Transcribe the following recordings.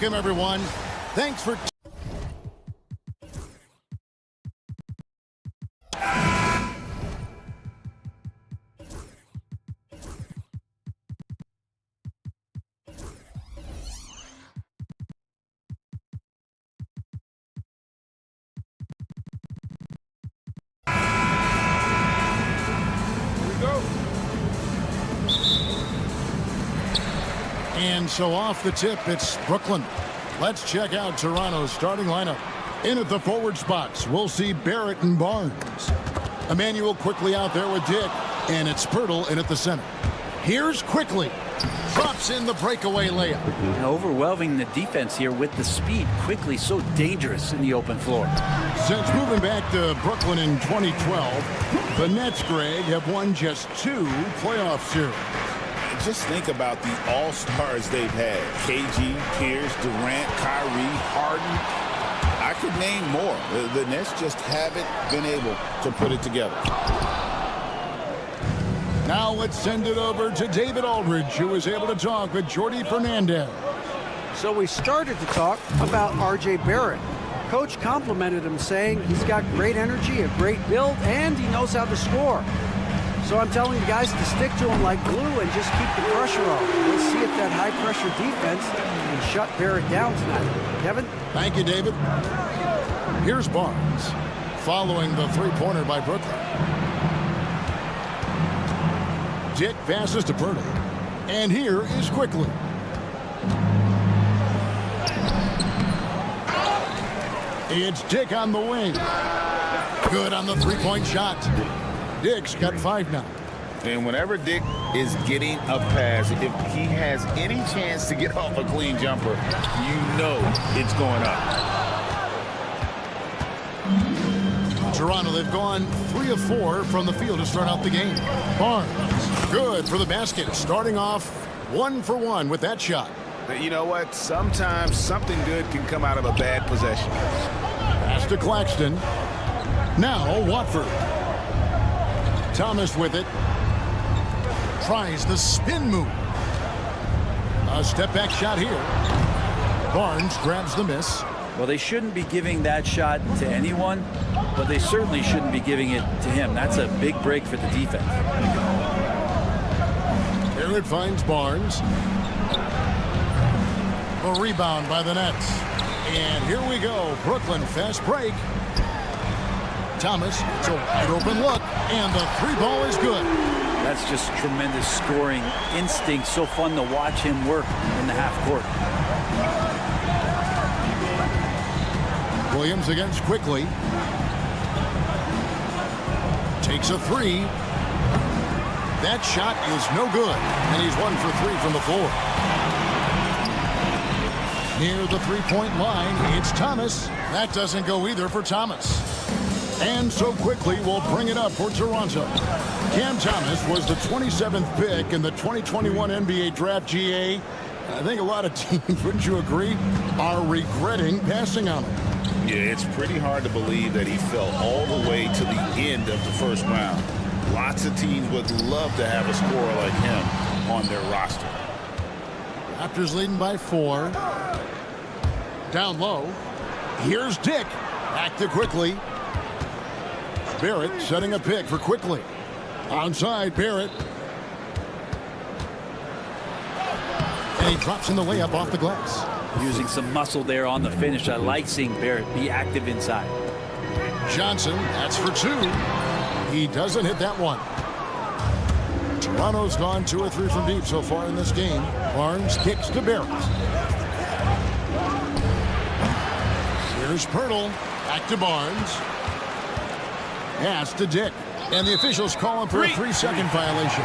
Welcome, everyone. Thanks for... And so off the tip, it's Brooklyn. Let's check out Toronto's starting lineup. In at the forward spots, we'll see Barrett and Barnes. Emmanuel quickly out there with Dick, and it's Pirtle in at the center. Here's Quickly. Drops in the breakaway layup. Overwhelming the defense here with the speed. Quickly so dangerous in the open floor. Since moving back to Brooklyn in 2012, the Nets, Greg, have won just 2 playoff series. Just think about the all-stars they've had. KG, Pierce, Durant, Kyrie, Harden. I could name more. The Nets just haven't been able to put it together. Now let's send it over to David Aldridge, who was able to talk with Jordy Fernandez. So we started to talk about R.J. Barrett. Coach complimented him, saying he's got great energy, a great build, and he knows how to score. So I'm telling the guys to stick to him like glue and just keep the pressure on. We'll see if that high-pressure defense can shut Barrett down tonight. Kevin? Thank you, David. Here's Barnes, following the three-pointer by Brooklyn. Dick passes to Pirtle. And here is Quickly. It's Dick on the wing. Good on the three-point shot. Dick's got 5 now. And whenever Dick is getting a pass, if he has any chance to get off a clean jumper, you know it's going up. Toronto, they've gone 3 of 4 from the field to start out the game. Barnes, good for the basket. Starting off 1 for 1 with that shot. But you know what? Sometimes something good can come out of a bad possession. Pass to Claxton. Now Watford. Thomas with it. Tries the spin move. A step-back shot here. Barnes grabs the miss. Well, they shouldn't be giving that shot to anyone, but they certainly shouldn't be giving it to him. That's a big break for the defense. Barrett finds Barnes. A rebound by the Nets. And here we go. Brooklyn fast break. Thomas, it's a wide open look, and the 3-ball is good. That's just tremendous scoring instinct. So fun to watch him work in the half court. Williams against Quickly. Takes a 3. That shot is no good, and he's 1 for 3 from the floor. Near the three-point line, it's Thomas. That doesn't go either for Thomas. And so Quickly will bring it up for Toronto. Cam Thomas was the 27th pick in the 2021 NBA Draft. GA. I think a lot of teams, wouldn't you agree, are regretting passing on him. Yeah, it's pretty hard to believe that he fell all the way to the end of the first round. Lots of teams would love to have a scorer like him on their roster. Raptors leading by 4. Down low. Here's Dick. Back to Quickly. Barrett setting a pick for Quickly. Onside, Barrett. And he drops in the layup off the glass. Using some muscle there on the finish. I like seeing Barrett be active inside. Johnson, that's for 2. He doesn't hit that one. Toronto's gone 2 or 3 from deep so far in this game. Barnes kicks to Barrett. Here's Pirtle. Back to Barnes. Pass to Dick. And the officials call him for a 3-second violation.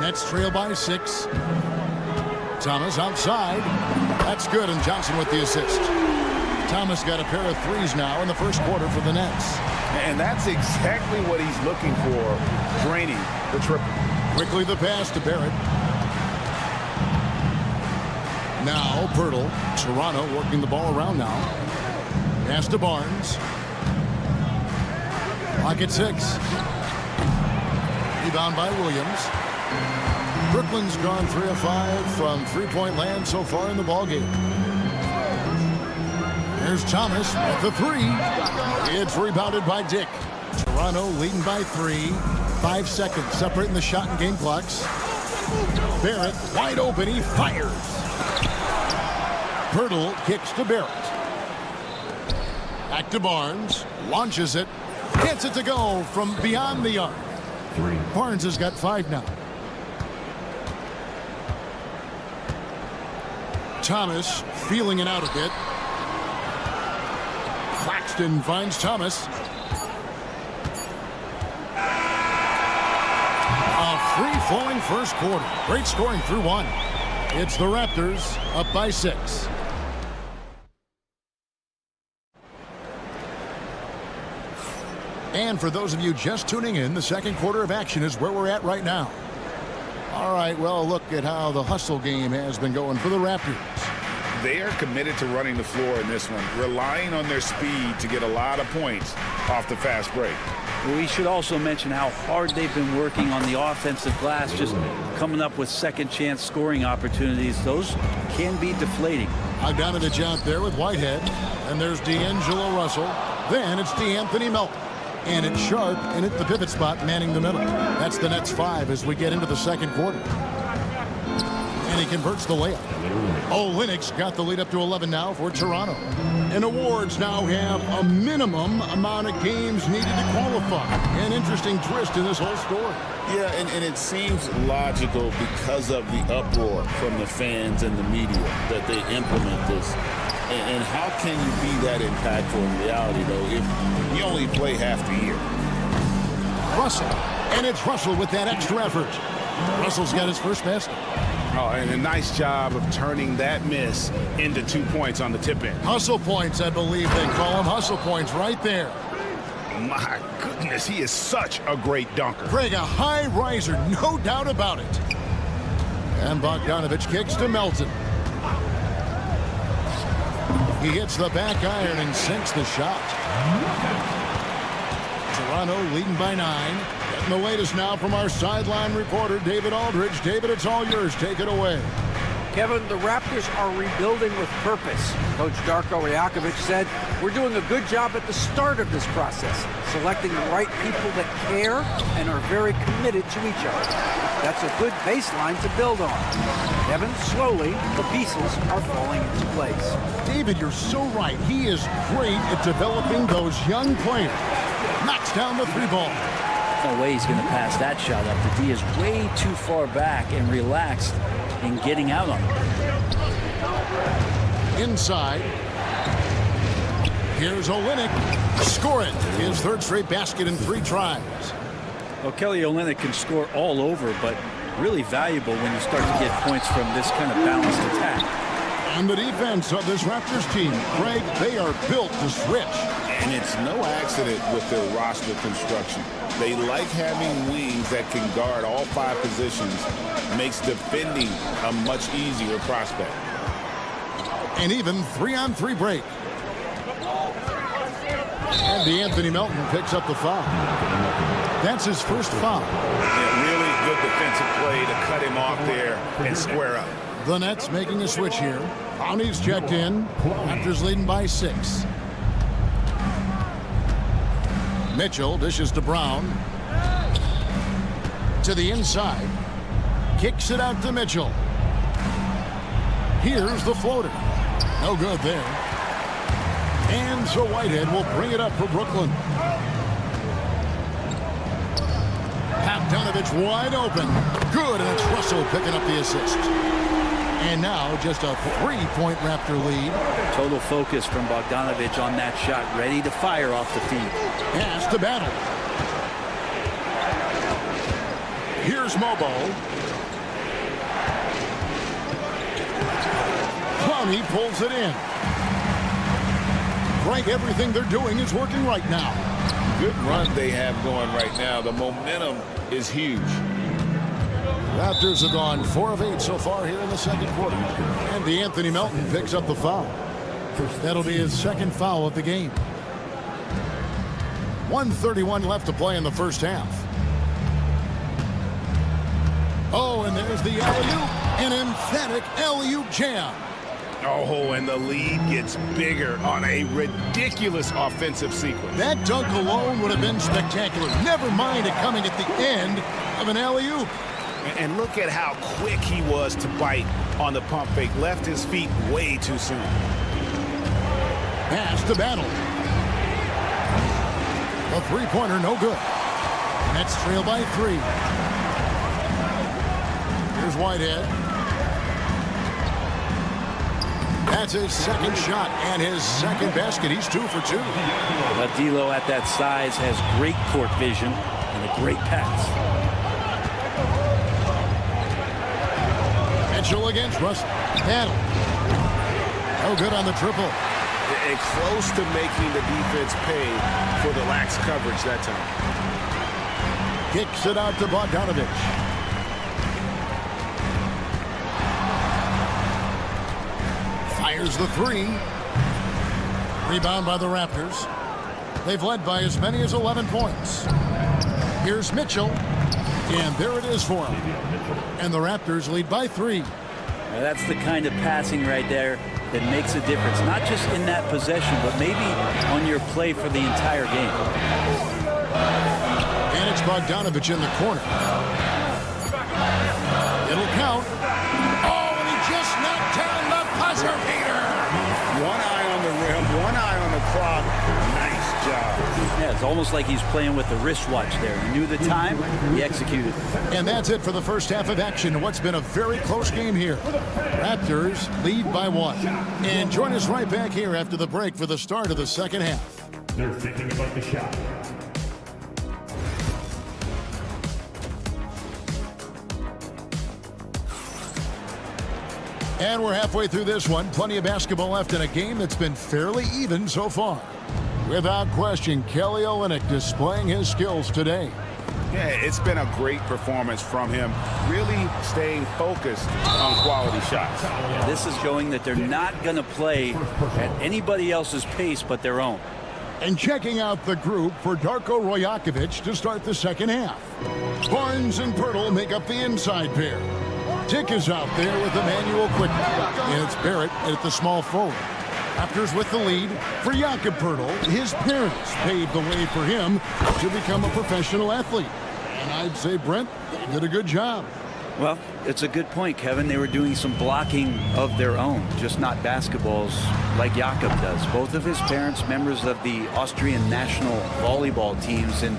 Nets trail by 6. Thomas outside. That's good, and Johnson with the assist. Thomas got a pair of 3s now in the first quarter for the Nets. And that's exactly what he's looking for, draining the triple. Quickly the pass to Barrett. Now Pirtle. Toronto working the ball around now. Pass to Barnes. Clock at 6. Rebound by Williams. Brooklyn's gone 3 of 5 from three-point land so far in the ballgame. Here's Thomas at the 3. It's rebounded by Dick. Toronto leading by 3. 5 seconds separating the shot and game clocks. Barrett wide open. He fires. Pirtle kicks to Barrett. Back to Barnes. Launches it. Gets it to go from beyond the arc. Barnes has got 5 now. Thomas feeling it out a bit. Claxton finds Thomas. A free-flowing first quarter. Great scoring through 1. It's the Raptors up by 6. And for those of you just tuning in, the second quarter of action is where we're at right now. All right, well, look at how the hustle game has been going for the Raptors. They are committed to running the floor in this one, relying on their speed to get a lot of points off the fast break. We should also mention how hard they've been working on the offensive glass, just coming up with second chance scoring opportunities. Those can be deflating. Bogdanovich out there with Whitehead, and there's D'Angelo Russell. Then it's DeAnthony Melton. And it's Sharp in at the pivot spot, manning the middle. That's the Nets 5 as we get into the second quarter. And he converts the layup. Olynyk's got the lead up to 11 now for Toronto. And awards now have a minimum amount of games needed to qualify. An interesting twist in this whole story. Yeah, and it seems logical because of the uproar from the fans and the media that they implement this. And how can you be that impactful in reality, though, if you only play half the year? Russell. And it's Russell with that extra effort. Russell's got his first basket. Oh, and a nice job of turning that miss into 2 points on the tip in. Hustle points, I believe they call them. Hustle points right there. My goodness, he is such a great dunker. Greg, a high riser, no doubt about it. And Bogdanovich kicks to Melton. He hits the back iron and sinks the shot. Toronto leading by 9. Getting the latest now from our sideline reporter, David Aldridge. David, it's all yours. Take it away. Kevin, the Raptors are rebuilding with purpose. Coach Darko Rajakovic said, we're doing a good job at the start of this process, selecting the right people that care and are very committed to each other. That's a good baseline to build on. Kevin, slowly, the pieces are falling into place. David, you're so right. He is great at developing those young players. Knocks down the 3 ball. No way he's going to pass that shot up. The D is way too far back and relaxed in getting out on it. Inside. Here's Olynyk. Score it. His 3rd straight basket in 3 tries. Well, Kelly Olynyk can score all over, but really valuable when you start to get points from this kind of balanced attack. And the defense of this Raptors team, Greg, they are built to switch. And it's no accident with their roster construction. They like having wings that can guard all 5 positions. Makes defending a much easier prospect. And even 3-on-3 break. And DeAnthony Melton picks up the foul. That's his first foul. Yeah, really good defensive play to cut him off there and square up. The Nets making a switch here. Brownie's checked in. Raptors leading by 6. Mitchell dishes to Brown. To the inside. Kicks it out to Mitchell. Here's the floater. No good there. And so Whitehead will bring it up for Brooklyn. Bogdanovich wide open. Good, and it's Russell picking up the assist. And now just a 3-point Raptor lead. Total focus from Bogdanovich on that shot, ready to fire off the feed. Has to battle. Here's Mobo. Brownie pulls it in. Frank, everything they're doing is working right now. Good run they have going right now. The momentum is huge. Raptors have gone 4 of 8 so far here in the second quarter. And DeAnthony Melton picks up the foul. That'll be his 2nd foul of the game. 1:31 left to play in the first half. Oh, and there's the alley-oop. An emphatic alley-oop jam. Oh, and the lead gets bigger on a ridiculous offensive sequence. That dunk alone would have been spectacular. Never mind it coming at the end of an alley-oop. And look at how quick he was to bite on the pump fake. Left his feet way too soon. Pass to Battle. A three-pointer, no good. Nets trail by 3. Here's Whitehead. That's his second shot and his second basket. He's 2 for 2. D'Lo at that size has great court vision and a great pass. Mitchell against Russ. Battle. No good on the triple. And close to making the defense pay for the lax coverage that time. Kicks it out to Bogdanovich. Fires the 3. Rebound by the Raptors. They've led by as many as 11 points. Here's Mitchell. And there it is for him. And the Raptors lead by 3. Now that's the kind of passing right there that makes a difference. Not just in that possession, but maybe on your play for the entire game. And it's Bogdanovich in the corner. It'll count. Oh, and he just knocked down the buzzer beater. One eye on the rim, one eye on the clock. Nice job. Yeah, it's almost like he's playing with the wristwatch there. He knew the time, he executed. And that's it for the first half of action in what's been a very close game here. Raptors lead by 1. And join us right back here after the break for the start of the second half. They're thinking about the shot. And we're halfway through this one. Plenty of basketball left in a game that's been fairly even so far. Without question, Kelly Olynyk displaying his skills today. Yeah, it's been a great performance from him. Really staying focused on quality shots. This is showing that they're not going to play at anybody else's pace but their own. And checking out the group for Darko Rajakovic to start the second half. Barnes and Pirtle make up the inside pair. Tick is out there with Emmanuel quickly. And it's Barrett at the small forward. Raptors with the lead for Jakob Pirtle. His parents paved the way for him to become a professional athlete. And I'd say Brent did a good job. Well, it's a good point, Kevin. They were doing some blocking of their own, just not basketballs like Jakob does. Both of his parents, members of the Austrian national volleyball teams, and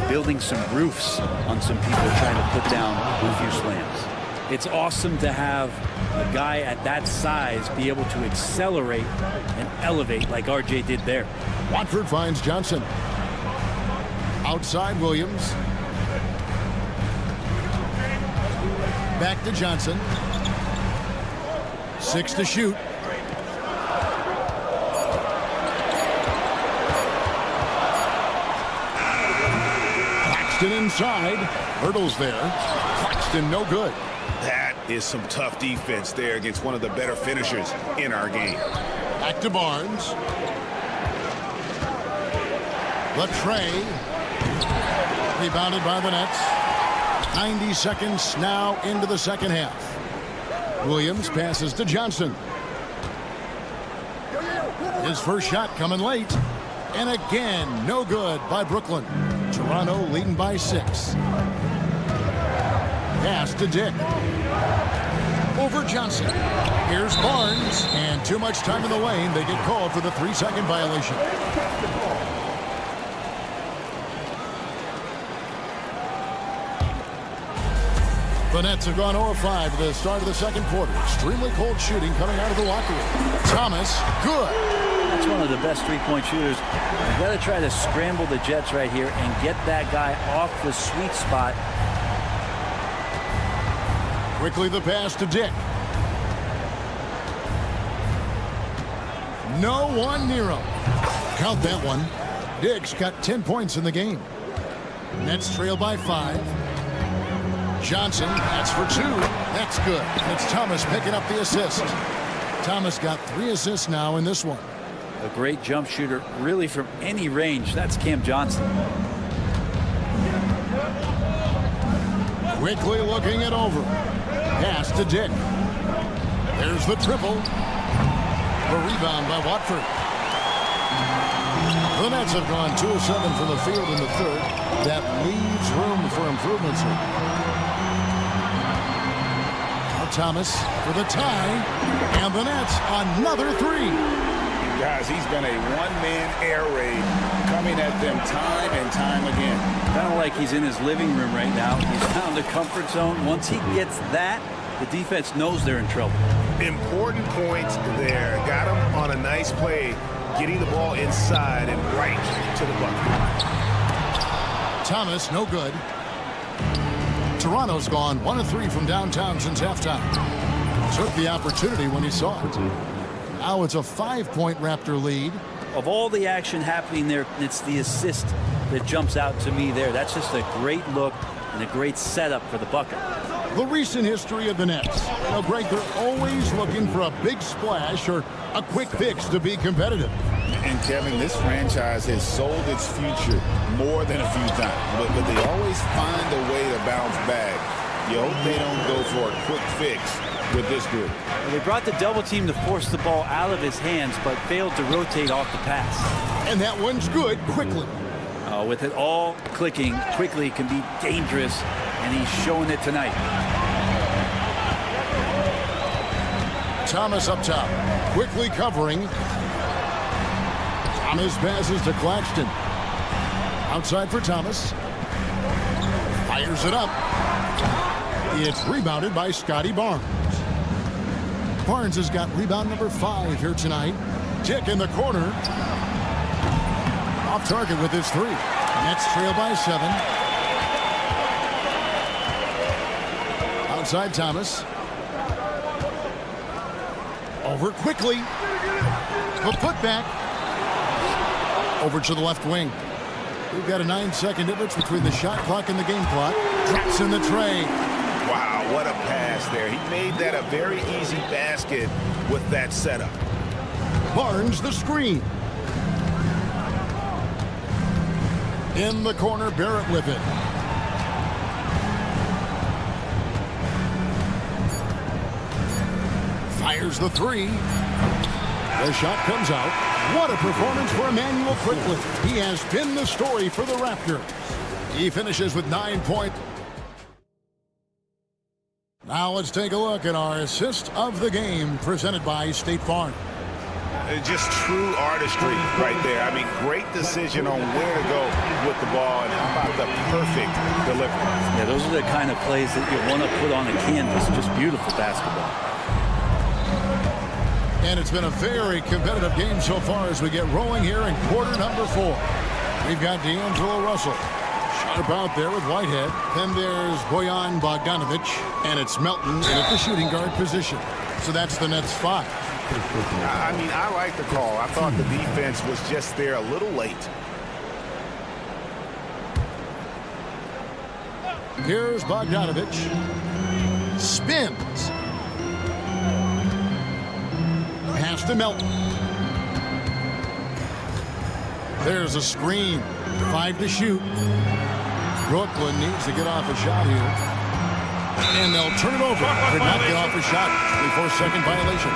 building some roofs on some people trying to put down a few slams. It's awesome to have a guy at that size be able to accelerate and elevate like RJ did there. Watford finds Johnson. Outside Williams. Back to Johnson. 6 to shoot. Claxton inside. Hurdles there. Claxton no good. That is some tough defense there against one of the better finishers in our game. Back to Barnes. Latrey. Rebounded by the Nets. 90 seconds now into the second half. Williams passes to Johnson. His first shot coming late. And again, no good by Brooklyn. Toronto leading by 6. Pass to Dick. Over Johnson. Here's Barnes. And too much time in the lane. They get called for the 3-second violation. The Nets have gone 0-5 at the start of the second quarter. Extremely cold shooting coming out of the locker room. Thomas, good. That's one of the best three-point shooters. You've got to try to scramble the Jets right here and get that guy off the sweet spot. Quickly the pass to Dick. No one near him. Count that one. Dick's got 10 points in the game. Nets trail by 5. Johnson, that's for 2. That's good. It's Thomas picking up the assist. Thomas got 3 assists now in this one. A great jump shooter, really from any range. That's Cam Johnson. Quickly looking it over. Pass to Dick. There's the triple. The rebound by Watford. The Nets have gone 2 of 7 from the field in the third. That leaves room for improvements. Now Thomas for the tie. And the Nets another 3. Guys, he's been a one-man air raid coming at them time and time again. Kind of like he's in his living room right now. He's found the comfort zone. Once he gets that, the defense knows they're in trouble. Important points there. Got him on a nice play, getting the ball inside and right to the bucket. Thomas, no good. Toronto's gone 1 of 3 from downtown since halftime. Took the opportunity when he saw it. Now it's a 5-point Raptor lead. Of all the action happening there, it's the assist that jumps out to me there. That's just a great look and a great setup for the bucket. The recent history of the Nets. You know, Greg, they're always looking for a big splash or a quick fix to be competitive. And Kevin, this franchise has sold its future more than a few times, but they always find a way to bounce back. You hope they don't go for a quick fix with this group. Well, they brought the double team to force the ball out of his hands, but failed to rotate off the pass. And that one's good quickly. With it all clicking quickly can be dangerous, and he's showing it tonight. Thomas up top, quickly covering. Thomas passes to Claxton. Outside for Thomas. Fires it up. It's rebounded by Scotty Barnes. Barnes has got rebound number 5 here tonight. Dick in the corner. Off target with his 3. Nets trail by 7. Outside Thomas. Over quickly. The putback. Over to the left wing. We've got a 9-second difference between the shot clock and the game clock. Drops in the tray. Wow, what a pass there. He made that a very easy basket with that setup. Barnes the screen. In the corner, Barrett with it. Fires the 3. The shot comes out. What a performance for Emmanuel Quickly. He has been the story for the Raptors. He finishes with 9 points. Now let's take a look at our assist of the game presented by State Farm. Just true artistry right there. I mean, great decision on where to go with the ball, and how about the perfect delivery. Yeah, those are the kind of plays that you want to put on a canvas. Just beautiful basketball. And it's been a very competitive game so far as we get rolling here in quarter number 4. We've got D'Angelo Russell. Sharp out there with Whitehead. Then there's Bojan Bogdanovic. And it's Melton in at the shooting guard position. So that's the Nets 5. I mean, I like the call. I thought the defense was just there a little late. Here's Bogdanovic. Spins. Pass to Melton. There's a screen. 5 to shoot. Brooklyn needs to get off a shot here. And they'll turn it over. Could not get off a shot before second violation.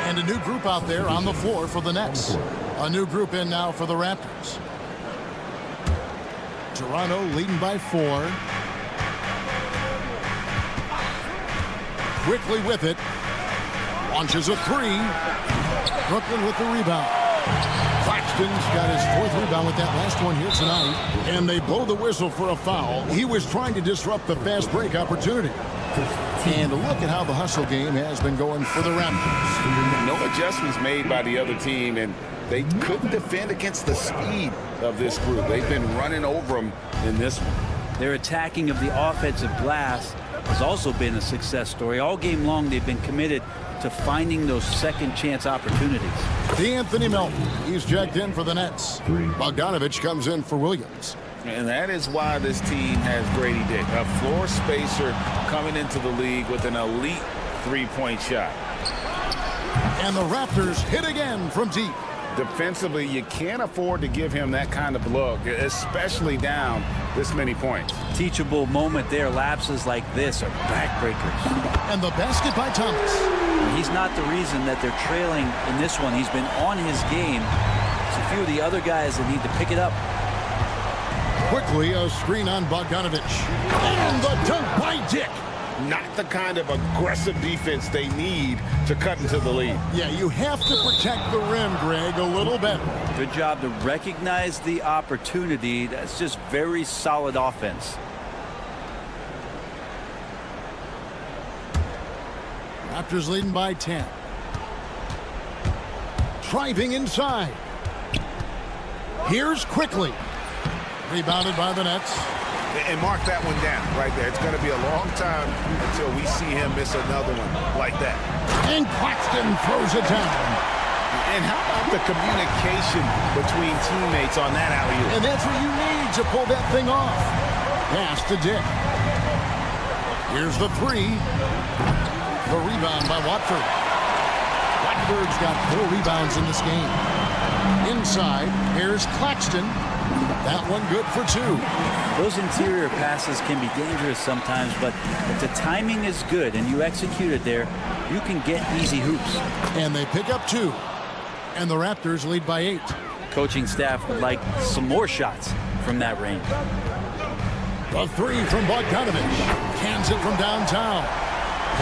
And a new group out there on the floor for the Nets. A new group in now for the Raptors. Toronto leading by 4. Quickly with it. Launches a 3. Brooklyn with the rebound. Claxton's got his 4th rebound with that last one here tonight. And they blow the whistle for a foul. He was trying to disrupt the fast break opportunity. And look at how the hustle game has been going for the Raptors. No adjustments made by the other team, and they couldn't defend against the speed of this group. They've been running over them in this one. Their attacking of the offensive glass has also been a success story. All game long, they've been committed to finding those second chance opportunities. D'Anthony Melton, he's checked in for the Nets. Bogdanovic comes in for Williams. And that is why this team has Grady Dick, a floor spacer coming into the league with an elite 3-point shot. And the Raptors hit again from deep. Defensively, you can't afford to give him that kind of look, especially down this many points. Teachable moment there. Lapses like this are backbreakers. And the basket by Thomas. He's not the reason that they're trailing in this one. He's been on his game. It's a few of the other guys that need to pick it up. Quickly, a screen on Bogdanovich. And the dunk by Dick. Not the kind of aggressive defense they need to cut into the lead. Yeah, you have to protect the rim, Greg, a little better. Good job to recognize the opportunity. That's just very solid offense. Raptors leading by 10. Driving inside. Here's quickly. Rebounded by the Nets. And mark that one down right there. It's going to be a long time until we see him miss another one like that. And Claxton throws it down. And how about the communication between teammates on that alley-oop? And that's what you need to pull that thing off. Pass to Dick. Here's the three. The rebound by Watford. Watford's got 4 rebounds in this game. Inside, here's Claxton. That one good for 2. Those interior passes can be dangerous sometimes, but if the timing is good and you execute it there, you can get easy hoops. And they pick up 2. And the Raptors lead by 8. Coaching staff would like some more shots from that range. The 3 from Bogdanovich. Cans it from downtown.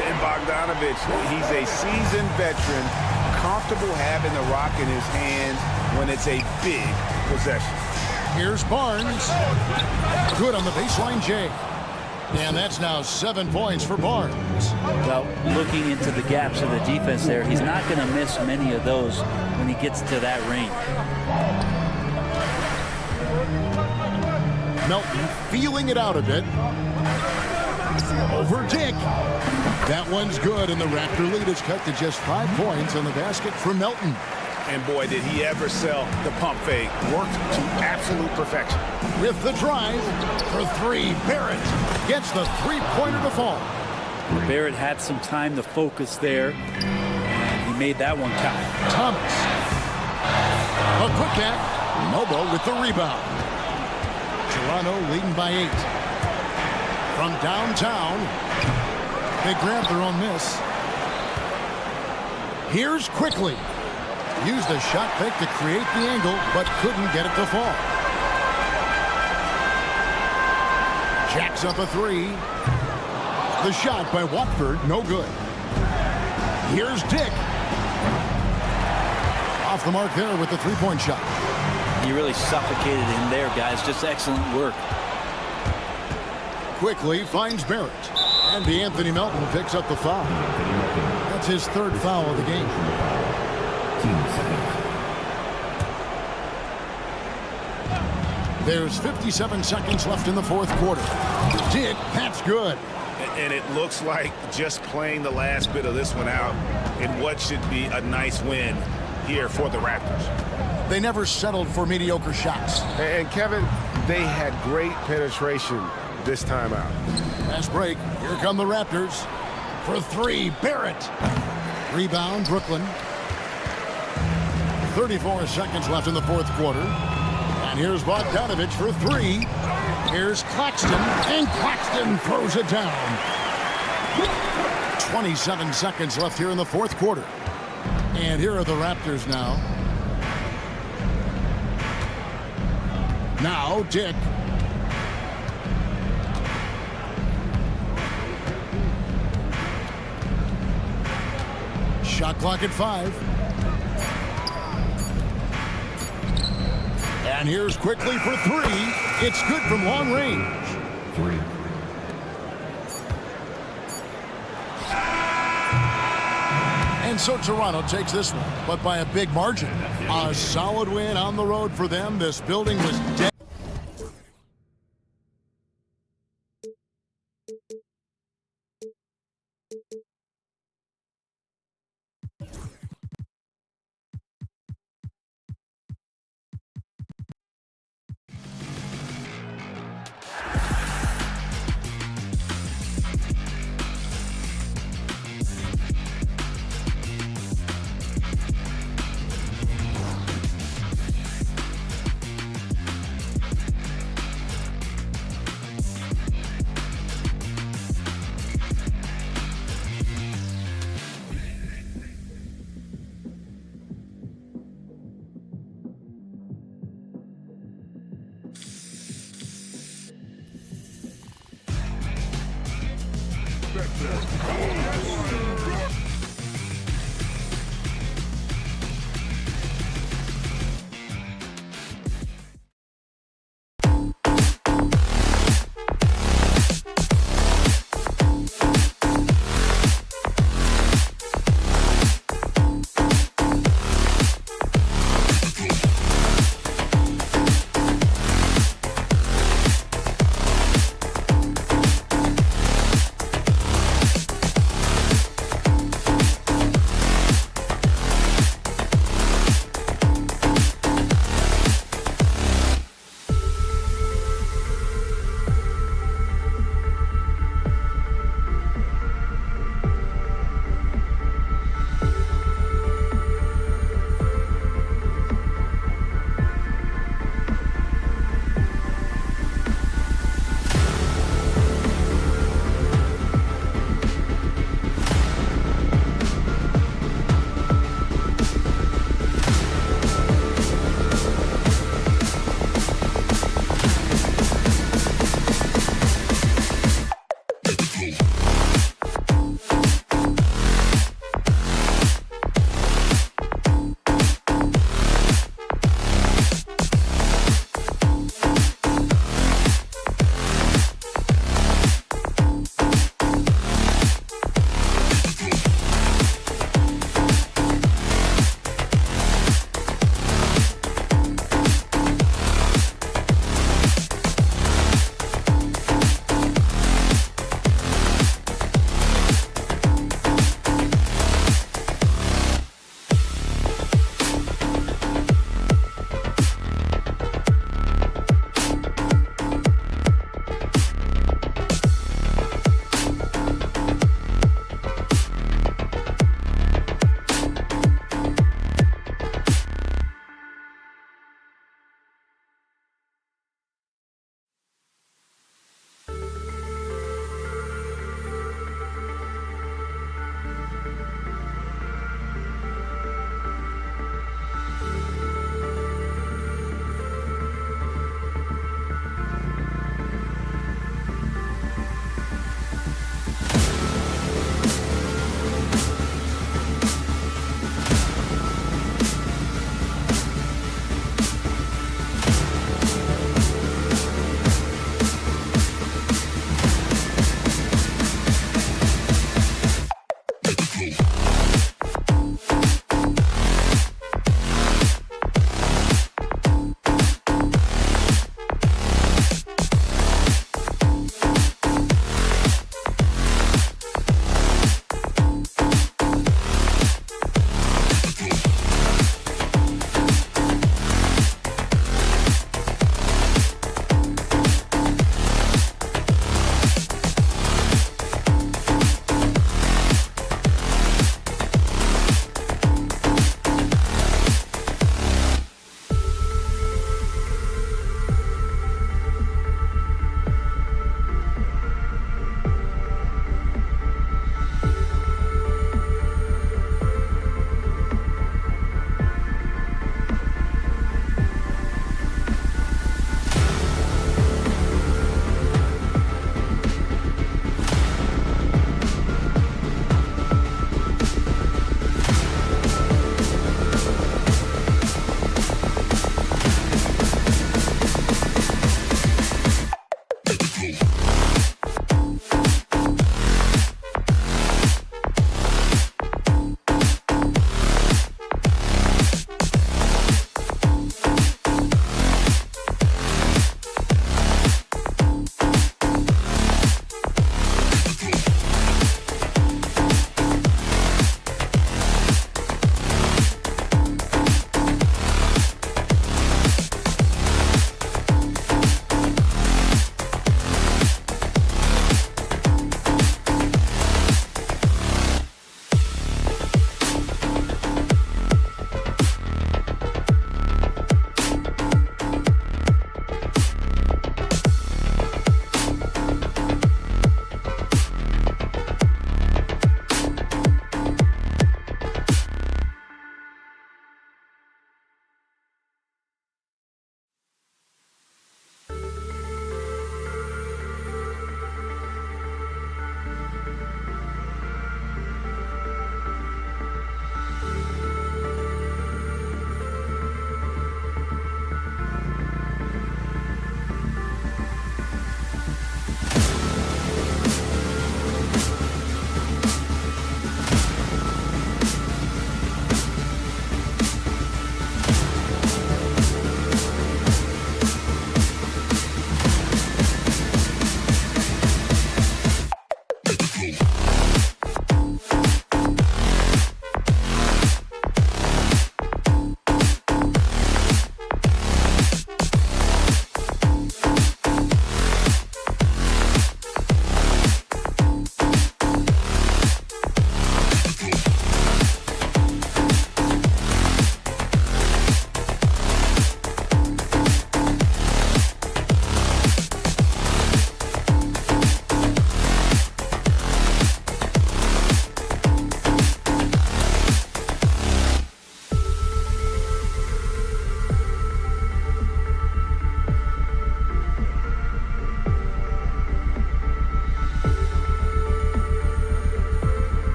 And Bogdanovich, he's a seasoned veteran, comfortable having the rock in his hands when it's a big possession. Here's Barnes. Good on the baseline, Jay. And that's now 7 points for Barnes. Well, looking into the gaps of the defense there, he's not going to miss many of those when he gets to that range. Melton feeling it out a bit. Over Dick. That one's good, and the Raptor lead is cut to just 5 points on the basket for Melton. And boy, did he ever sell the pump fake. Worked to absolute perfection. With the drive for 3, Barrett gets the three-pointer to fall. Barrett had some time to focus there, and he made that one count. Thomas. A putback. Nobo with the rebound. Toronto leading by 8. From downtown, they grab their own miss. Here's quickly. Used a shot fake to create the angle, but couldn't get it to fall. Jacks up a 3. The shot by Watford, no good. Here's Dick. Off the mark there with the 3-point shot. He really suffocated him there, guys. Just excellent work. Quickly finds Barrett. And Anthony Melton picks up the foul. That's his 3rd foul of the game. There's 57 seconds left in the 4th quarter. Dick, that's good. And it looks like just playing the last bit of this one out in what should be a nice win here for the Raptors. They never settled for mediocre shots. And Kevin, they had great penetration this time out. Fast break. Here come the Raptors. For 3, Barrett. Rebound, Brooklyn. 34 seconds left in the 4th quarter. And here's Bogdanovich for 3. Here's Claxton. And Claxton throws it down. 27 seconds left here in the 4th quarter. And here are the Raptors now. Now, Dick. Shot clock at 5. And here's quickly for 3. It's good from long range. 3. And so Toronto takes this one, but by a big margin. A solid win on the road for them. This building was dead.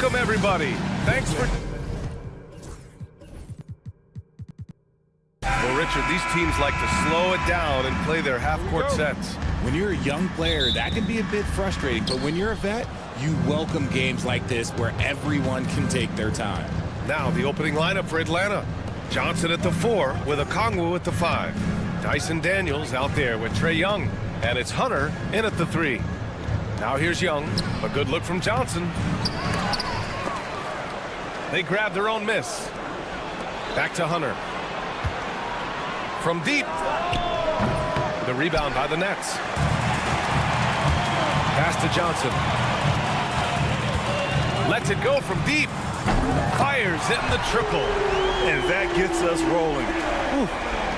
Welcome, everybody. Thanks for... Well, Richard, these teams like to slow it down and play their half-court sets. When you're a young player, that can be a bit frustrating, but when you're a vet, you welcome games like this where everyone can take their time. Now, the opening lineup for Atlanta. Johnson at the 4 with Okongwu at the 5. Dyson Daniels out there with Trae Young. And it's Hunter in at the 3. Now here's Young. A good look from Johnson. They grab their own miss. Back to Hunter. From deep. The rebound by the Nets. Pass to Johnson. Lets it go from deep. Fires it in the triple. And that gets us rolling. Whew,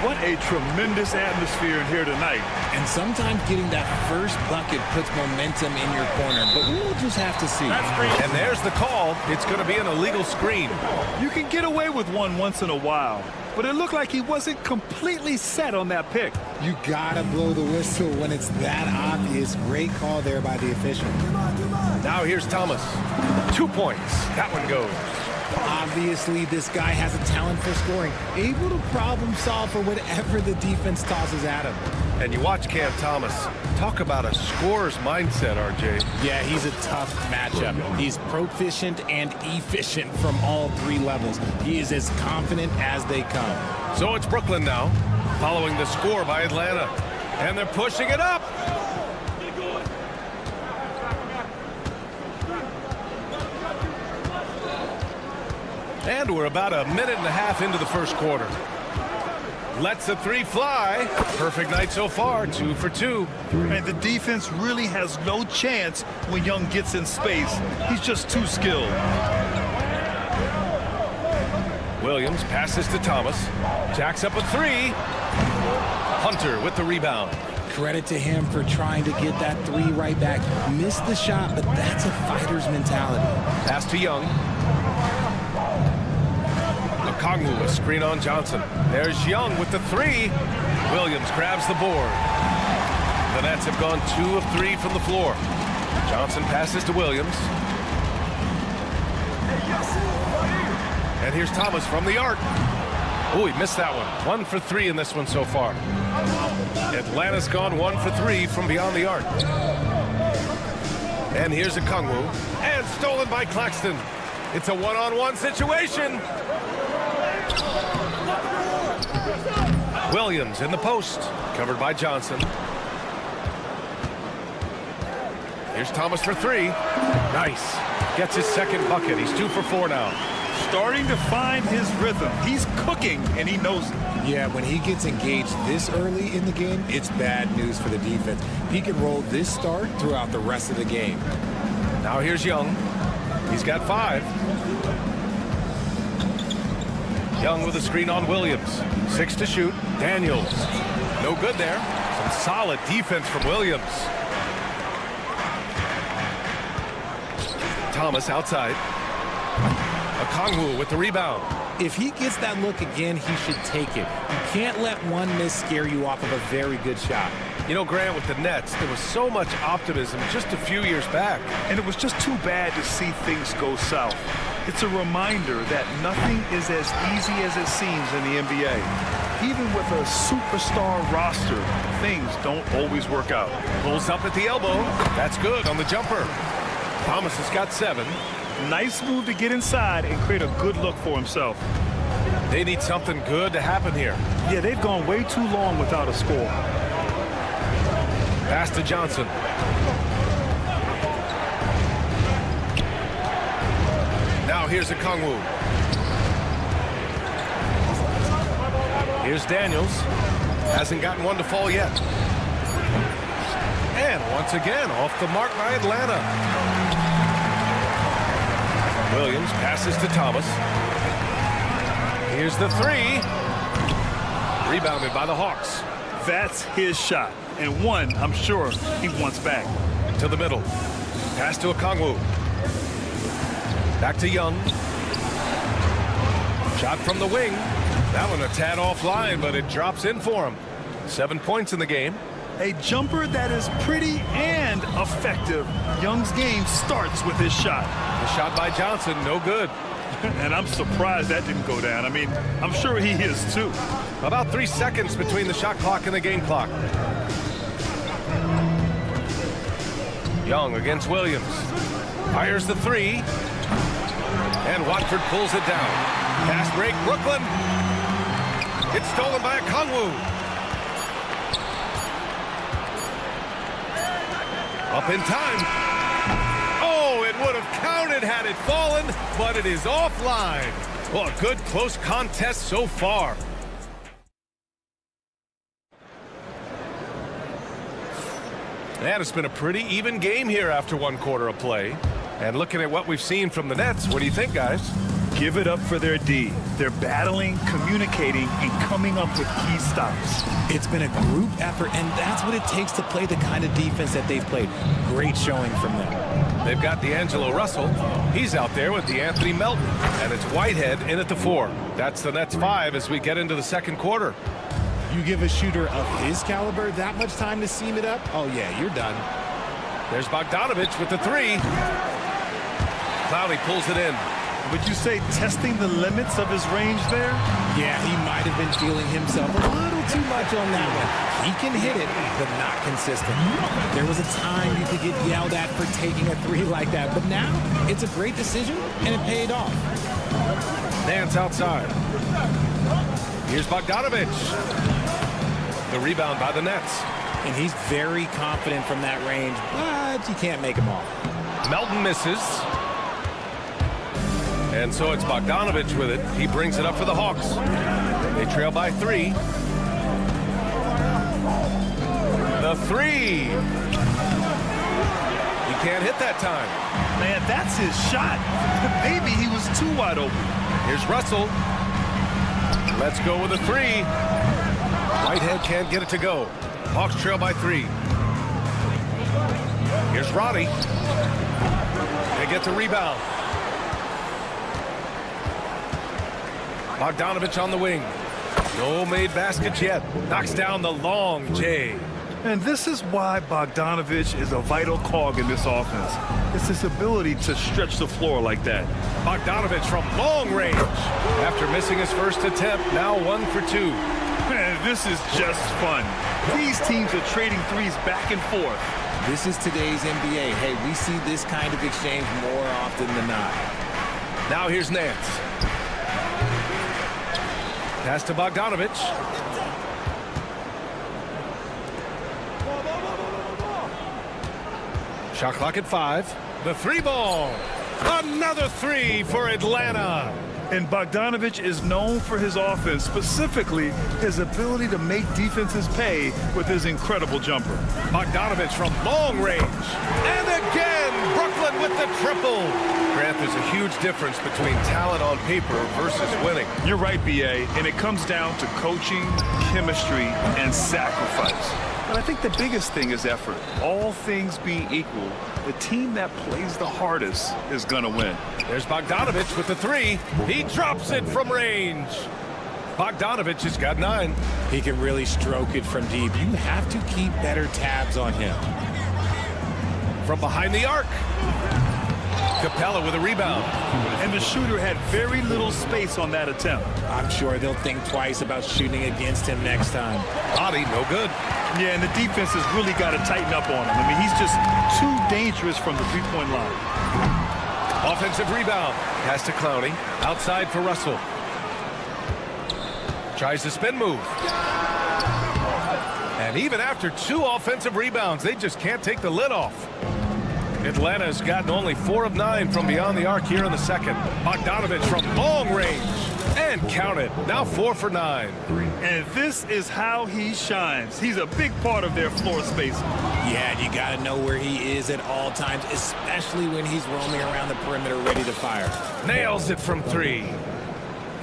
what a tremendous atmosphere in here tonight. And sometimes getting that first bucket puts momentum in your corner, but we'll just have to see. And there's the call. It's going to be an illegal screen. You can get away with one once in a while, but it looked like he wasn't completely set on that pick. You gotta blow the whistle when it's that obvious. Great call there by the official. Now here's Thomas. 2 points. That one goes. Obviously, this guy has a talent for scoring, able to problem solve for whatever the defense tosses at him. And you watch Cam Thomas. Talk about a scorer's mindset, RJ. Yeah, he's a tough matchup. He's proficient and efficient from all 3 levels. He is as confident as they come. So it's Brooklyn now, following the score by Atlanta. And they're pushing it up. And we're about a minute and a half into the first quarter. Lets the 3 fly. Perfect night so far, 2 for 2. And the defense really has no chance when Young gets in space. He's just too skilled. Williams passes to Thomas. Jacks up a 3. Hunter with the rebound. Credit to him for trying to get that 3 right back. Missed the shot, but that's a fighter's mentality. Pass to Young. Okongwu, a screen on Johnson. There's Young with the 3. Williams grabs the board. The Nets have gone 2 of 3 from the floor. Johnson passes to Williams. And here's Thomas from the arc. Oh, he missed that one. 1 for 3 in this one so far. Atlanta's gone 1 for 3 from beyond the arc. And here's Okongwu. And stolen by Claxton. It's a one-on-one situation. Williams in the post, covered by Johnson. Here's Thomas for 3. Nice. Gets his second bucket. He's 2 for 4 now. Starting to find his rhythm. He's cooking, and he knows it. Yeah, when he gets engaged this early in the game, it's bad news for the defense. He can roll this start throughout the rest of the game. Now here's Young. He's got 5. Young with a screen on Williams. 6 to shoot. Daniels. No good there. Some solid defense from Williams. Thomas outside. Okongwu with the rebound. If he gets that look again, he should take it. You can't let one miss scare you off of a very good shot. You know, Grant, with the Nets, there was so much optimism just a few years back. And it was just too bad to see things go south. It's a reminder that nothing is as easy as it seems in the NBA. Even with a superstar roster, things don't always work out. Pulls up at the elbow. That's good on the jumper. Thomas has got 7. Nice move to get inside and create a good look for himself. They need something good to happen here. Yeah, they've gone way too long without a score. Pass to Johnson. Now here's Okongwu. Here's Daniels. Hasn't gotten one to fall yet. And once again, off the mark by Atlanta. Williams passes to Thomas. Here's the 3. Rebounded by the Hawks. That's his shot. And one, I'm sure, he wants back. To the middle. Pass to Okongwu. Back to Young. Shot from the wing. That one a tad offline, but it drops in for him. 7 points in the game. A jumper that is pretty and effective. Young's game starts with his shot. The shot by Johnson, no good. And I'm surprised that didn't go down. I mean, I'm sure he is too. About 3 seconds between the shot clock and the game clock. Young against Williams. Fires the three. And Watford pulls it down. Fast break, Brooklyn. It's stolen by Okongwu. Up in time. Oh, it would have counted had it fallen, but it is offline. Well, a good close contest so far. And it's been a pretty even game here after 1 quarter of play. And looking at what we've seen from the Nets, what do you think, guys? Give it up for their D. They're battling, communicating, and coming up with key stops. It's been a group effort, and that's what it takes to play the kind of defense that they've played. Great showing from them. They've got D'Angelo Russell. He's out there with DeAnthony Melton. And it's Whitehead in at the 4. That's the Nets 5 as we get into the second quarter. You give a shooter of his caliber that much time to seam it up, oh yeah, you're done. There's Bogdanovich with the 3. Clowney pulls it in. Would you say testing the limits of his range there? Yeah, he might have been feeling himself a little too much on that one. He can hit it, but not consistent. There was a time you could get yelled at for taking a 3 like that, but now it's a great decision, and it paid off. Nance outside. Here's Bogdanovich. The rebound by the Nets. And he's very confident from that range, but you can't make him all. Melton misses. And so it's Bogdanovich with it. He brings it up for the Hawks. They trail by 3. The 3. He can't hit that time. Man, that's his shot. Maybe he was too wide open. Here's Russell. Let's go with a 3. Whitehead can't get it to go. Hawks trail by 3. Here's Roddy. They get the rebound. Bogdanovich on the wing. No made baskets yet. Knocks down the long J. And this is why Bogdanovich is a vital cog in this offense. It's his ability to stretch the floor like that. Bogdanovich from long range. After missing his first attempt, now 1 for 2. Man, this is just fun. These teams are trading threes back and forth. This is today's NBA. Hey, we see this kind of exchange more often than not. Now here's Nance. Pass to Bogdanovich. Shot clock at 5. The 3 ball. Another 3 for Atlanta. And Bogdanovich is known for his offense, specifically his ability to make defenses pay with his incredible jumper. Bogdanovich from long range. And again, Brooklyn with the triple. Grant, there's a huge difference between talent on paper versus winning. You're right, B.A., and it comes down to coaching, chemistry, and sacrifice. But I think the biggest thing is effort. All things being equal, the team that plays the hardest is going to win. There's Bogdanovich with the 3. He drops it from range. Bogdanovich has got 9. He can really stroke it from deep. You have to keep better tabs on him. From behind the arc. Capella with a rebound. And the shooter had very little space on that attempt. I'm sure they'll think twice about shooting against him next time. Body, no good. Yeah, and the defense has really got to tighten up on him. I mean, he's just too dangerous from the three-point line. Offensive rebound. Pass to Clowney. Outside for Russell. Tries the spin move. And even after 2 offensive rebounds, they just can't take the lid off. Atlanta's gotten only 4 of 9 from beyond the arc here in the second. Bogdanovich from long range. And count it. Now 4 for 9. And this is how he shines. He's a big part of their floor space. Yeah, you got to know where he is at all times, especially when he's roaming around the perimeter ready to fire. Nails it from 3.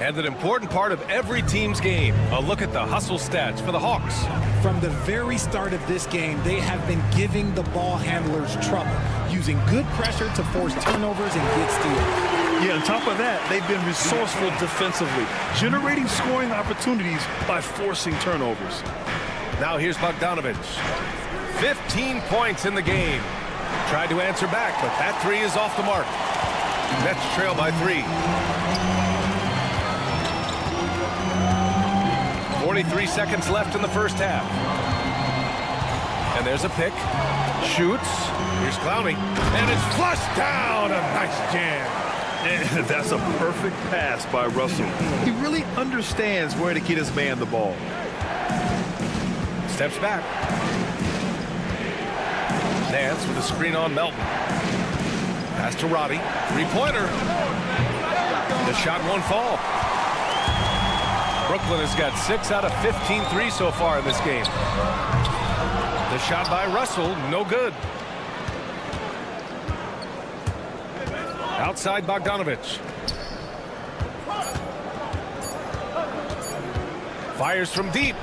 And an important part of every team's game, a look at the hustle stats for the Hawks. From the very start of this game, they have been giving the ball handlers trouble, using good pressure to force turnovers and get steals. Yeah, on top of that, they've been resourceful defensively, generating scoring opportunities by forcing turnovers. Now here's Bogdanovich. 15 points in the game. Tried to answer back, but that three is off the mark. Nets trail by 3. 43 seconds left in the first half. And there's a pick. Shoots. Here's Clowney. And it's flushed down. A nice jam. And that's a perfect pass by Russell. He really understands where to get his man the ball. Steps back. Nance with a screen on Melton. Pass to Roddy. Three-pointer. The shot won't fall. Brooklyn has got 6 out of 15 threes so far in this game. The shot by Russell, no good. Outside Bogdanovich. Fires from deep.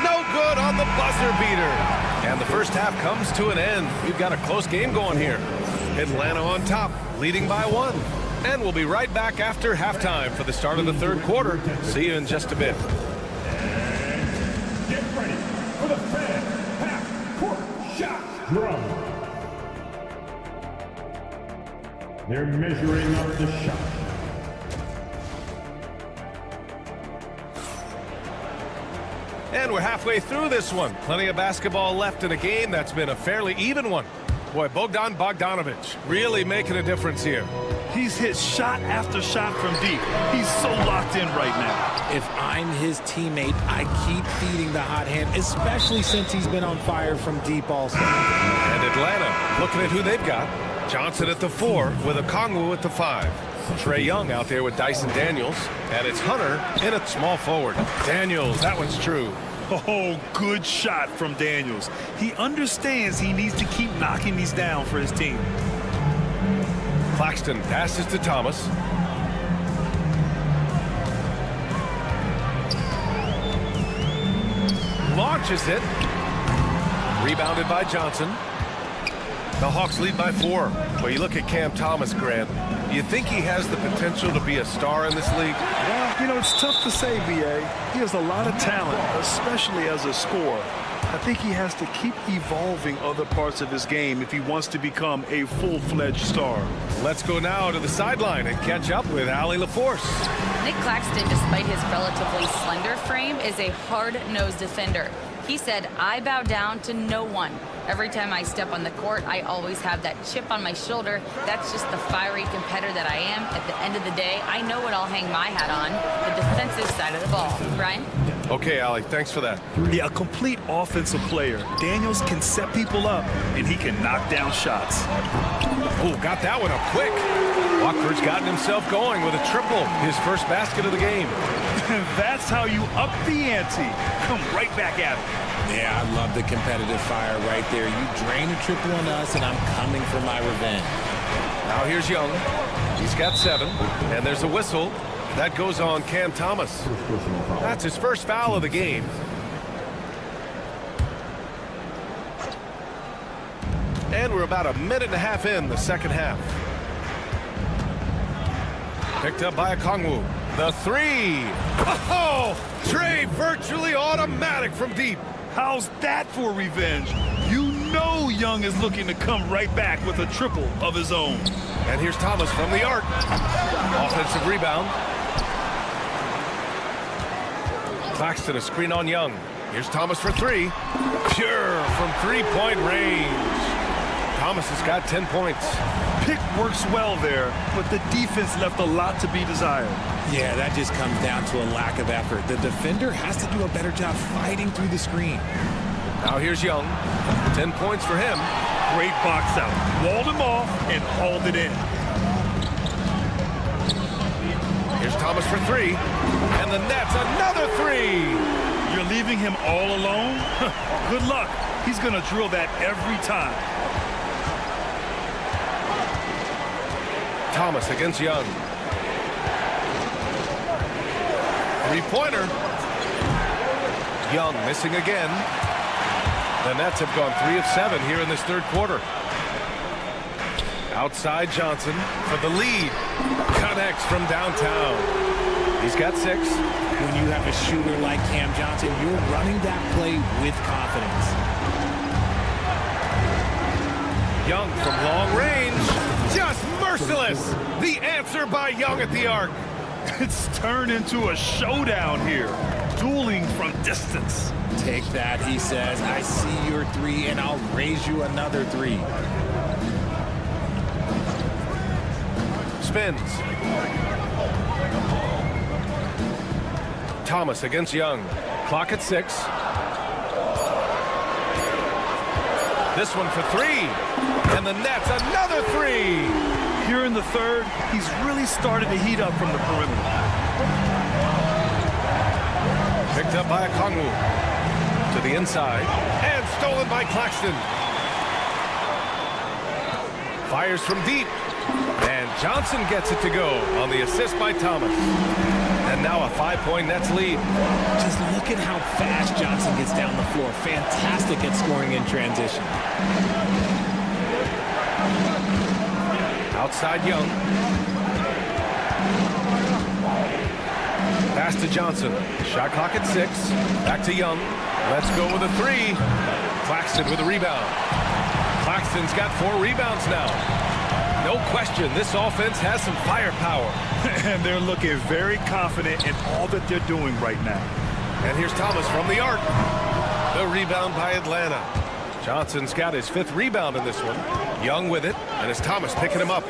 No good on the buzzer beater. And the first half comes to an end. We've got a close game going here. Atlanta on top, leading by 1. And we'll be right back after halftime for the start of the third quarter. See you in just a bit. Get ready for the fan half-court shot drum. They're measuring up the shot. And we're halfway through this one. Plenty of basketball left in a game that's been a fairly even one. Boy, Bogdan Bogdanovich really making a difference here. He's hit shot after shot from deep. He's so locked in right now. If I'm his teammate, I keep feeding the hot hand, especially since he's been on fire from deep also. And Atlanta looking at who they've got. Johnson at the 4 with Okongwu at the 5. Trae Young out there with Dyson Daniels. And it's Hunter in at small forward. Daniels, that one's true. Oh, good shot from Daniels. He understands he needs to keep knocking these down for his team. Claxton passes to Thomas. Launches it. Rebounded by Johnson. The Hawks lead by 4. Well, you look at Cam Thomas, Grant. You think he has the potential to be a star in this league? Well, you know, it's tough to say, B.A. He has a lot of talent, especially as a scorer. I think he has to keep evolving other parts of his game if he wants to become a full-fledged star. Let's go now to the sideline and catch up with Allie LaForce. Nick Claxton, despite his relatively slender frame, is a hard-nosed defender. He said, "I bow down to no one. Every time I step on the court, I always have that chip on my shoulder. That's just the fiery competitor that I am. At the end of the day, I know what I'll hang my hat on, the defensive side of the ball." Brian? Okay, Allie, thanks for that. Yeah, a complete offensive player. Daniels can set people up, and he can knock down shots. Oh, got that one up quick. Watford's gotten himself going with a triple, his first basket of the game. That's how you up the ante. Come right back at it. Yeah, I love the competitive fire right there. You drain a triple on us, and I'm coming for my revenge. Now here's Young. He's got 7, and there's a whistle. That goes on Cam Thomas. That's his first foul of the game. And we're about a minute and a half in the second half. Picked up by Okongwu. The 3. Oh, Trae virtually automatic from deep. How's that for revenge? You know Young is looking to come right back with a triple of his own. And here's Thomas from the arc. Offensive rebound. Claxton a screen on Young. Here's Thomas for 3. Pure from three-point range. Thomas has got 10 points. Pick works well there, but the defense left a lot to be desired. Yeah, that just comes down to a lack of effort. The defender has to do a better job fighting through the screen. Now here's Young. 10 points for him. Great box out. Walled him off and hauled it in. Here's Thomas for 3. And the Nets, another 3. You're leaving him all alone? Good luck. He's going to drill that every time. Thomas against Young. Three-pointer. Young missing again. The Nets have gone 3 of 7 here in this third quarter. Outside Johnson for the lead. Connects from downtown. He's got 6. When you have a shooter like Cam Johnson, you're running that play with confidence. Young from long range. Just merciless. The answer by Young at the arc. It's turned into a showdown here. Dueling from distance. Take that, he says. I see your 3, and I'll raise you another 3. Spins. Thomas against Young. Clock at 6. This one for 3. And the net's another 3. Here in the third, he's really started to heat up from the perimeter. Picked up by Okongwu. To the inside. And stolen by Claxton. Fires from deep. And Johnson gets it to go on the assist by Thomas. And now a 5-point Nets lead. Just look at how fast Johnson gets down the floor. Fantastic at scoring in transition. Outside Young. Pass to Johnson. Shot clock at 6. Back to Young. Let's go with a 3. Claxton with a rebound. Claxton's got 4 rebounds now. No question, this offense has some firepower. And they're looking very confident in all that they're doing right now. And here's Thomas from the arc. The rebound by Atlanta. Johnson's got his 5th rebound in this one. Young with it, and it's Thomas picking him up.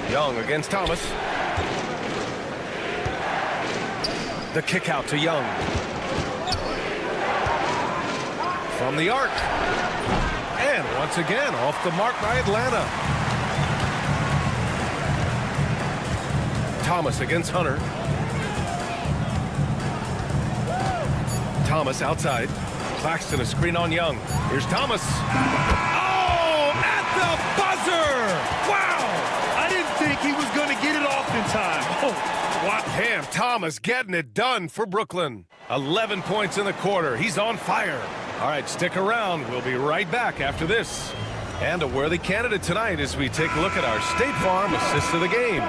Young against Thomas. The kick out to Young. From the arc. And once again, off the mark by Atlanta. Thomas against Hunter. Thomas outside. Claxton a screen on Young. Here's Thomas. Oh, at the buzzer! Wow! I didn't think he was going to get it off in time. Oh, wow. Cam Thomas getting it done for Brooklyn. 11 points in the quarter. He's on fire. All right, stick around. We'll be right back after this. And a worthy candidate tonight as we take a look at our State Farm assist of the game.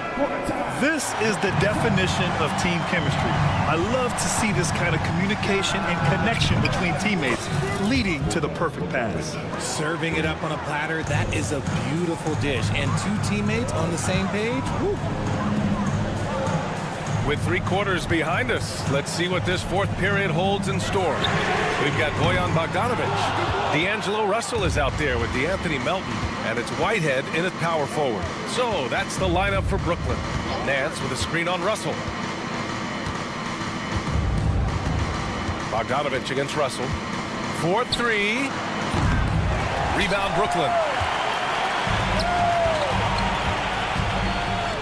This is the definition of team chemistry. I love to see this kind of communication and connection between teammates leading to the perfect pass. Serving it up on a platter, that is a beautiful dish. And 2 teammates on the same page. Woo. With 3 quarters behind us, let's see what this 4th period holds in store. We've got Bojan Bogdanovic. D'Angelo Russell is out there with DeAnthony Melton, and it's Whitehead in at power forward. So that's the lineup for Brooklyn. Nance with a screen on Russell. Bogdanovic against Russell. 4-3. Rebound Brooklyn.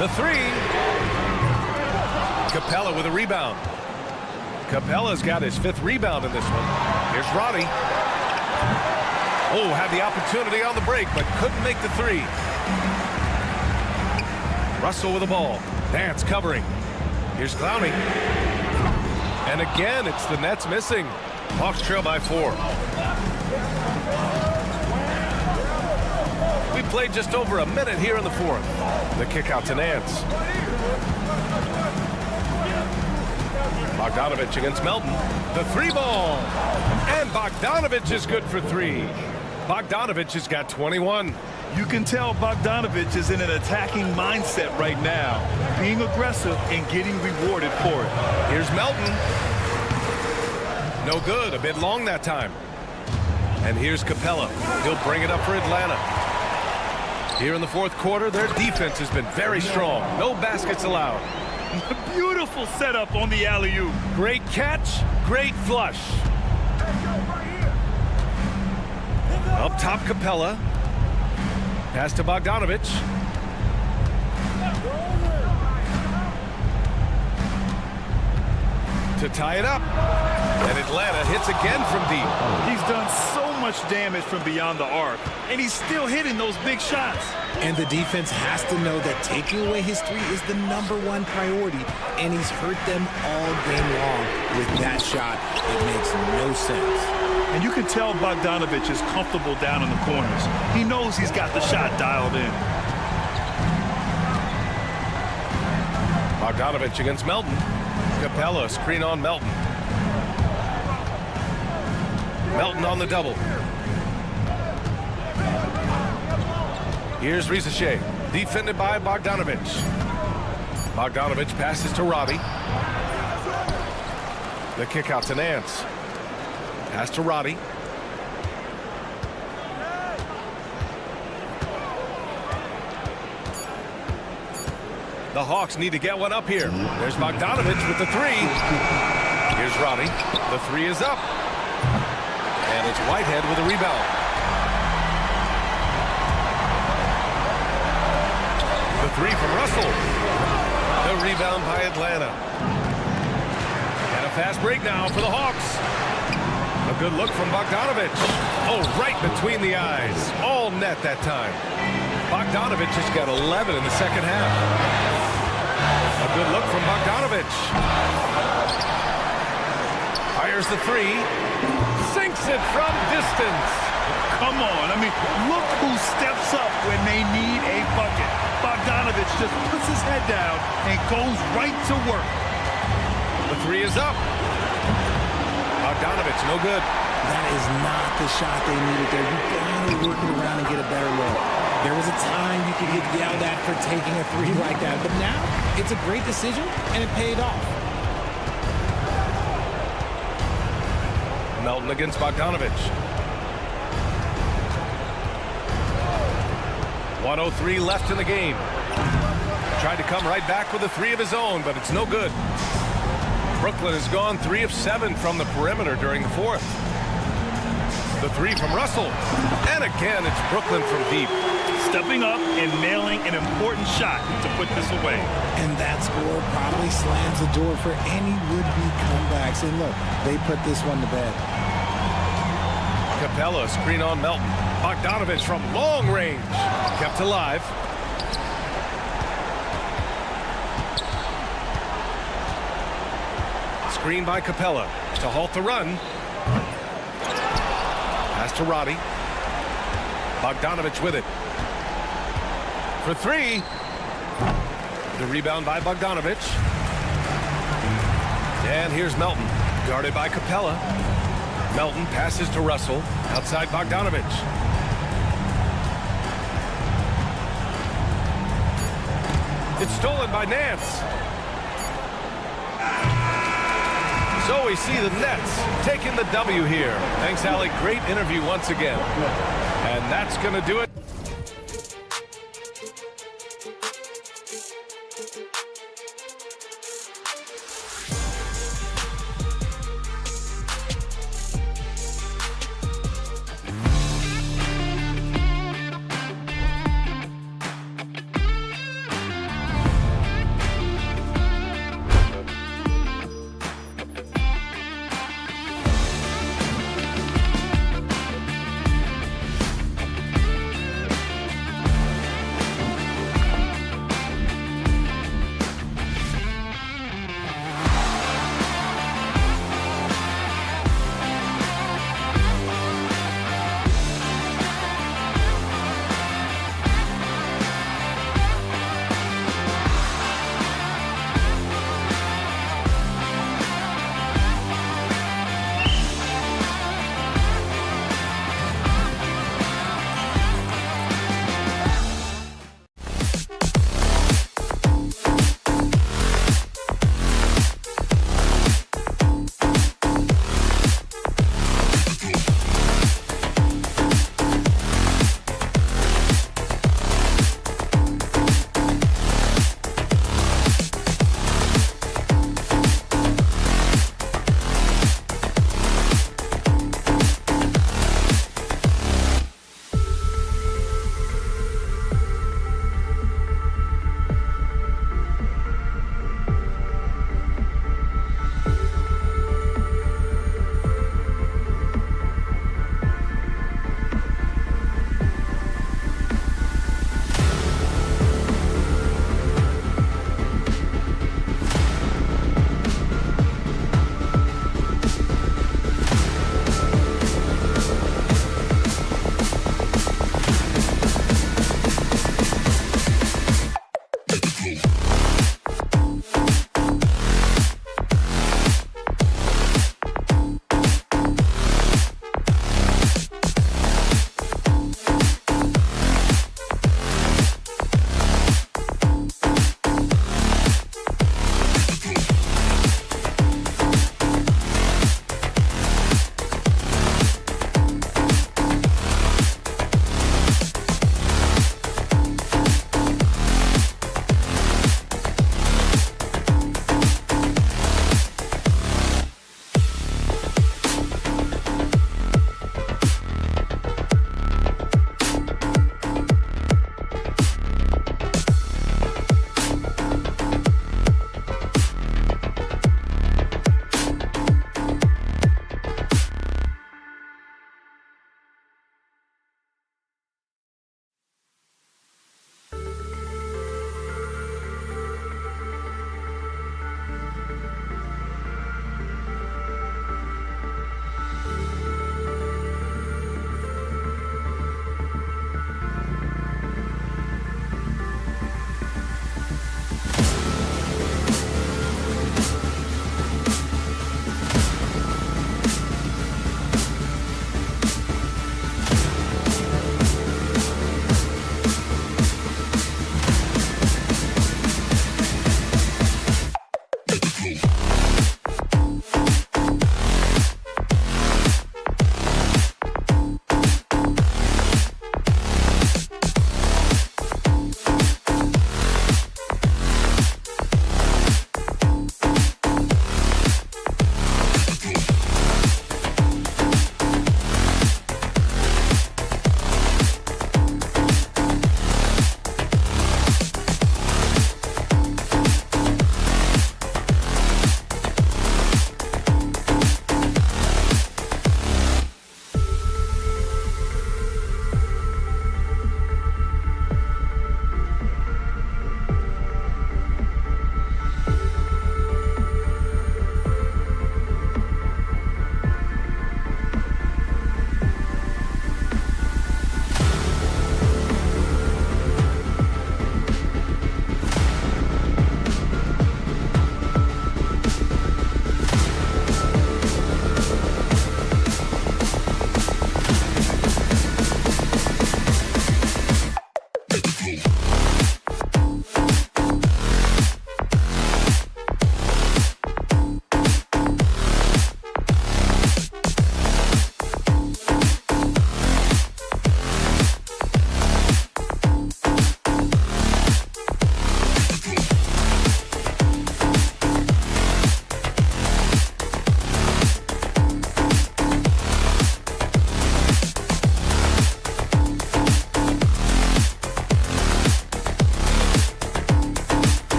The 3. Capella with a rebound. Capella's got his 5th rebound in this one. Here's Roddy. Oh, had the opportunity on the break, but couldn't make the 3. Russell with the ball. Nance covering. Here's Clowney. And again, it's the Nets missing. Hawks trail by 4. We played just over a minute here in the 4th. The kick out to Nance. Bogdanovic against Melton. The 3 ball. And Bogdanovic is good for 3. Bogdanovic has got 21. You can tell Bogdanovic is in an attacking mindset right now, being aggressive and getting rewarded for it. Here's Melton. No good, a bit long that time. And here's Capella. He'll bring it up for Atlanta. Here in the 4th quarter, their defense has been very strong. No baskets allowed. Beautiful setup on the alley-oop. Great catch, great flush. Up top, Capella. Pass to Bogdanovic. To tie it up. And Atlanta hits again from deep. He's done so much damage from beyond the arc, and he's still hitting those big shots. And the defense has to know that taking away his 3 is the #1 priority, and he's hurt them all game long. With that shot, it makes no sense. And you can tell Bogdanovic is comfortable down in the corners. He knows he's got the shot dialed in. Bogdanovich against Melton. Capella, screen on Melton. Melton on the double. Here's Rizachet, defended by Bogdanovich. Bogdanovich passes to Robbie. The kick out to Nance. Pass to Roddy. The Hawks need to get one up here. There's Bogdanovich with the three. Here's Roddy. The three is up. And it's Whitehead with a rebound. The three from Russell. The rebound by Atlanta. And a fast break now for the Hawks. A good look from Bogdanovich. Oh, right between the eyes. All net that time. Bogdanovich has got 11 in the second half. A good look from Bogdanovich. Fires the three. Sinks it from distance. Come on. I mean, look who steps up when they need a bucket. Bogdanovich just puts his head down and goes right to work. The three is up. Bogdanovich, no good. That is not the shot they needed there. You gotta work it around and get a better look. There was a time you could get yelled at for taking a three like that, but now it's a great decision and it paid off. Melton against Bogdanovich. 1:03 left in the game. Tried to come right back with a three of his own, but it's no good. Brooklyn has gone 3 of 7 from the perimeter during the fourth. The three from Russell. And again, it's Brooklyn from deep. Stepping up and nailing an important shot to put this away. And that score probably slams the door for any would-be comebacks. And look, they put this one to bed. Capella, screen on Melton. Bogdanovich from long range. Kept alive. Screen by Capella to halt the run. Pass to Roddy. Bogdanovich with it. For three. The rebound by Bogdanovich. And here's Melton. Guarded by Capella. Melton passes to Russell. Outside Bogdanovich. It's stolen by Nance. So we see the Nets taking the W here. Thanks, Allie. Great interview once again. And that's going to do it.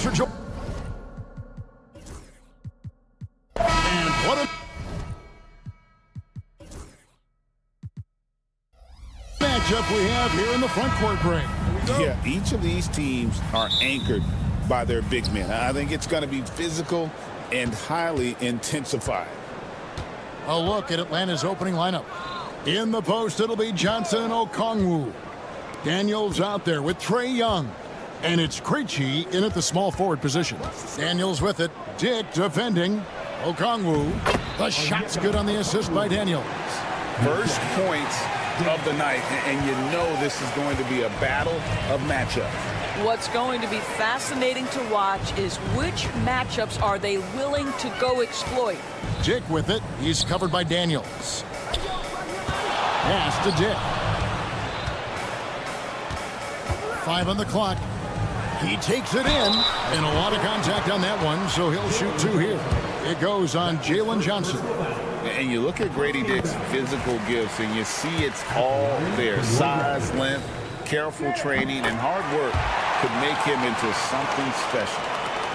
for joy. And what a matchup we have here in the front court break. Yeah, each of these teams are anchored by their big men. I think it's going to be physical and highly intensified. A look at Atlanta's opening lineup. In the post, it'll be Johnson and Okongwu. Daniels out there with Trae Young. And it's Krejci in at the small forward position. Daniels with it. Dick defending. Okongwu. The shot's good on the assist by Daniels. First points of the night, and you know this is going to be a battle of matchups. What's going to be fascinating to watch is which matchups are they willing to go exploit. Dick with it. He's covered by Daniels. Pass to Dick. 5 on the clock. He takes it in, and a lot of contact on that one, so he'll shoot 2 here. It goes on Jalen Johnson. And you look at Grady Dick's physical gifts, and you see it's all there. Size, length, careful training, and hard work could make him into something special.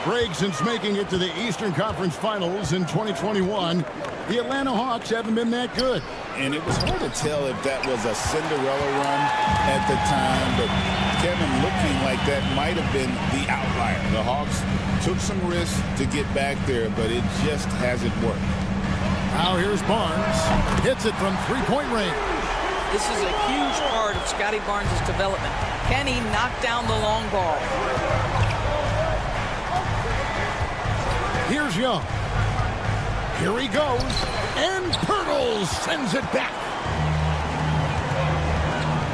Greg, since making it to the Eastern Conference Finals in 2021, the Atlanta Hawks haven't been that good. And it was hard to tell if that was a Cinderella run at the time, but Kevin, looking like that might have been the outlier. The Hawks took some risks to get back there, but it just hasn't worked. Now here's Barnes. Hits it from three-point range. This is a huge part of Scotty Barnes' development. Can he knock down the long ball? Here's Young. Here he goes. And Pirtle sends it back.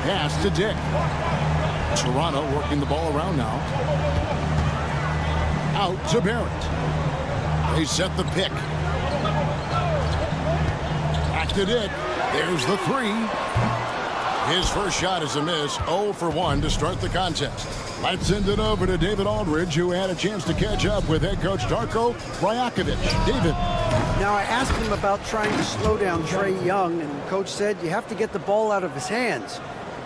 Pass to Dick. Toronto working the ball around now. Out to Barrett. They set the pick. Back to Dick. There's the 3. His first shot is a miss. 0 for 1 to start the contest. Let's send it over to David Aldridge, who had a chance to catch up with head coach Darko Rajakovic. David. Now, I asked him about trying to slow down Trae Young, and coach said you have to get the ball out of his hands.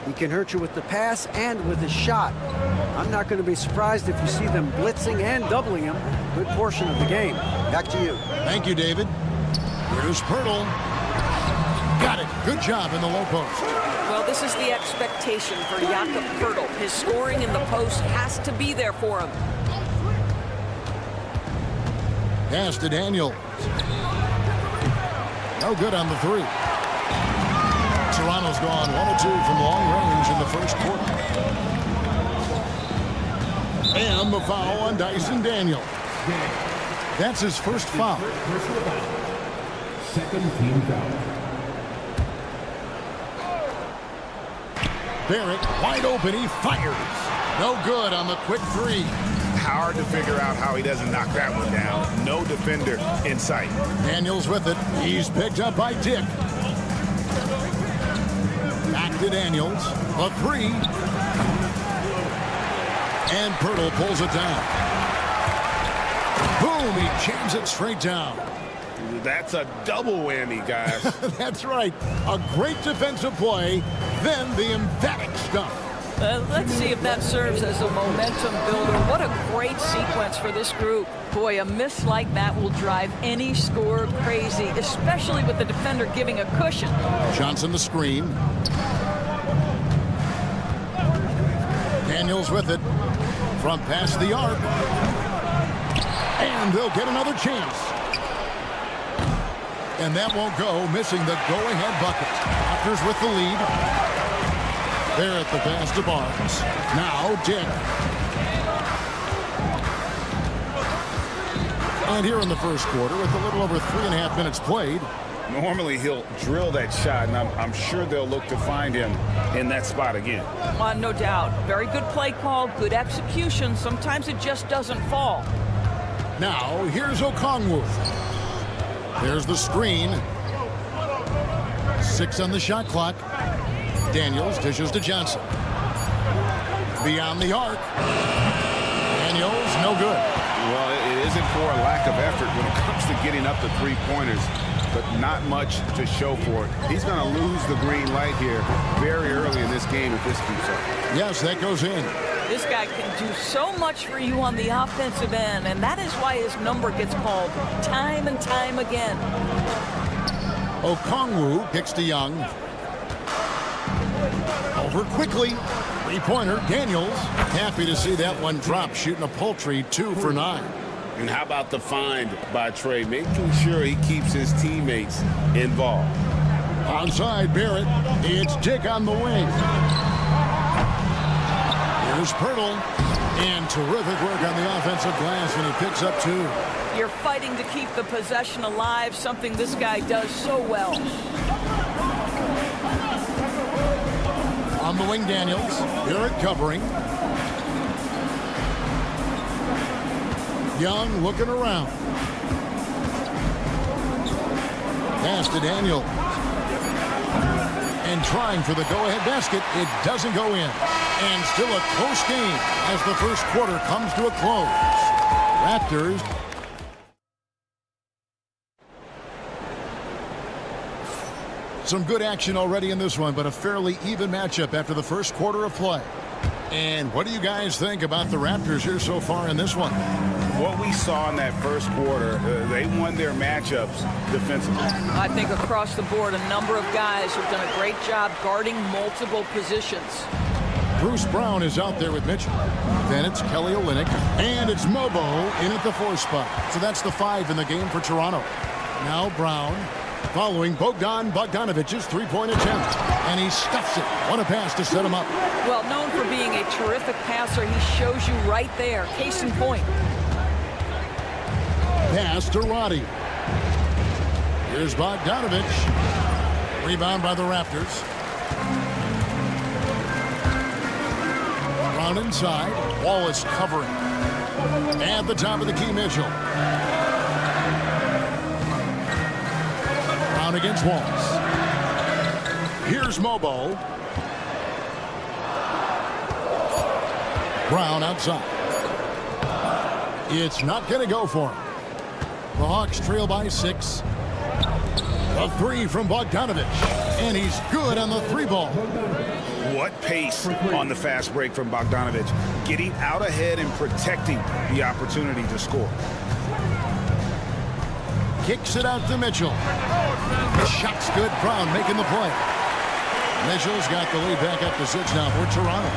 He can hurt you with the pass and with his shot. I'm not going to be surprised if you see them blitzing and doubling him a good portion of the game. Back to you. Thank you, David. Here's Pirtle. Got it. Good job in the low post. Well, this is the expectation for Jakob Poeltl. His scoring in the post has to be there for him. Pass to Daniels. No good on the 3. Toronto's gone 1 of 2 from long range in the first quarter. And the foul on Dyson Daniels. That's his first foul. Second team foul. Barrett wide open. He fires. No good on the quick 3. Hard to figure out how he doesn't knock that one down. No defender in sight. Daniels with it. He's picked up by Dick. Back to Daniels. A 3. And Pirtle pulls it down. Boom! He jams it straight down. That's a double whammy, guys. That's right. A great defensive play, then the emphatic stuff. Let's see if that serves as a momentum builder. What a great sequence for this group. Boy, a miss like that will drive any scorer crazy, especially with the defender giving a cushion. Johnson the screen. Daniels with it. From past the arc. And they'll get another chance. And that won't go, missing the go-ahead bucket. Raptors with the lead. They're at the pass to Barnes. Now Dick. And here in the first quarter, with a little over 3.5 minutes played. Normally he'll drill that shot, and I'm sure they'll look to find him in that spot again. No doubt. Very good play call, good execution. Sometimes it just doesn't fall. Now here's Okongwu. There's the screen. 6 on the shot clock. Daniels dishes to Johnson. Beyond the arc. Daniels, no good. Well, it isn't for a lack of effort when it comes to getting up to three-pointers, but not much to show for it. He's going to lose the green light here very early in this game if this keeps up. Yes, that goes in. This guy can do so much for you on the offensive end, and that is why his number gets called time and time again. Okongwu kicks to Young. Over quickly. Three-pointer, Daniels. Happy to see that one drop, shooting a paltry 2 for 9. And how about the find by Trey, making sure he keeps his teammates involved. Onside Barrett. It's Dick on the wing. Here's Pirtle. And terrific work on the offensive glass, and he picks up 2. You're fighting to keep the possession alive, something this guy does so well. On the wing, Daniels. Barrett covering. Young looking around. Pass to Daniels. And trying for the go-ahead basket. It doesn't go in. And still a close game as the first quarter comes to a close. Raptors. Some good action already in this one, but a fairly even matchup after the first quarter of play. And what do you guys think about the Raptors here so far in this one? What we saw in that first quarter, they won their matchups defensively. I think across the board, a number of guys have done a great job guarding multiple positions. Bruce Brown is out there with Mitchell. Then it's Kelly Olynyk. And it's Mobo in at the 4 spot. So that's the 5 in the game for Toronto. Now Brown following Bogdanovic's three-point attempt. And he stuffs it. What a pass to set him up. Well, known for being a terrific passer, he shows you right there. Case in point. Pass to Roddy. Here's Bogdanovic. Rebound by the Raptors. Brown inside. Wallace covering. At the top of the key, Mitchell. Brown against Wallace. Here's Mobo. Brown outside. It's not going to go for him. The Hawks trail by 6. A 3 from Bogdanovic. And he's good on the 3-ball. What pace on the fast break from Bogdanovic. Getting out ahead and protecting the opportunity to score. Kicks it out to Mitchell. The shot's good. Brown making the play. Mitchell's got the lead back up to 6 now for Toronto.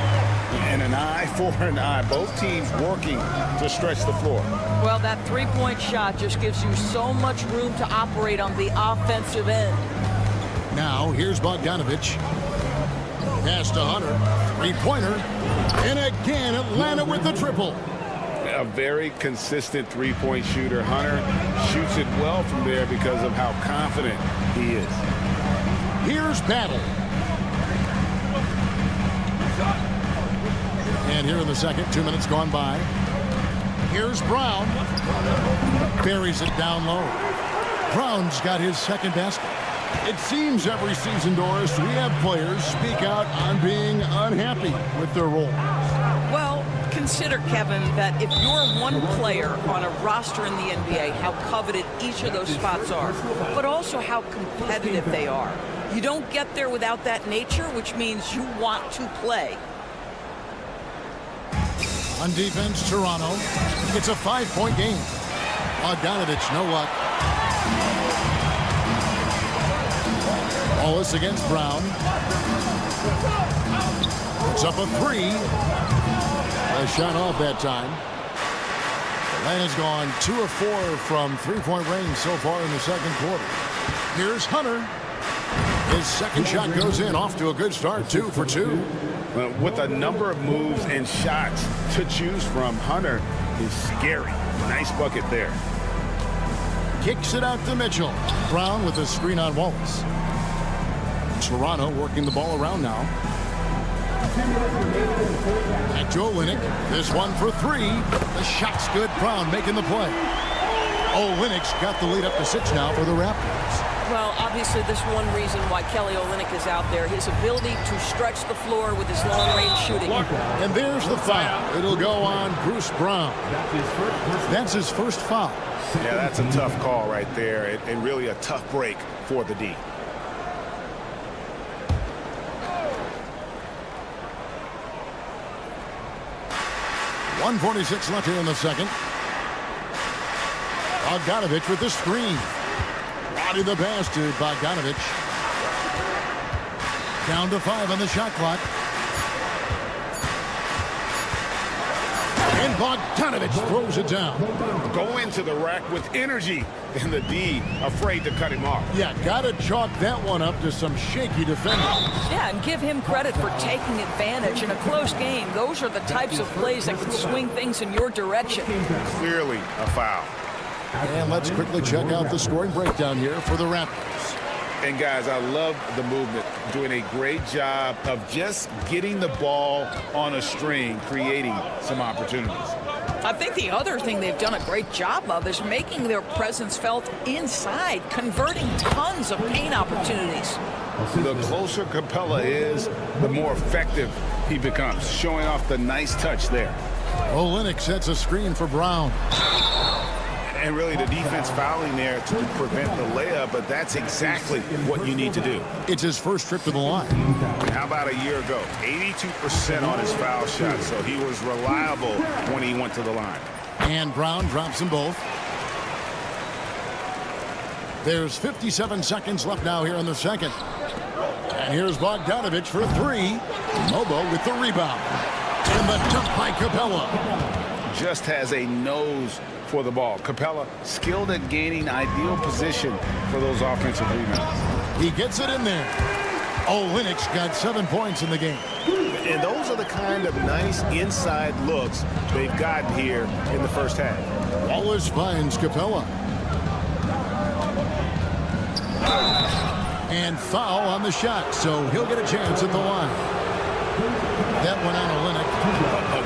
And an eye for an eye. Both teams working to stretch the floor. Well, that three-point shot just gives you so much room to operate on the offensive end. Now, here's Bogdanovic. Pass to Hunter. Three-pointer. And again, Atlanta with the triple. A very consistent three-point shooter. Hunter shoots it well from there because of how confident he is. Here's Battle. And here in the second, 2 minutes gone by. Here's Brown. Buries it down low. Brown's got his second basket. It seems every season, Doris, we have players speak out on being unhappy with their role. Well, consider, Kevin, that if you're one player on a roster in the NBA, how coveted each of those spots are, but also how competitive they are. You don't get there without that nature, which means you want to play. On defense, Toronto. It's a 5-point game. Bogdanovic, no luck. Wallace against Brown. It's up a 3. A shot off that time. Atlanta's gone 2 of 4 from three-point range so far in the second quarter. Here's Hunter. His second shot goes in, off to a good start, 2 for 2. With a number of moves and shots to choose from, Hunter is scary. Nice bucket there. Kicks it out to Mitchell. Brown with a screen on Wallace. Toronto working the ball around now. Back to Olynyk. This one for 3. The shot's good. Brown making the play. Olynyk's got the lead up to 6 now for the Raptors. Well, obviously, this one reason why Kelly Olynyk is out there, his ability to stretch the floor with his long-range shooting. And there's the foul. It'll go on Bruce Brown. That's his first foul. Yeah, that's a tough call right there, and really a tough break for the D. 1:46 left here in the second. Bogdanovich with the screen. Body the pass to Bogdanovich. Down to 5 on the shot clock. And Bogdanovich throws it down. Go into the rack with energy. And the D afraid to cut him off. Yeah, got to chalk that one up to some shaky defending. Yeah, and give him credit for taking advantage in a close game. Those are the types of plays that can swing things in your direction. Clearly a foul. And let's quickly check out the scoring breakdown here for the Raptors. And guys, I love the movement, doing a great job of just getting the ball on a string, creating some opportunities. I think the other thing they've done a great job of is making their presence felt inside, converting tons of paint opportunities. The closer Capella is, the more effective he becomes, showing off the nice touch there. Olynyk sets a screen for Brown. And really the defense fouling there to prevent the layup, but that's exactly what you need to do. It's his first trip to the line. How about a year ago? 82% on his foul shot, so he was reliable when he went to the line. And Brown drops them both. There's 57 seconds left now here in the second. And here's Bogdanovich for 3. Mobo with the rebound. And the dunk by Capella. Just has a nose for the ball. Capella skilled at gaining ideal position for those offensive rebounds. He gets it in there. Olynyk's got 7 points in the game. And those are the kind of nice inside looks they've gotten here in the first half. Wallace finds Capella. And foul on the shot, so he'll get a chance at the line. That went on Olynyk.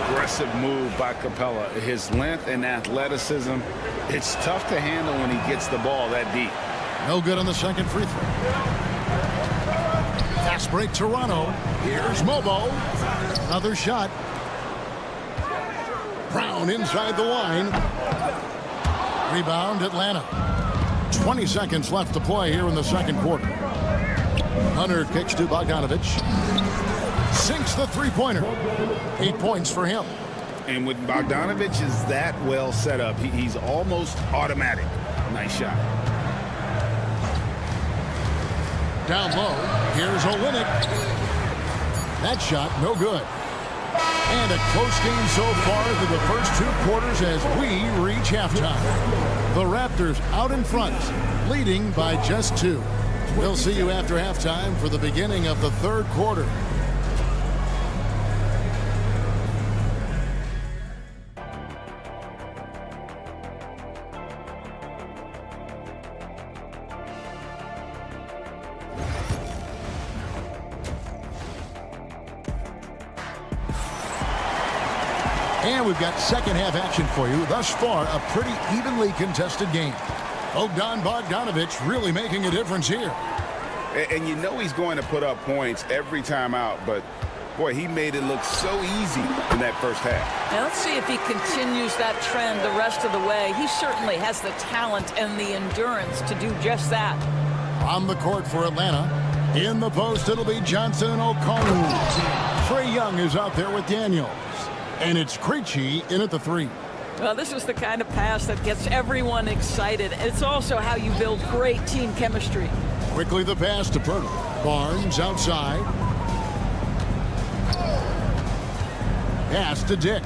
Aggressive move by Capella. His length and athleticism, it's tough to handle when he gets the ball that deep. No good on the second free throw. Fast break Toronto. Here's Mobo. Another shot. Brown inside the line. Rebound Atlanta. 20 seconds left to play here in the second quarter. Hunter kicks to Bogdanovich. Sinks the three-pointer. 8 points for him. And when Bogdanovich is that well set up, he's almost automatic. Nice shot. Down low, here's Olynyk. That shot, no good. And a close game so far through the first 2 quarters as we reach halftime. The Raptors out in front, leading by just 2. We'll see you after halftime for the beginning of the third quarter. And we've got second half action for you. Thus far, a pretty evenly contested game. Bogdanovich really making a difference here. And you know he's going to put up points every time out, but boy, he made it look so easy in that first half. Now let's see if he continues that trend the rest of the way. He certainly has the talent and the endurance to do just that. On the court for Atlanta. In the post, it'll be Johnson and O'Connell. Trae Young is out there with Daniels. And it's Krejci in at the 3. Well, this is the kind of pass that gets everyone excited. It's also how you build great team chemistry. Quickly the pass to Pirtle. Barnes outside. Pass to Dick.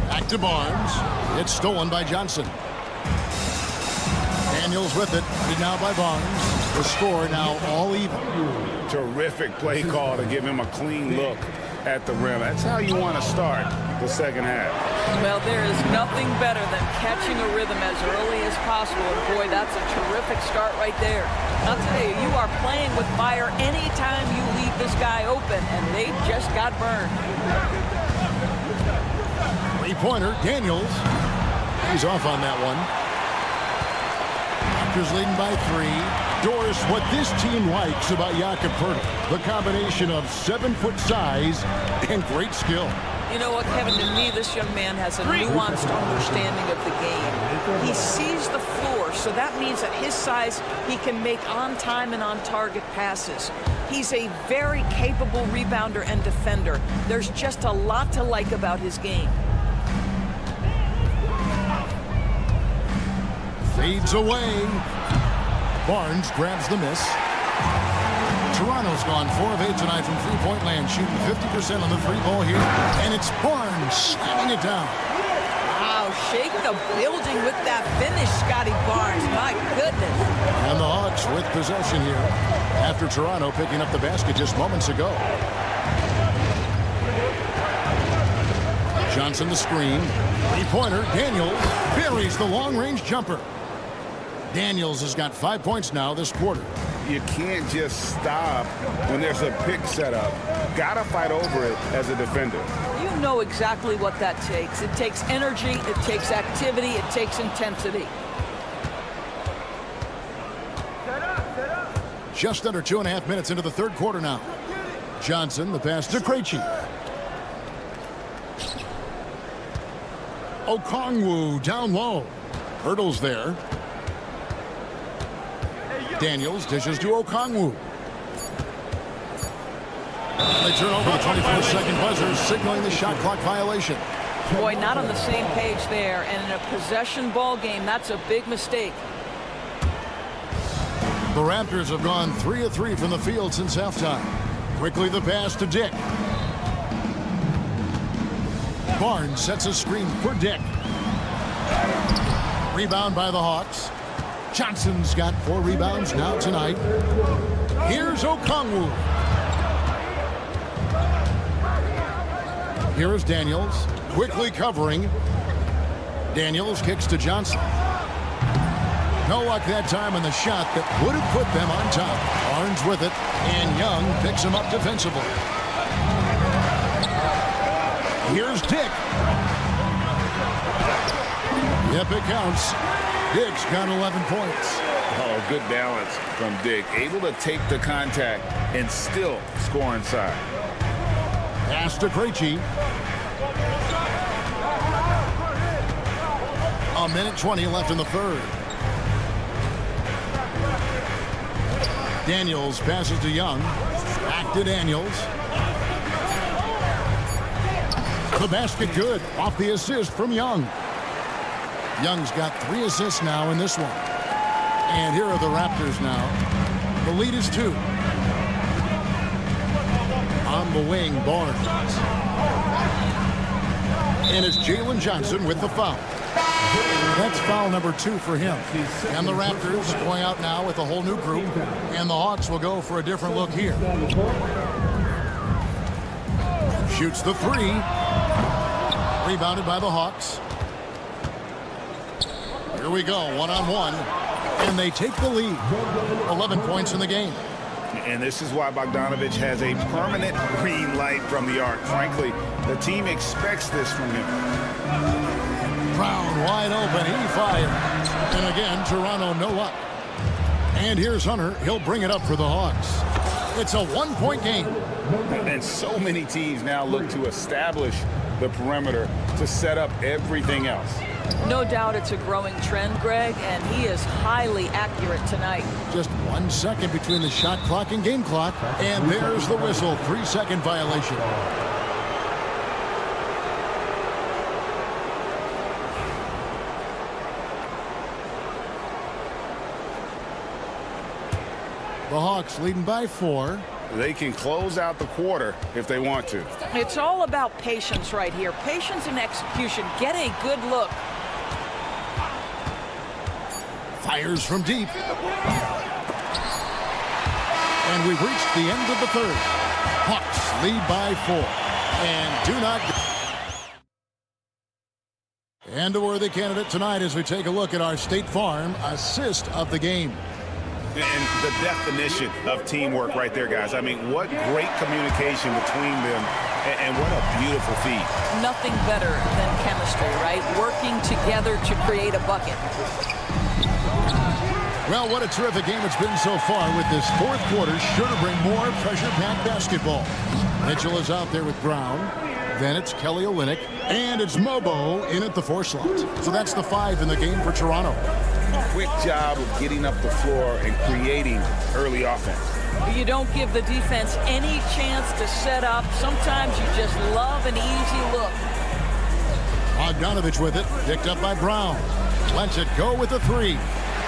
Back to Barnes. It's stolen by Johnson. Daniels with it. Beat now by Barnes. The score now all even. Terrific play call to give him a clean look at the rim. That's how you want to start the second half. Well, there is nothing better than catching a rhythm as early as possible. And boy, that's a terrific start right there. I'll tell you, you are playing with fire anytime you leave this guy open, and they just got burned. Three-pointer, Daniels. He's off on that one. Raptors leading by 3. Doris, what this team likes about Jakob Poeltl, the combination of 7-foot size and great skill. You know what, Kevin, to me, this young man has a nuanced understanding of the game. He sees the floor, so that means at his size, he can make on-time and on-target passes. He's a very capable rebounder and defender. There's just a lot to like about his game. Fades away. Barnes grabs the miss. Toronto's gone 4 of 8 tonight from three-point land, shooting 50% on the three ball here. And it's Barnes slamming it down. Wow, shaking the building with that finish, Scotty Barnes. My goodness. And the Hawks with possession here after Toronto picking up the basket just moments ago. Johnson the screen. Three-pointer. Daniels buries the long-range jumper. Daniels has got 5 points now this quarter. You can't just stop when there's a pick set up. Gotta fight over it as a defender. You know exactly what that takes. It takes energy, it takes activity, it takes intensity. Just under 2.5 minutes into the third quarter now. Johnson, the pass to Krejci. Okongwu down low. Hurdles there. Daniels dishes to Okongwu. They turn over the 24-second buzzer, signaling the shot clock violation. Boy, not on the same page there. And in a possession ball game, that's a big mistake. The Raptors have gone 3 of 3 from the field since halftime. Quickly the pass to Dick. Barnes sets a screen for Dick. Rebound by the Hawks. Johnson's got 4 rebounds now tonight. Here's Okongwu. Here is Daniels, quickly covering. Daniels kicks to Johnson. No luck that time in the shot that would have put them on top. Barnes with it, and Young picks him up defensively. Here's Dick. Yep, it counts. Dick's got 11 points. Oh, good balance from Dick. Able to take the contact and still score inside. Pass to Krejci. A minute 20 left in the third. Daniels passes to Young. Back to Daniels. The basket good. Off the assist from Young. Young's got 3 assists now in this one. And here are the Raptors now. The lead is 2. On the wing, Barnes. And it's Jalen Johnson with the foul. That's foul number 2 for him. And the Raptors going out now with a whole new group. And the Hawks will go for a different look here. Shoots the 3. Rebounded by the Hawks. Here we go, one-on-one. And they take the lead. 11 points in the game. And this is why Bogdanovich has a permanent green light from the arc. Frankly, the team expects this from him. Brown wide open, he fires. And again, Toronto no luck. And here's Hunter. He'll bring it up for the Hawks. It's a 1-point game. And so many teams now look to establish the perimeter to set up everything else. No doubt it's a growing trend, Greg, and he is highly accurate tonight. Just 1 second between the shot clock and game clock. And there's the whistle, 3-second violation. The Hawks leading by 4. They can close out the quarter if they want to. It's all about patience right here. Patience and execution. Get a good look. Fires from deep. And we've reached the end of the third. Hawks lead by 4. And do not... And a worthy candidate tonight as we take a look at our State Farm assist of the game. And the definition of teamwork right there, guys. I mean, what great communication between them, and what a beautiful feat. Nothing better than chemistry, right? Working together to create a bucket. Well, what a terrific game it's been so far with this fourth quarter. Sure to bring more pressure-packed basketball. Mitchell is out there with Brown. Then it's Kelly Olynyk. And it's Mobo in at the 4 slot. So that's the 5 in the game for Toronto. Quick job of getting up the floor and creating early offense. You don't give the defense any chance to set up. Sometimes you just love an easy look. Bogdanovich with it, picked up by Brown. Lets it go with the three.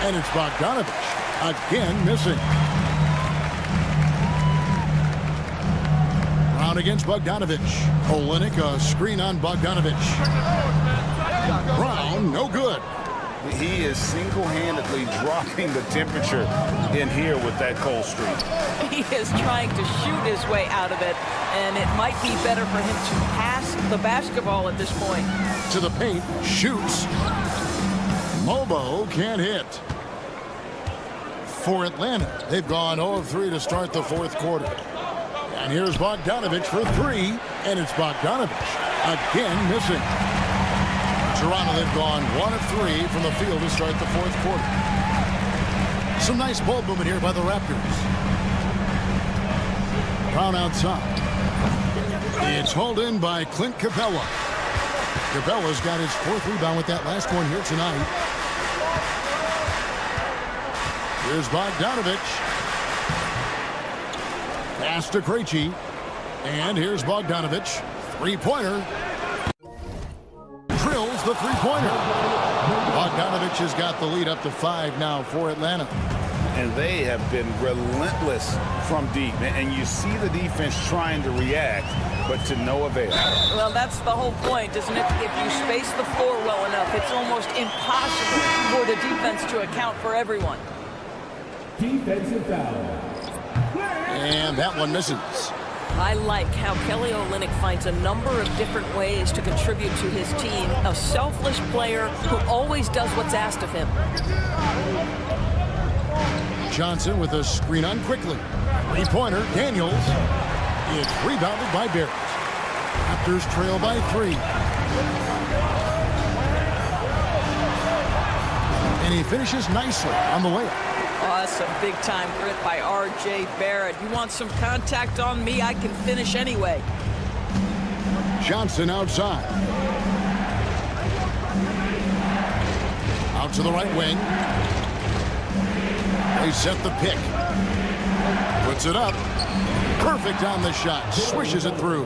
And it's Bogdanovich, again missing. Brown against Bogdanovich. Olynyk, a screen on Bogdanovich. Brown, no good. He is single-handedly dropping the temperature in here with that cold streak. He is trying to shoot his way out of it, and it might be better for him to pass the basketball at this point. To the paint, shoots. Mobo can't hit. For Atlanta, they've gone 0 of 3 to start the fourth quarter. And here's Bogdanovich for three, and it's Bogdanovich again missing. Toronto, they've gone 1 of 3 from the field to start the fourth quarter. Some nice ball movement here by the Raptors. Brown outside. It's hauled in by Clint Capella. Capella's got his 4th rebound with that last one here tonight. Here's Bogdanovich. Pass to Krejci. And here's Bogdanovich. Three-pointer. Drills the three-pointer. Bogdanovich has got the lead up to 5 now for Atlanta. And they have been relentless from deep. And you see the defense trying to react, but to no avail. Well, that's the whole point, isn't it? If you space the floor well enough, it's almost impossible for the defense to account for everyone. Defensive foul. And that one misses. I like how Kelly Olynyk finds a number of different ways to contribute to his team. A selfless player who always does what's asked of him. Johnson with a screen on quickly. Three-pointer, Daniels. It's rebounded by Barrett. Raptors trail by 3. And he finishes nicely on the layup. Awesome big-time grit by R.J. Barrett. You want some contact on me, I can finish anyway. Johnson outside. Out to the right wing. They set the pick. Puts it up. Perfect on the shot. Swishes it through.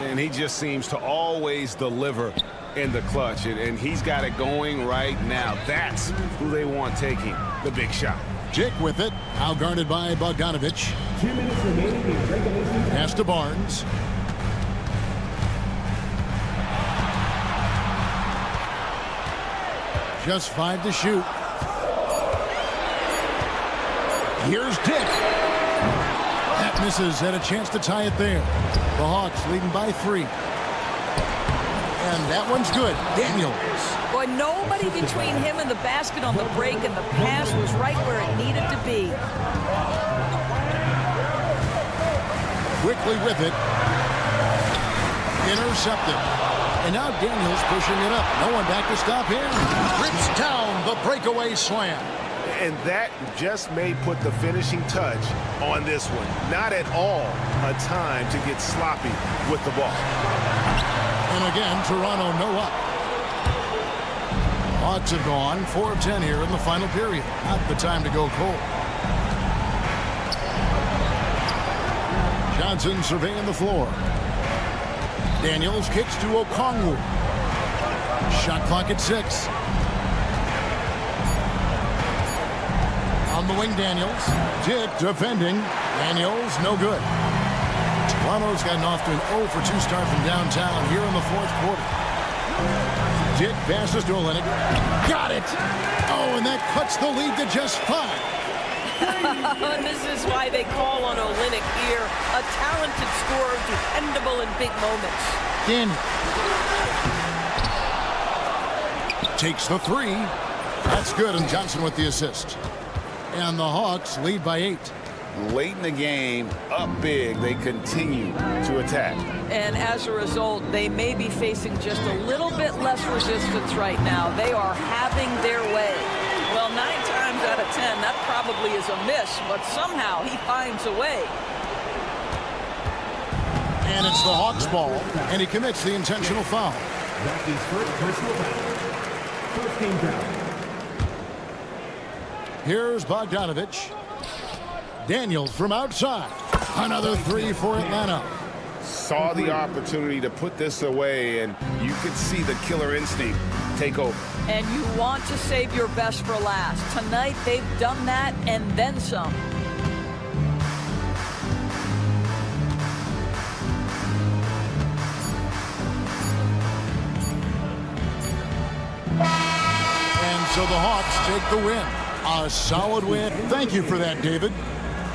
And he just seems to always deliver in the clutch. And he's got it going right now. That's who they want taking the big shot. Dick with it. Outguarded by Bogdanovich. 2 minutes remaining in regulation. Pass to Barnes. Just 5 to shoot. Here's Dick. That misses. Had a chance to tie it there. The Hawks leading by 3. And that one's good. Daniels. Boy, nobody between him and the basket on the break, and the pass was right where it needed to be. Quickly with it. Intercepted. And now Daniels pushing it up. No one back to stop him. Rips down the breakaway slam. And that just may put the finishing touch on this one. Not at all a time to get sloppy with the ball. And again, Toronto no up. Hawks have gone 4 of 10 here in the final period. Not the time to go cold. Johnson surveying the floor. Daniels kicks to Okongwu. Shot clock at 6. On the wing, Daniels. Dick defending. Daniels, no good. Toronto's gotten off to an 0 for 2 start from downtown here in the fourth quarter. Dick passes to Olynyk. Got it! Oh, and that cuts the lead to just 5. And this is why they call on Olynyk here. A talented scorer, dependable in big moments. Daniel takes the 3. That's good, and Johnson with the assist. And the Hawks lead by 8. Late in the game, up big, they continue to attack. And as a result, they may be facing just a little bit less resistance right now. They are having their way. Well, 9 times out of 10, that probably is a miss, but somehow he finds a way. And it's the Hawks ball, and he commits the intentional foul. That's his first personal foul. First team foul. Here's Bogdanovich. Daniels from outside. Another three for Atlanta. Saw the opportunity to put this away, and you could see the killer instinct take over. And you want to save your best for last. Tonight, they've done that and then some. And so the Hawks take the win. A solid win. Thank you for that, David.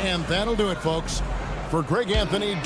And that'll do it, folks. For Greg Anthony.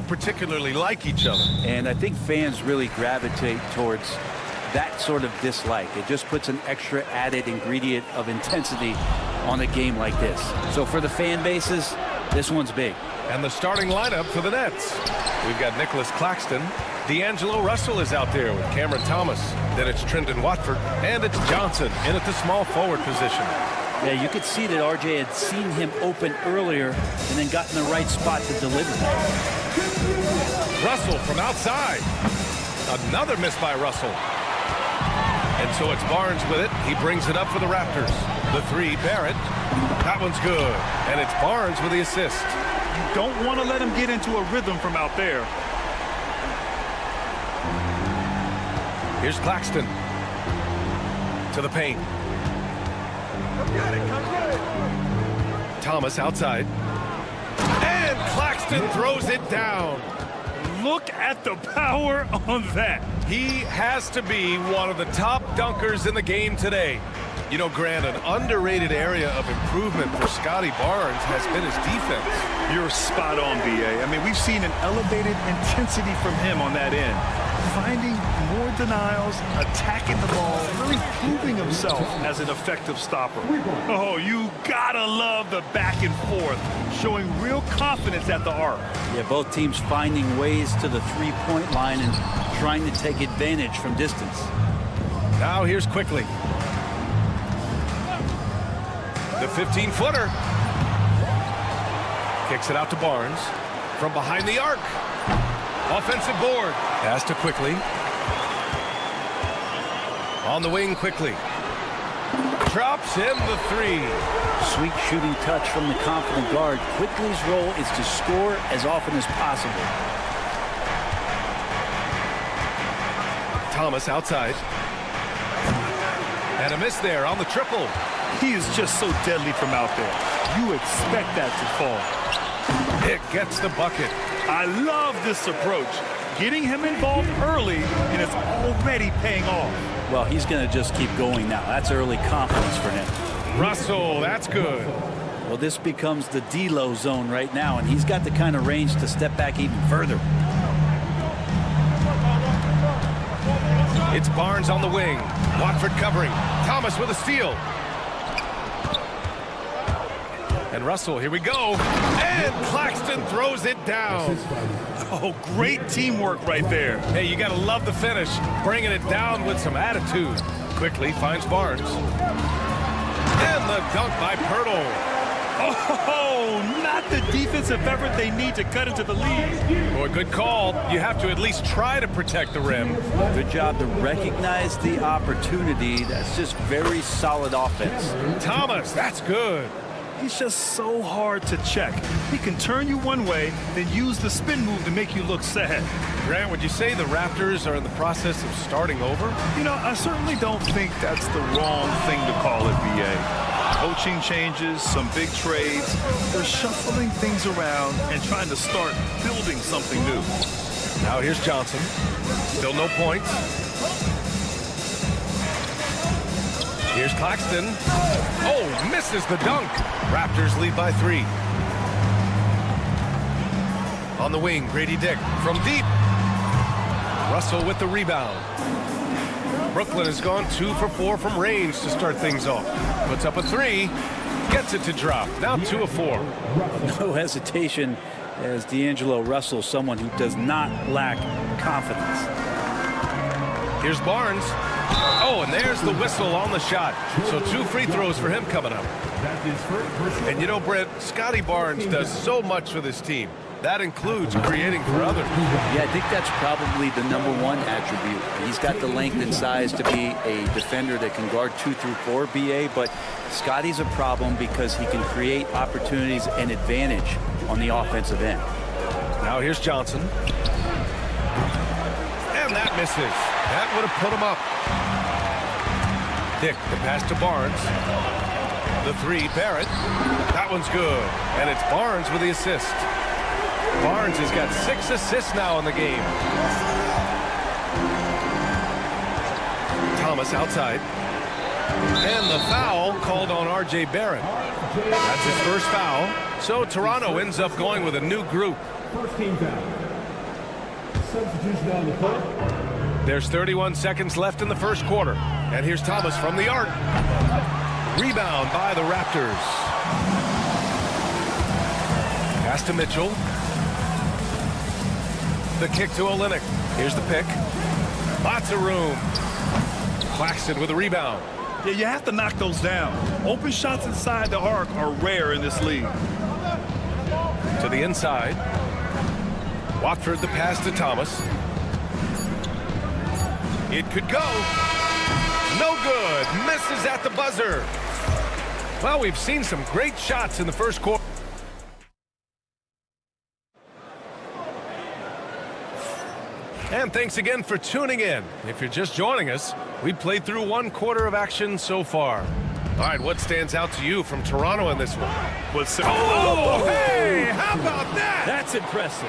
particularly like each other. And I think fans really gravitate towards that sort of dislike. It just puts an extra added ingredient of intensity on a game like this. So for the fan bases, this one's big. And the starting lineup for the Nets. We've got Nicholas Claxton. D'Angelo Russell is out there with Cameron Thomas. Then it's Trendon Watford. And it's Johnson in at the small forward position. Yeah, you could see that RJ had seen him open earlier and then got in the right spot to deliver. Russell from outside. Another miss by Russell. And so it's Barnes with it. He brings it up for the Raptors. The three, Barrett. That one's good. And it's Barnes with the assist. You don't want to let him get into a rhythm from out there. Here's Claxton. To the paint. Thomas outside. And Claxton throws it down. Look at the power on that. He has to be one of the top dunkers in the game today. You know, Grant, an underrated area of improvement for Scotty Barnes has been his defense. You're spot on, B.A. I mean, we've seen an elevated intensity from him on that end. Finding more denials, attacking the ball, really proving himself as an effective stopper. Oh, you gotta love the back and forth, showing real confidence at the arc. Yeah, both teams finding ways to the three-point line and trying to take advantage from distance. Now here's Quickly. The 15-footer. Kicks it out to Barnes. From behind the arc. Offensive board. Pass to Quickly. On the wing, Quickly. Drops in the three. Sweet shooting touch from the confident guard. Quickly's role is to score as often as possible. Thomas outside. And a miss there on the triple. He is just so deadly from out there. You expect that to fall. It gets the bucket. I love this approach. Getting him involved early, and it's already paying off. Well, he's going to just keep going now. That's early confidence for him. Russell, that's good. Well, this becomes the D-low zone right now, and he's got the kind of range to step back even further. It's Barnes on the wing. Watford covering. Thomas with a steal. And Russell, here we go. And Claxton throws it down. Oh, great teamwork right there. Hey, you got to love the finish. Bringing it down with some attitude. Quickly finds Barnes. And the dunk by Pirtle. Oh, not the defensive effort they need to cut into the lead. Boy, good call. You have to at least try to protect the rim. Good job to recognize the opportunity. That's just very solid offense. Thomas, that's good. He's just so hard to check. He can turn you one way, then use the spin move to make you look sad. Grant, would you say the Raptors are in the process of starting over? You know, I certainly don't think that's the wrong thing to call it, B.A. Coaching changes, some big trades. They're shuffling things around and trying to start building something new. Now here's Johnson. Still no points. Here's Claxton. Oh, misses the dunk. Raptors lead by 3. On the wing, Grady Dick from deep. Russell with the rebound. Brooklyn has gone 2 for 4 from range to start things off. Puts up a 3. Gets it to drop. Now 2 of 4. No hesitation as D'Angelo Russell, someone who does not lack confidence. Here's Barnes. Oh, and there's the whistle on the shot. So 2 free throws for him coming up. And you know, Brent, Scotty Barnes does so much for this team. That includes creating for others. Yeah, I think that's probably the #1 attribute. He's got the length and size to be a defender that can guard 2 through 4, BA, but Scotty's a problem because he can create opportunities and advantage on the offensive end. Now here's Johnson. And that misses. That would have put him up. Dick, the pass to Barnes. The 3, Barrett. That one's good. And it's Barnes with the assist. Barnes has got 6 assists now in the game. Thomas outside. And the foul called on R.J. Barrett. That's his first foul. So Toronto ends up going with a new group. First team foul. substitution on the court. There's 31 seconds left in the first quarter. And here's Thomas from the arc. Rebound by the Raptors. Pass to Mitchell. The kick to Olynyk. Here's the pick. Lots of room. Claxton with a rebound. Yeah, you have to knock those down. Open shots inside the arc are rare in this league. To the inside. Watford the pass to Thomas. It could go. No good. Misses at the buzzer. Well, we've seen some great shots in the first quarter. And thanks again for tuning in. If you're just joining us, we played through one quarter of action so far. All right, what stands out to you from Toronto in this one? Oh, hey, how about that? That's impressive.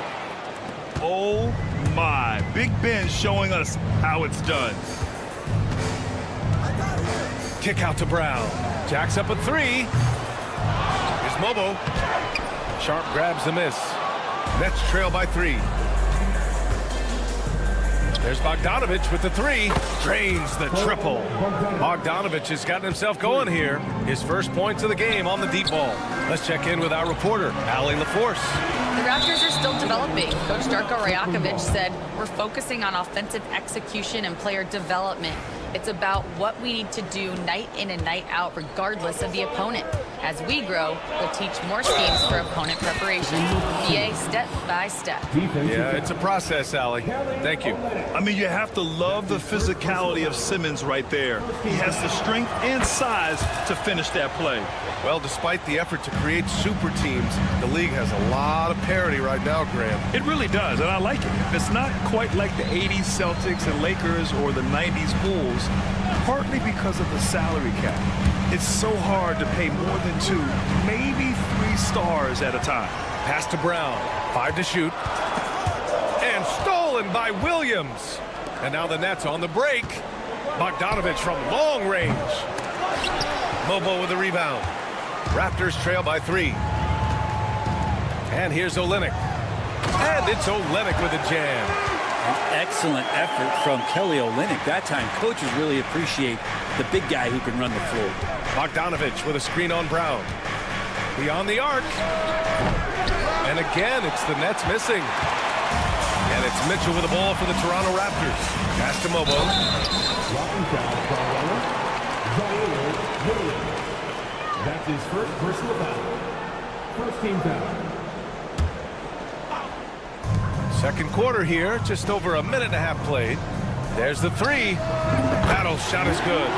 Oh, my. Big Ben showing us how it's done. Kick out to Brown. Jacks up a three. Here's Mobo. Sharp grabs the miss. Nets trail by 3. There's Bogdanovich with the 3. Drains the triple. Bogdanovich has gotten himself going here. His first points of the game on the deep ball. Let's check in with our reporter, Allie LaForce. The Raptors are still developing. Coach Darko Rajakovic said, we're focusing on offensive execution and player development. It's about what we need to do night in and night out, regardless of the opponent. As we grow, we'll teach more schemes for opponent preparation. VA step by step. Yeah, it's a process, Allie. Thank you. I mean, you have to love the physicality of Simmons right there. He has the strength and size to finish that play. Well, despite the effort to create super teams, the league has a lot of parity right now, Graham. It really does, and I like it. It's not quite like the 80s Celtics and Lakers or the 90s Bulls, partly because of the salary cap. It's so hard to pay more than 2, maybe 3 stars at a time. Pass to Brown. 5 to shoot. And stolen by Williams. And now the Nets on the break. Bogdanovich from long range. Mobo with the rebound. Raptors trail by 3. And here's Olynyk. And it's Olynyk with a jam. An excellent effort from Kelly Olynyk. That time, coaches really appreciate the big guy who can run the floor. Bogdanovich with a screen on Brown. Beyond the arc. And again, it's the Nets missing. And it's Mitchell with the ball for the Toronto Raptors. Pass to Mobo. That's his first personal foul. First team foul. Second quarter here, just over a minute and a half played. There's the 3. Battle's shot is good.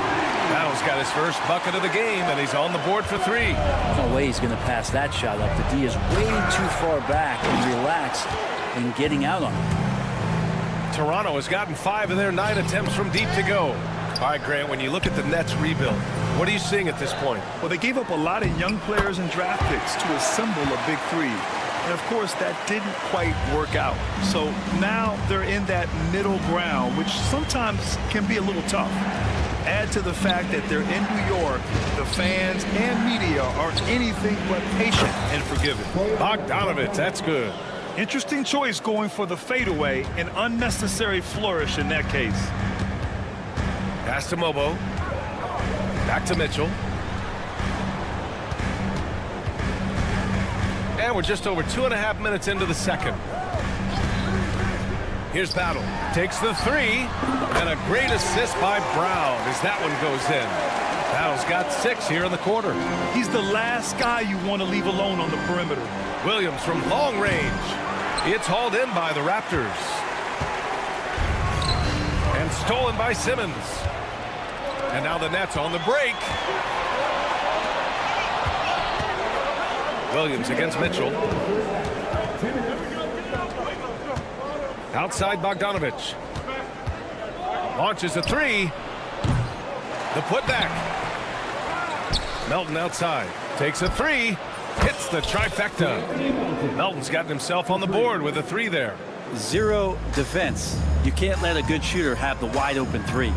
Battle's got his first bucket of the game, and he's on the board for 3. No way he's going to pass that shot up. The D is way too far back and relaxed in getting out on it. Toronto has gotten 5 of their 9 attempts from deep to go. All right, Grant, when you look at the Nets rebuild, what are you seeing at this point? Well, they gave up a lot of young players and draft picks to assemble a big 3. And, of course, that didn't quite work out. So now they're in that middle ground, which sometimes can be a little tough. Add to the fact that they're in New York, the fans and media are anything but patient and forgiving. Bogdanovich, that's good. Interesting choice going for the fadeaway, an unnecessary flourish in that case. Pass to Mobo. Back to Mitchell. And we're just over 2.5 minutes into the second. Here's Battle. Takes the 3. And a great assist by Brown as that one goes in. Battle's got 6 here in the quarter. He's the last guy you want to leave alone on the perimeter. Williams from long range. It's hauled in by the Raptors. And stolen by Simmons. And now the Nets on the break. Williams against Mitchell. Outside Bogdanovich. Launches a 3. The putback. Melton outside. Takes a 3. Hits the trifecta. Melton's gotten himself on the board with a 3 there. 0 defense. You can't let a good shooter have the wide open 3.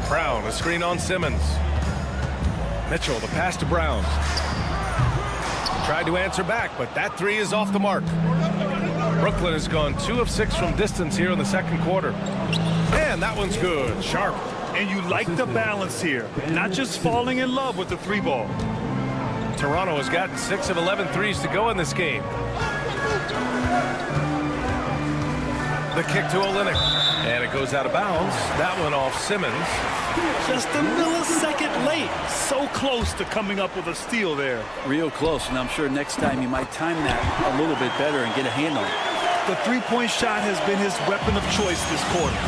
Brown, a screen on Simmons. Mitchell, the pass to Brown. Tried to answer back, but that 3 is off the mark. Brooklyn has gone 2 of 6 from distance here in the second quarter. And that one's good. Sharp. And you like the balance here, not just falling in love with the 3-ball. Toronto has gotten 6 of 11 threes to go in this game. The kick to Olynyk. And it goes out of bounds. That one off Simmons. Just a millisecond late. So close to coming up with a steal there. Real close, and I'm sure next time you might time that a little bit better and get a hand on it. The three-point shot has been his weapon of choice this quarter.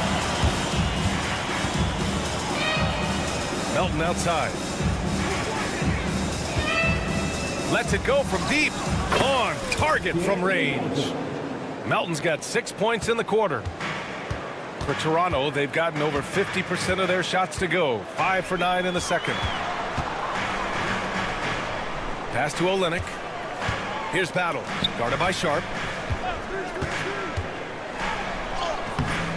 Melton outside. Lets it go from deep. On target from range. Melton's got 6 points in the quarter. For Toronto, they've gotten over 50% of their shots to go. 5 for 9 in the second. Pass to Olynyk. Here's Battle. Guarded by Sharp.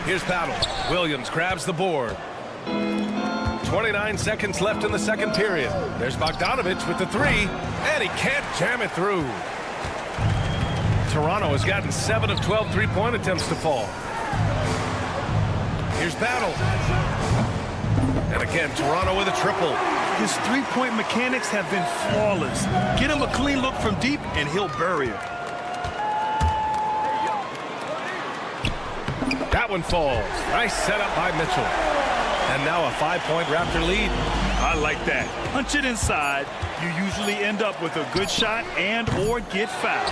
Here's Battle. Williams grabs the board. 29 seconds left in the second period. There's Bogdanovich with the 3, and he can't jam it through. Toronto has gotten 7 of 12 three-point attempts to fall. Here's Battle. And again, Toronto with a triple. His three-point mechanics have been flawless. Get him a clean look from deep, and he'll bury it. That one falls. Nice setup by Mitchell. And now a 5-point Raptor lead. I like that. Punch it inside. You usually end up with a good shot and or get fouled.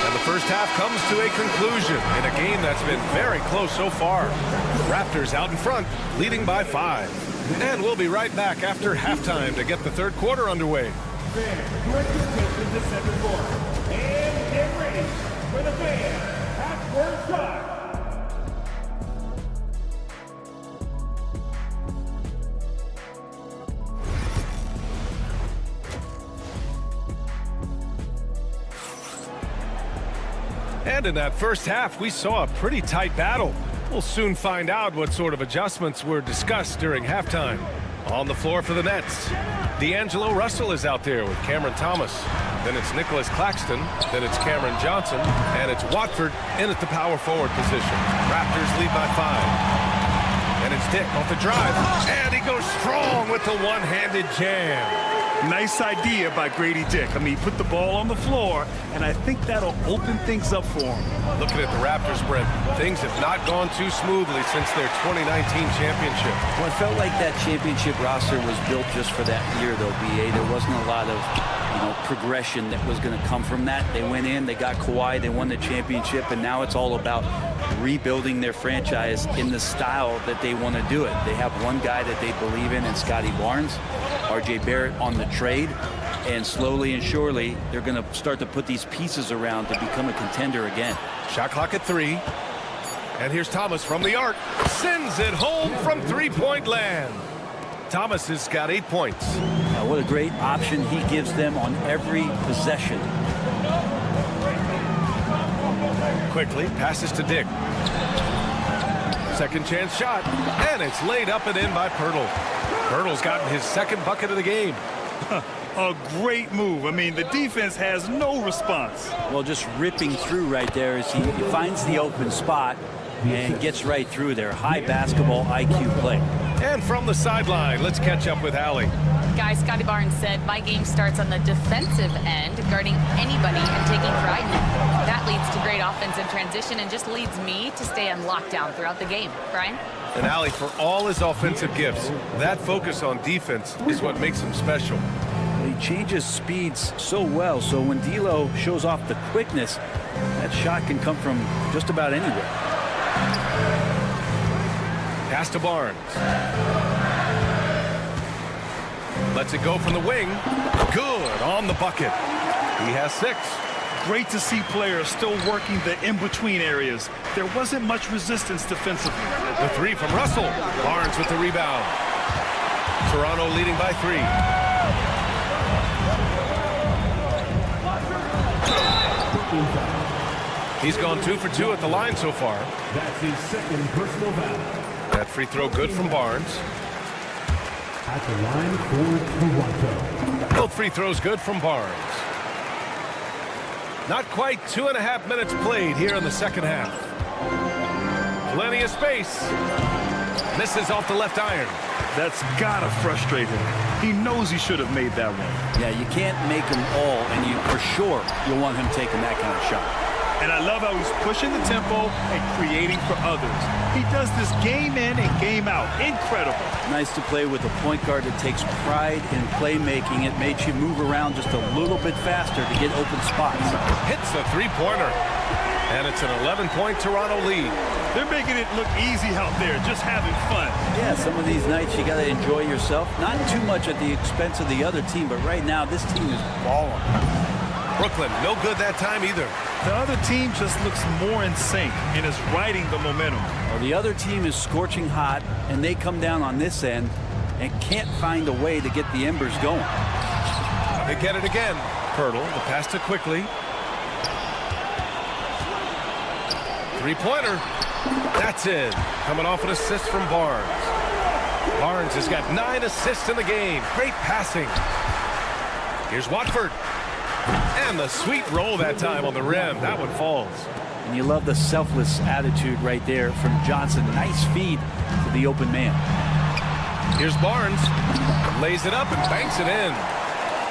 And the first half comes to a conclusion in a game that's been very close so far. Raptors out in front, leading by 5. And we'll be right back after halftime to get the third quarter underway. Fans, direct your attention to second quarter. And get ready for the fan half-court shot. And in that first half, we saw a pretty tight battle. We'll soon find out what sort of adjustments were discussed during halftime. On the floor for the Nets, D'Angelo Russell is out there with Cameron Thomas. Then it's Nicholas Claxton. Then it's Cameron Johnson. And it's Watford in at the power forward position. Raptors lead by 5. And it's Dick off the drive. And he goes strong with the one-handed jam. Nice idea by Grady Dick. I mean, put the ball on the floor, and I think that'll open things up for him. Looking at the Raptors, Brent, things have not gone too smoothly since their 2019 championship. Well, it felt like that championship roster was built just for that year, though, B.A. There wasn't a lot of, progression that was going to come from that. They went in, they got Kawhi, they won the championship, and now it's all about rebuilding their franchise in the style that they want to do it. They have one guy that they believe in Scotty Barnes, RJ Barrett on the trade, and slowly and surely they're going to start to put these pieces around to become a contender again. Shot clock at 3. And here's Thomas from the arc. Sends it home from three-point land. Thomas has got 8 points. What a great option he gives them on every possession. Quickly passes to Dick. Second chance shot, and it's laid up and in by Pirtle. Pirtle's gotten his second bucket of the game. A great move. I mean, the defense has no response. Well, just ripping through right there as he finds the open spot and gets right through there. High basketball IQ play. And from the sideline, let's catch up with Allie. Guys, Scotty Barnes said, my game starts on the defensive end, guarding anybody and taking pride in it. That leads to great offense in transition and just leads me to stay on lockdown throughout the game. Brian? And Allie, for all his offensive gifts, that focus on defense is what makes him special. He changes speeds so well, so when D'Lo shows off the quickness, that shot can come from just about anywhere. Pass to Barnes. Lets it go from the wing. Good on the bucket. He has 6. Great to see players still working the in-between areas. There wasn't much resistance defensively. The 3 from Russell. Barnes with the rebound. Toronto leading by 3. He's gone 2 for 2 at the line so far. That's his second personal foul. That free throw good from Barnes. At the line for Toronto. Both free throws good from Barnes. Not quite 2.5 minutes played here in the second half. Plenty of space. Misses off the left iron. That's gotta frustrate him. He knows he should have made that one. Yeah, you can't make them all, and you for sure you'll want him taking that kind of shot. And I love how he's pushing the tempo and creating for others. He does this game in and game out. Incredible. Nice to play with a point guard that takes pride in playmaking. It makes you move around just a little bit faster to get open spots. Hits the three-pointer. And it's an 11-point Toronto lead. They're making it look easy out there, just having fun. Yeah, some of these nights you got to enjoy yourself. Not too much at the expense of the other team, but right now this team is balling. Brooklyn, no good that time either. The other team just looks more in sync and is riding the momentum. Well, the other team is scorching hot, and they come down on this end and can't find a way to get the embers going. They get it again. Pirtle, the pass to Quickly. Three-pointer. That's in. Coming off an assist from Barnes. Barnes has got 9 assists in the game. Great passing. Here's Watford. And the sweet roll that time on the rim. That one falls. And you love the selfless attitude right there from Johnson. Nice feed to the open man. Here's Barnes. Lays it up and banks it in.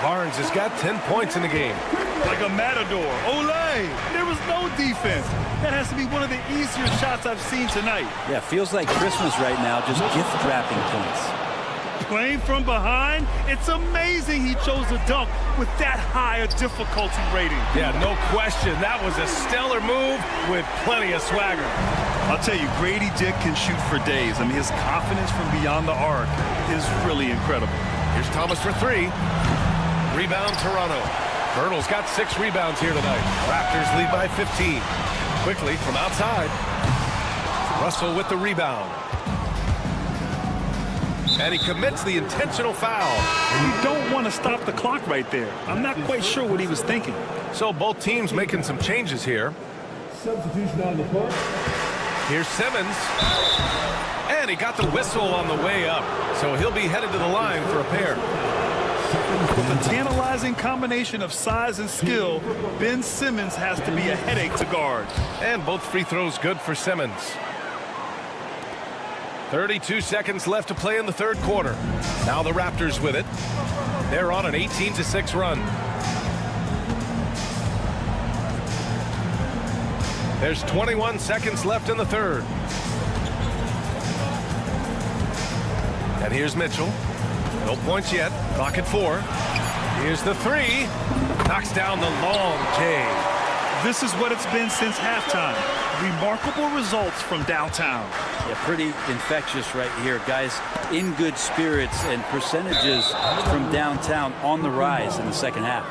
Barnes has got 10 points in the game. Like a matador. Olay! There was no defense. That has to be one of the easier shots I've seen tonight. Yeah, feels like Christmas right now, just gift wrapping points. Playing from behind, it's amazing he chose a dunk with that high a difficulty rating. Yeah, no question. That was a stellar move with plenty of swagger. I'll tell you, Grady Dick can shoot for days. I mean, his confidence from beyond the arc is really incredible. Here's Thomas for 3. Rebound, Toronto. Pirtle's got 6 rebounds here tonight. Raptors lead by 15. Quickly from outside. Russell with the rebound. And he commits the intentional foul. You don't want to stop the clock right there. I'm not quite sure what he was thinking. So both teams making some changes here. Substitution on the court. Here's Simmons. And he got the whistle on the way up. So he'll be headed to the line for a pair. With a tantalizing combination of size and skill, Ben Simmons has to be a headache to guard. And both free throws good for Simmons. 32 seconds left to play in the third quarter. Now the Raptors with it. They're on an 18-6 run. There's 21 seconds left in the third. And here's Mitchell. No points yet. Clock at 4. Here's the 3. Knocks down the long J. This is what it's been since halftime. Remarkable results from downtown. Yeah, pretty infectious right here. Guys in good spirits and percentages from downtown on the rise in the second half.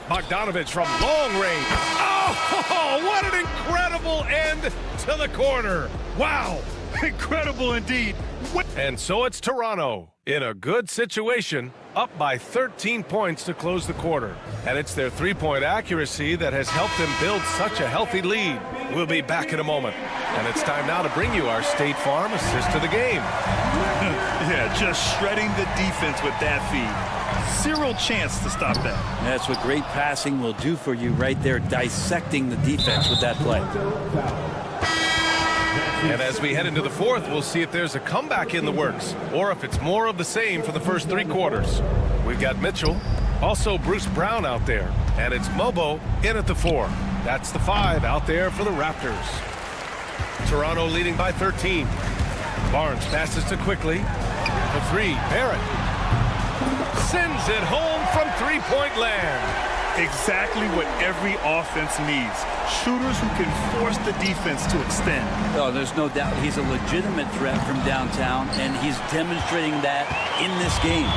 Bogdanovich from long range. Oh, what an incredible end to the corner. Wow. Incredible indeed. And so it's Toronto in a good situation, up by 13 points to close the quarter. And it's their three-point accuracy that has helped them build such a healthy lead. We'll be back in a moment. And it's time now to bring you our State Farm assist to the game. Yeah, just shredding the defense with that feed. Zero chance to stop that. That's what great passing will do for you right there, dissecting the defense with that play. And as we head into the fourth, we'll see if there's a comeback in the works or if it's more of the same for the first 3 quarters. We've got Mitchell, also Bruce Brown out there, and it's Mobo in at the 4. That's the 5 out there for the Raptors. Toronto leading by 13. Barnes passes to Quickly. The 3, Barrett. Sends it home from three-point land. Exactly what every offense needs. Shooters who can force the defense to extend. Oh, there's no doubt he's a legitimate threat from downtown, and he's demonstrating that in this game.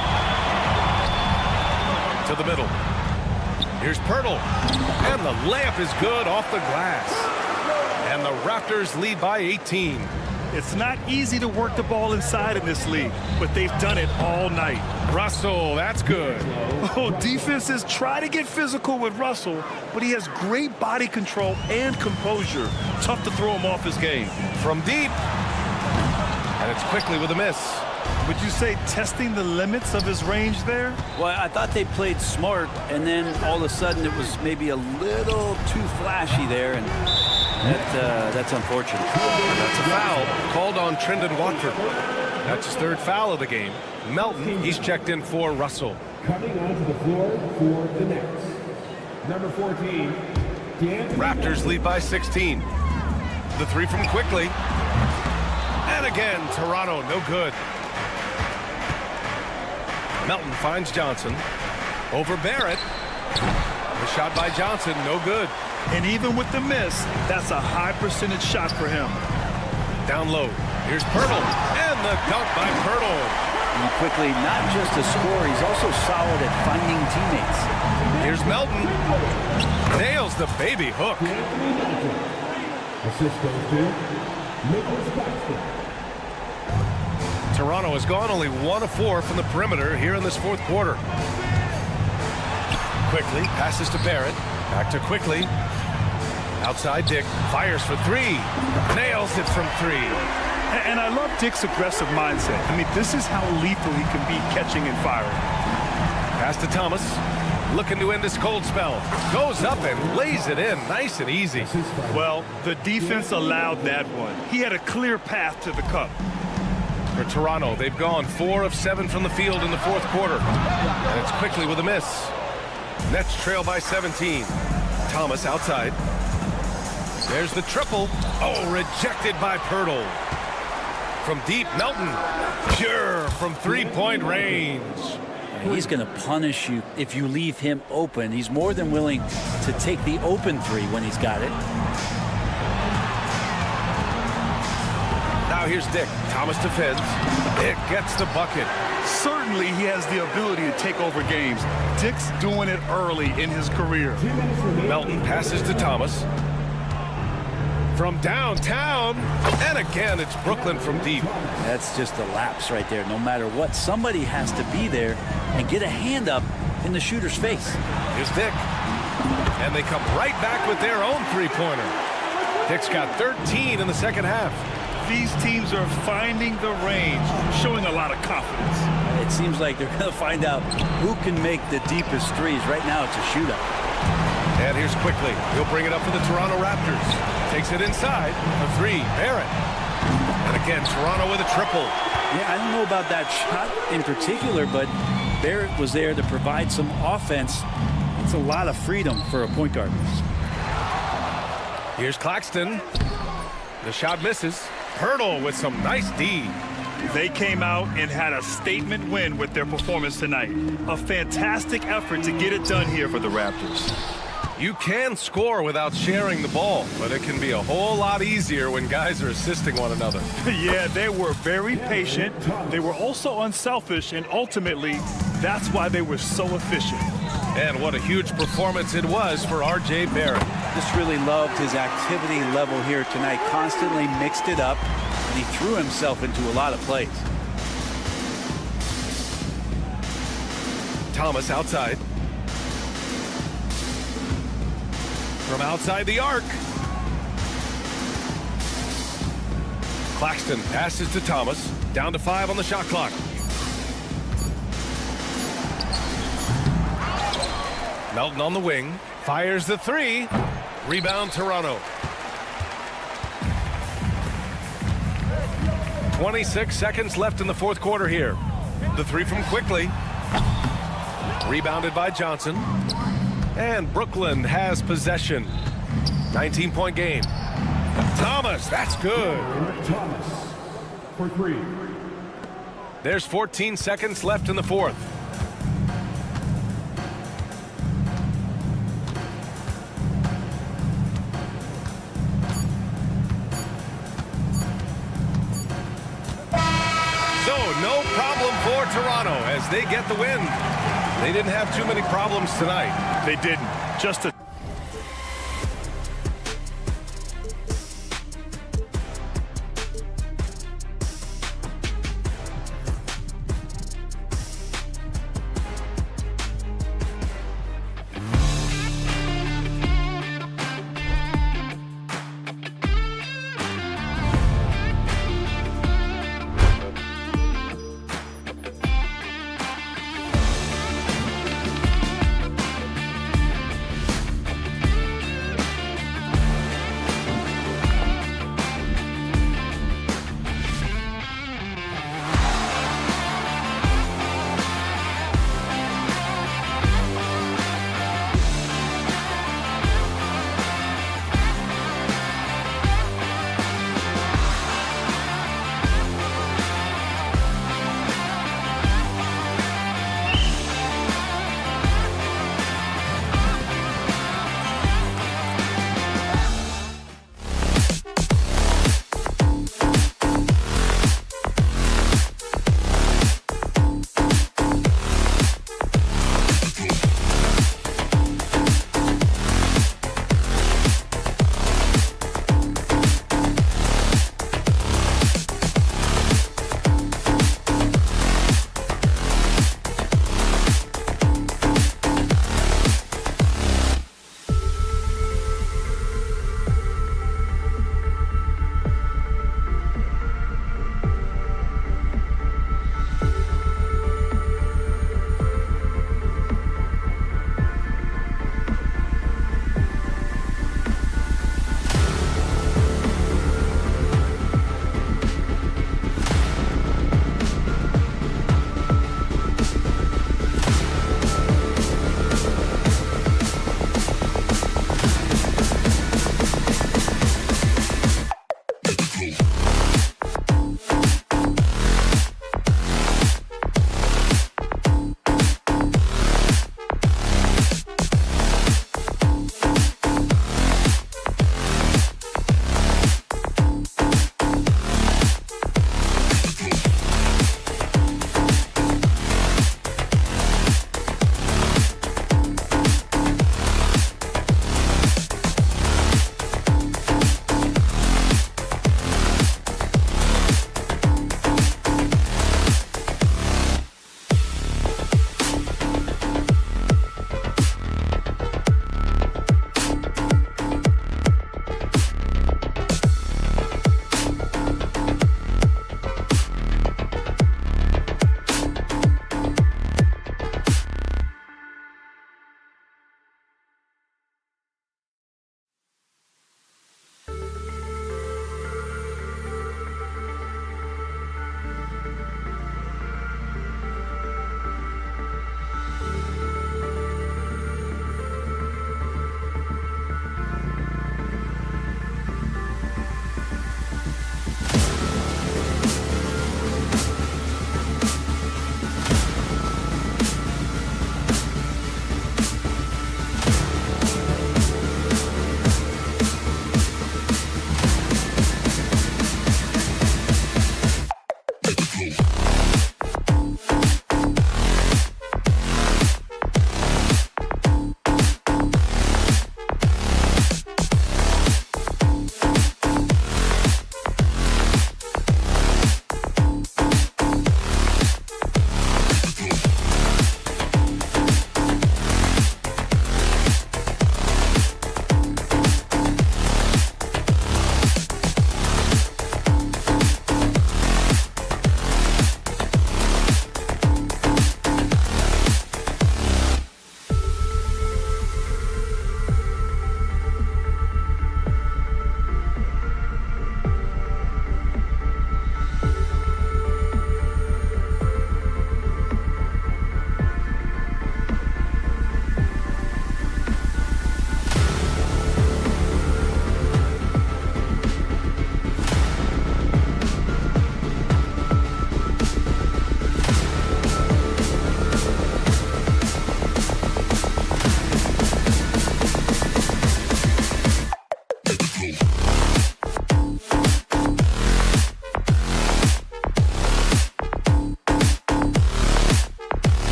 To the middle. Here's Pirtle. And the layup is good off the glass. And the Raptors lead by 18. It's not easy to work the ball inside in this league, but they've done it all night. Russell, that's good. Oh, defenses try to get physical with Russell, but he has great body control and composure. Tough to throw him off his game. From deep. And it's Quickly with a miss. Would you say testing the limits of his range there? Well, I thought they played smart, and then all of a sudden it was maybe a little too flashy there, and that's unfortunate. That's a foul called on Trendon Watford. That's his third foul of the game. Melton, he's checked in for Russell. Coming onto the floor for the Nets. Number 14, Raptors lead by 16. The three from Quickly. And again, Toronto, no good. Melton finds Johnson. Over Barrett. The shot by Johnson, no good. And even with the miss, that's a high percentage shot for him. Down low. Here's Pirtle. And the dunk by Pirtle. And Quickly, not just a scorer, he's also solid at finding teammates. Here's Melton. Nails the baby hook. assist goes to Nicholas Paxton. Toronto has gone only 1 of 4 from the perimeter here in this fourth quarter. Quickly passes to Barrett. Back to Quickly. Outside Dick. Fires for 3. Nails it from 3. And I love Dick's aggressive mindset. I mean, this is how lethal he can be catching and firing. Pass to Thomas. Looking to end this cold spell. Goes up and lays it in. Nice and easy. Well, the defense allowed that one. He had a clear path to the cup. For Toronto, they've gone 4 of 7 from the field in the fourth quarter. And it's Quickly with a miss. Nets trail by 17. Thomas outside. There's the triple. Oh, rejected by Pirtle. From deep, Melton. Pure from three-point range. He's going to punish you if you leave him open. He's more than willing to take the open 3 when he's got it. Now here's Dick. Thomas defends. Dick gets the bucket. Certainly he has the ability to take over games. Dick's doing it early in his career. Melton passes to Thomas. From downtown. And again, it's Brooklyn from deep. That's just a lapse right there. No matter what, somebody has to be there and get a hand up in the shooter's face. Here's Dick. And they come right back with their own three-pointer. Dick's got 13 in the second half. These teams are finding the range, showing a lot of confidence. It seems like they're going to find out who can make the deepest threes. Right now, it's a shootout. And here's Quickly. He'll bring it up for the Toronto Raptors. Takes it inside. A 3. Barrett. And again, Toronto with a triple. Yeah, I don't know about that shot in particular, but Barrett was there to provide some offense. It's a lot of freedom for a point guard. Here's Claxton. The shot misses. Pirtle with some nice D. They came out and had a statement win with their performance tonight. A fantastic effort to get it done here for the Raptors. You can score without sharing the ball, but it can be a whole lot easier when guys are assisting one another. Yeah, they were very patient. They were also unselfish, and ultimately, that's why they were so efficient. And what a huge performance it was for R.J. Barrett. Just really loved his activity level here tonight. Constantly mixed it up, and he threw himself into a lot of plays. Thomas outside. From outside the arc. Claxton passes to Thomas. Down to 5 on the shot clock. Melton on the wing. Fires the 3. Rebound Toronto. 26 seconds left in the fourth quarter here. The 3 from Quickly. Rebounded by Johnson. And Brooklyn has possession. 19-point game. Thomas, that's good. Thomas for 3. There's 14 seconds left in the fourth. So no problem for Toronto as they get the win. They didn't have too many problems tonight. They didn't. Just a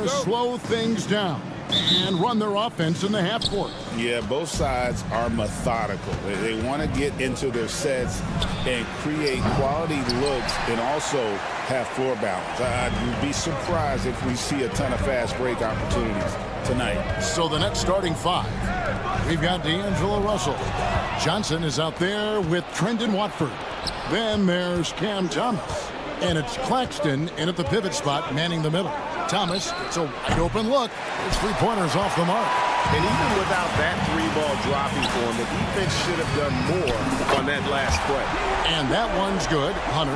to slow things down and run their offense in the half court. Yeah, both sides are methodical. They want to get into their sets and create quality looks and also have floor balance. I'd be surprised if we see a ton of fast break opportunities tonight. So the next starting five, we've got D'Angelo Russell. Johnson is out there with Trendon Watford. Then there's Cam Thomas. And it's Claxton in at the pivot spot, manning the middle. Thomas, it's a wide open look. His three-pointers off the mark. And even without that three-ball dropping for him, the defense should have done more on that last play. And that one's good. Hunter.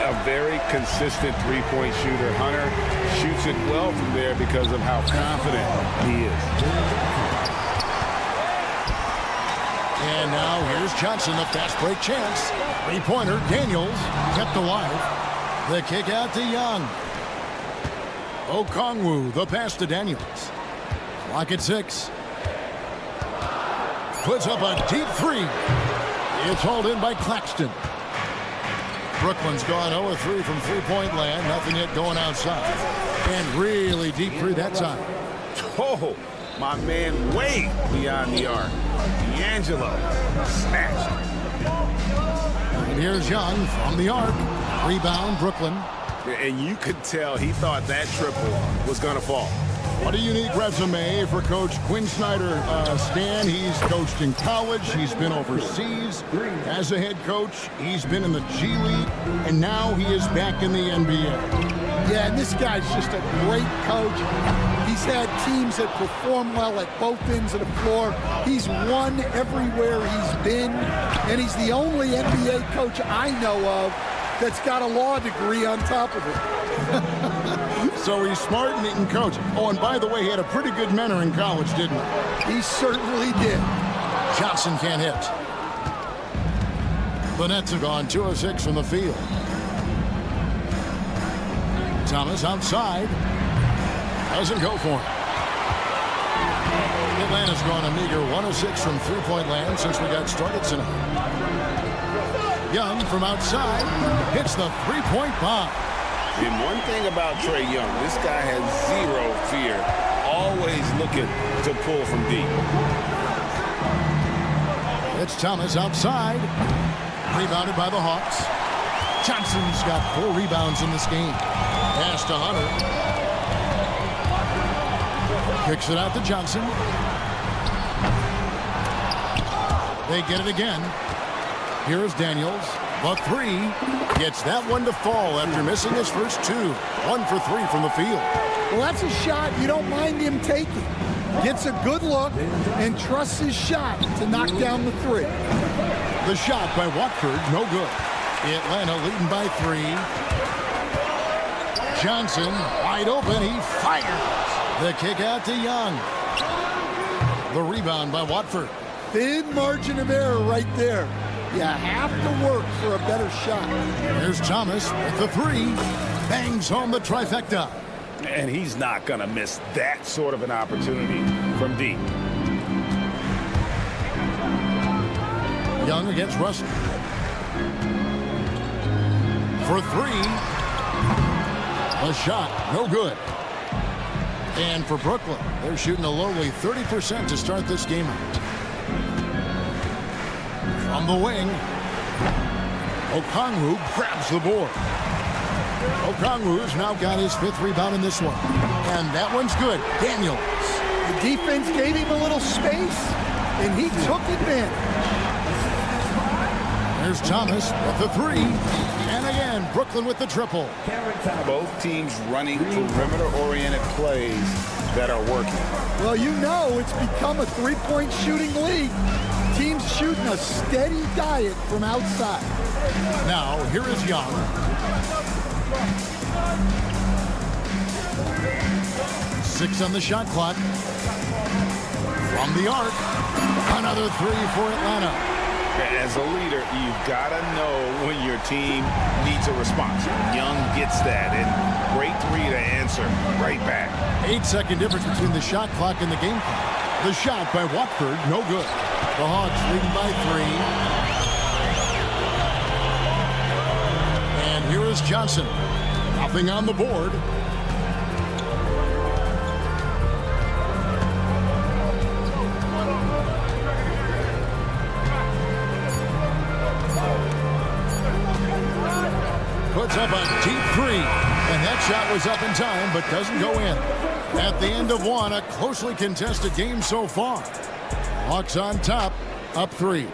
A very consistent three-point shooter. Hunter shoots it well from there because of how confident he is. And now here's Johnson, a fast break chance. Three-pointer, Daniels kept alive. The kick out to Young. Okongwu, the pass to Daniels. Clock at 6. Puts up a deep three. It's hauled in by Claxton. Brooklyn's gone 0-3 from three-point land. Nothing yet going outside. And really deep three that time. Oh, my man way beyond the arc. D'Angelo snatched. And here's Young from the arc. Rebound, Brooklyn. And you could tell he thought that triple was going to fall. What a unique resume for Coach Quinn Snyder. Stan, he's coached in college. He's been overseas as a head coach. He's been in the G League. And now he is back in the NBA. Yeah, and this guy's just a great coach. He's had teams that perform well at both ends of the floor. He's won everywhere he's been. And he's the only NBA coach I know of that's got a law degree on top of it. So he's smart and he can coach. Oh, and by the way, he had a pretty good mentor in college, didn't he? He certainly did. Johnson can't hit. The Nets have gone 2 of 6 from the field. Thomas outside. Doesn't go for him. Atlanta's gone a meager 1 of 6 from three-point land since we got started tonight. Young from outside hits the three-point bomb. And one thing about Trae Young, this guy has zero fear. Always looking to pull from deep. It's Thomas outside. Rebounded by the Hawks. Johnson's got 4 rebounds in this game. Pass to Hunter. Kicks it out to Johnson. They get it again. Here's Daniels. The three gets that one to fall after missing his first 2. 1 for 3 from the field. Well, that's a shot you don't mind him taking. Gets a good look and trusts his shot to knock down the 3. The shot by Watford, no good. Atlanta leading by 3. Johnson wide open. He fires. The kick out to Young. The rebound by Watford. Thin margin of error right there. You have to work for a better shot. Here's Thomas with the 3. Bangs home the trifecta. And he's not going to miss that sort of an opportunity from deep. Young against Russell. For 3. A shot, no good. And for Brooklyn, they're shooting a lowly 30% to start this game out. From the wing, Okongwu grabs the board. Okongwu's now got his 5th rebound in this one. And that one's good. Daniels. The defense gave him a little space, and he took advantage. There's Thomas with the 3. And again, Brooklyn with the triple. Both teams running perimeter-oriented plays that are working. Well, you know it's become a three-point shooting league. Teams shooting a steady diet from outside. Now, here is Young. Six on the shot clock. From the arc. Another 3 for Atlanta. As a leader, you've got to know when your team needs a response. Young gets that, and great 3 to answer right back. 8-second difference between the shot clock and the game clock. The shot by Watford, no good. The Hawks leading by 3. And here is Johnson. Nothing on the board. puts up a deep three. And that shot was up in time, but doesn't go in. At the end of one, a closely contested game so far. Hawks on top, up 3.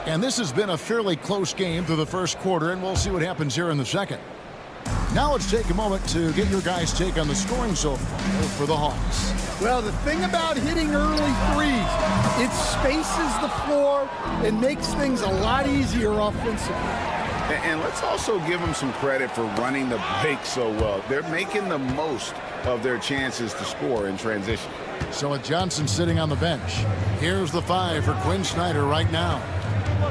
And this has been a fairly close game through the first quarter, and we'll see what happens here in the second. Now let's take a moment to get your guys' take on the scoring so far for the Hawks. Well, the thing about hitting early threes, it spaces the floor and makes things a lot easier offensively. And let's also give them some credit for running the break so well. They're making the most of their chances to score in transition. So with Johnson sitting on the bench, here's the 5 for Quinn Snyder right now.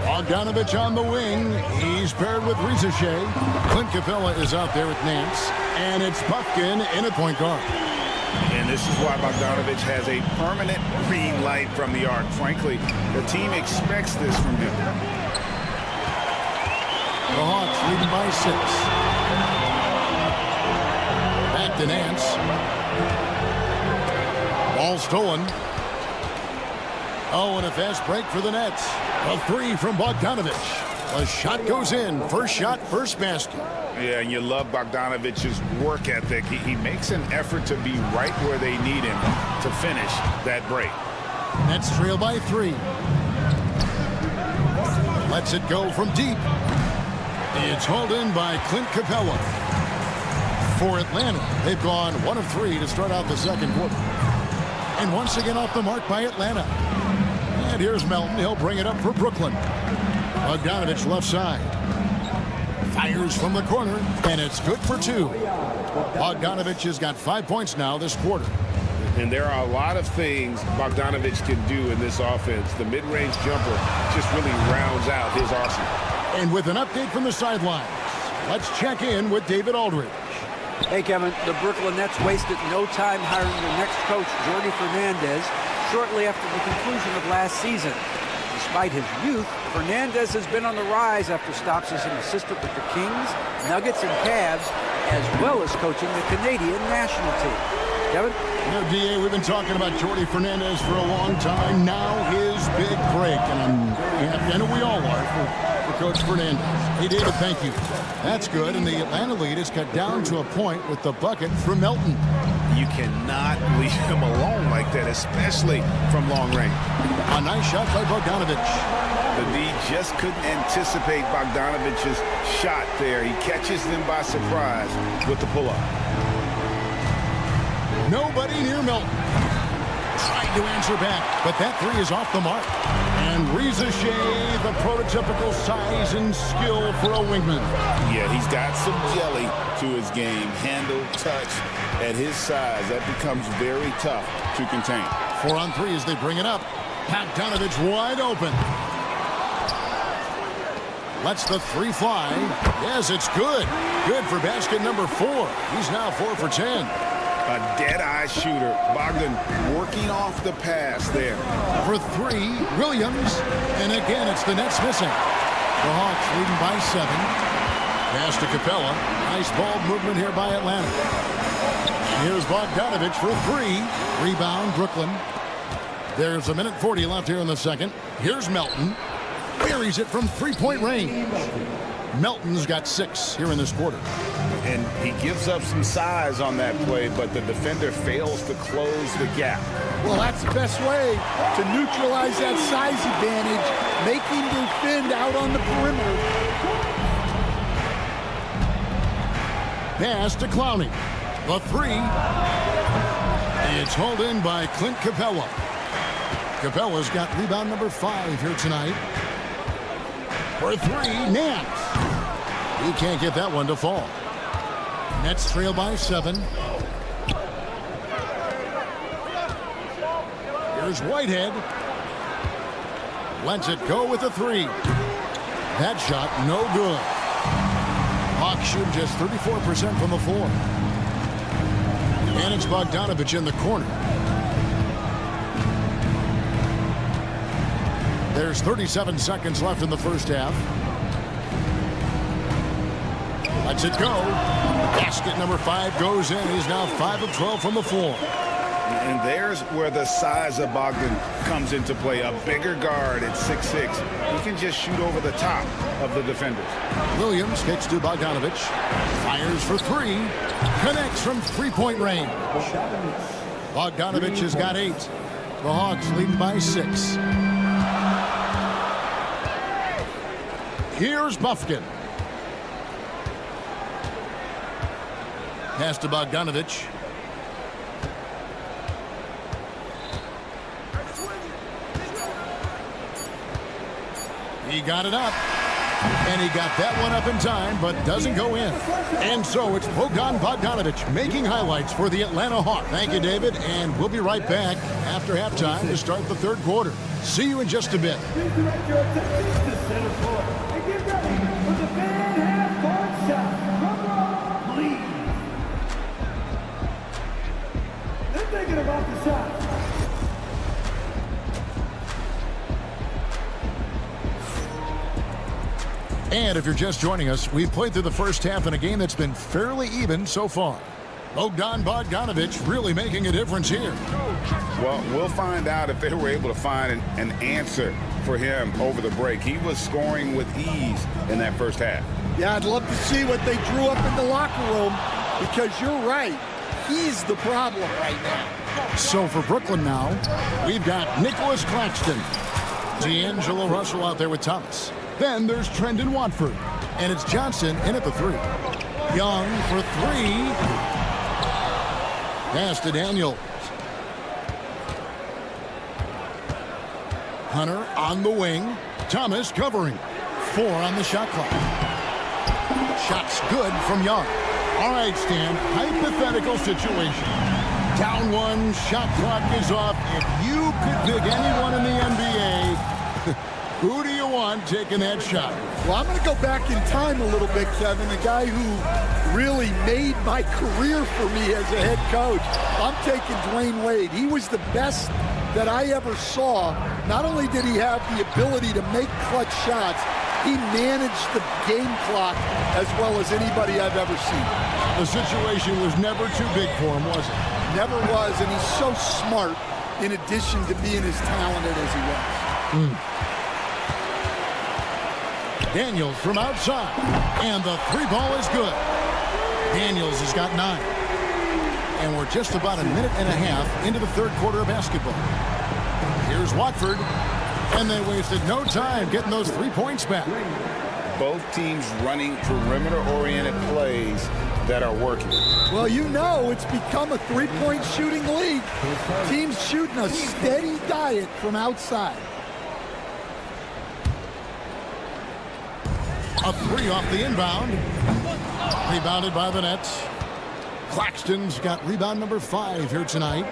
Bogdanovich on the wing. He's paired with Rizichet. Clint Capella is out there with Nance. And it's Puffkin in at point guard. And this is why Bogdanovich has a permanent green light from the arc. Frankly, the team expects this from him. The Hawks leading by 6. Back to Nance. Ball stolen. Oh, and a fast break for the Nets. A 3 from Bogdanovich. A shot goes in. First shot, first basket. Yeah, and you love Bogdanovich's work ethic. He makes an effort to be right where they need him to finish that break. Nets trail by 3. Lets it go from deep. It's hauled in by Clint Capella. For Atlanta, they've gone 1 of 3 to start out the second quarter. And once again off the mark by Atlanta. And here's Melton. He'll bring it up for Brooklyn. Bogdanovich left side. Fires from the corner, and it's good for 2. Bogdanovich has got 5 points now this quarter. And there are a lot of things Bogdanovich can do in this offense. The mid-range jumper just really rounds out his arsenal. And with an update from the sidelines, let's check in with David Aldridge. Hey, Kevin, the Brooklyn Nets wasted no time hiring their next coach, Jordi Fernandez, shortly after the conclusion of last season. Despite his youth, Fernandez has been on the rise after stops as an assistant with the Kings, Nuggets, and Cavs, as well as coaching the Canadian national team. Kevin? You know, D.A., we've been talking about Jordi Fernandez for a long time. Now his big break, and I'm very happy. I know we all are for Coach Fernandez. Hey, David, thank you. That's good, and the Atlanta lead is cut down to a point with the bucket from Melton. You cannot leave him alone like that, especially from long range. A nice shot by Bogdanovich. The D just couldn't anticipate Bogdanovich's shot there. He catches them by surprise with the pull-up. Nobody near Melton. Trying to answer back, but that 3 is off the mark. And Rizichet, the prototypical size and skill for a wingman. Yeah, he's got some jelly to his game. Handle, touch. At his size, that becomes very tough to contain. 4 on 3 as they bring it up. Bogdanovich wide open. Lets the 3 fly. Yes, it's good. Good for basket number 4. He's now 4 for 10. A dead-eye shooter. Bogdan working off the pass there. For 3, Williams. And again, it's the Nets missing. The Hawks leading by 7. Pass to Capella. Nice ball movement here by Atlanta. Here's Bogdanovich for 3. Rebound, Brooklyn. There's 1:40 left here in the second. Here's Melton. Buries it from 3-point range. Melton's got 6 here in this quarter. And he gives up some size on that play, but the defender fails to close the gap. Well, that's the best way to neutralize that size advantage, making defend out on the perimeter. Pass to Clowney. The 3. It's hauled in by Clint Capella. Capella's got rebound number 5 here tonight. For 3, Nance. He can't get that one to fall. Nets trail by 7. Here's Whitehead. Lets it go with a 3. That shot, no good. Hawks shoot just 34% from the floor. And it's Bogdanovich in the corner. There's 37 seconds left in the first half. Lets it go. Basket number 5 goes in. He's now 5 of 12 from the floor. And there's where the size of Bogdan comes into play. A bigger guard at 6'6". He can just shoot over the top of the defenders. Williams kicks to Bogdanovich. Fires for three. Connects from three-point range. Bogdanovich has got 8. The Hawks lead by 6. Here's Buffkin. Pass to Bogdanovich. He got it up. And he got that one up in time, but doesn't go in. And so it's Bogdanovich making highlights for the Atlanta Hawks. Thank you, David. And we'll be right back after halftime to start the third quarter. See you in just a bit. Please direct your attention to center court and get ready for the fan half-court shot. Drum roll, please. They're thinking about the shot. And if you're just joining us, we've played through the first half in a game that's been fairly even so far. Bogdanovich really making a difference here. Well, we'll find out if they were able to find an answer for him over the break. He was scoring with ease in that first half. Yeah, I'd love to see what they drew up in the locker room, because you're right. He's the problem right now. So for Brooklyn now, we've got Nicholas Claxton. D'Angelo Russell out there with Thomas. Then there's Trendon Watford. And it's Johnson in at the 3. Young for 3. Pass to Daniels. Hunter on the wing. Thomas covering. 4 on the shot clock. Shot's good from Young. All right, Stan. Hypothetical situation. Down 1, shot clock is off. If you could pick anyone in the NBA, who do you want taking that shot? Well, I'm going to go back in time a little bit, Kevin. The guy who really made my career for me as a head coach. I'm taking Dwayne Wade. He was the best that I ever saw. Not only did he have the ability to make clutch shots, he managed the game clock as well as anybody I've ever seen. The situation was never too big for him, was it? Never was, and he's so smart in addition to being as talented as he was. Daniels from outside, and the 3 ball is good. Daniels has got 9. And we're just about a minute and a half into the third quarter of basketball. Here's Watford, and they wasted no time getting those 3 points back. Both teams running perimeter-oriented plays that are working. Well, you know, it's become a 3-point shooting league. Teams shooting a steady diet from outside. A 3 off the inbound. Rebounded by the Nets. Claxton's got rebound number 5 here tonight.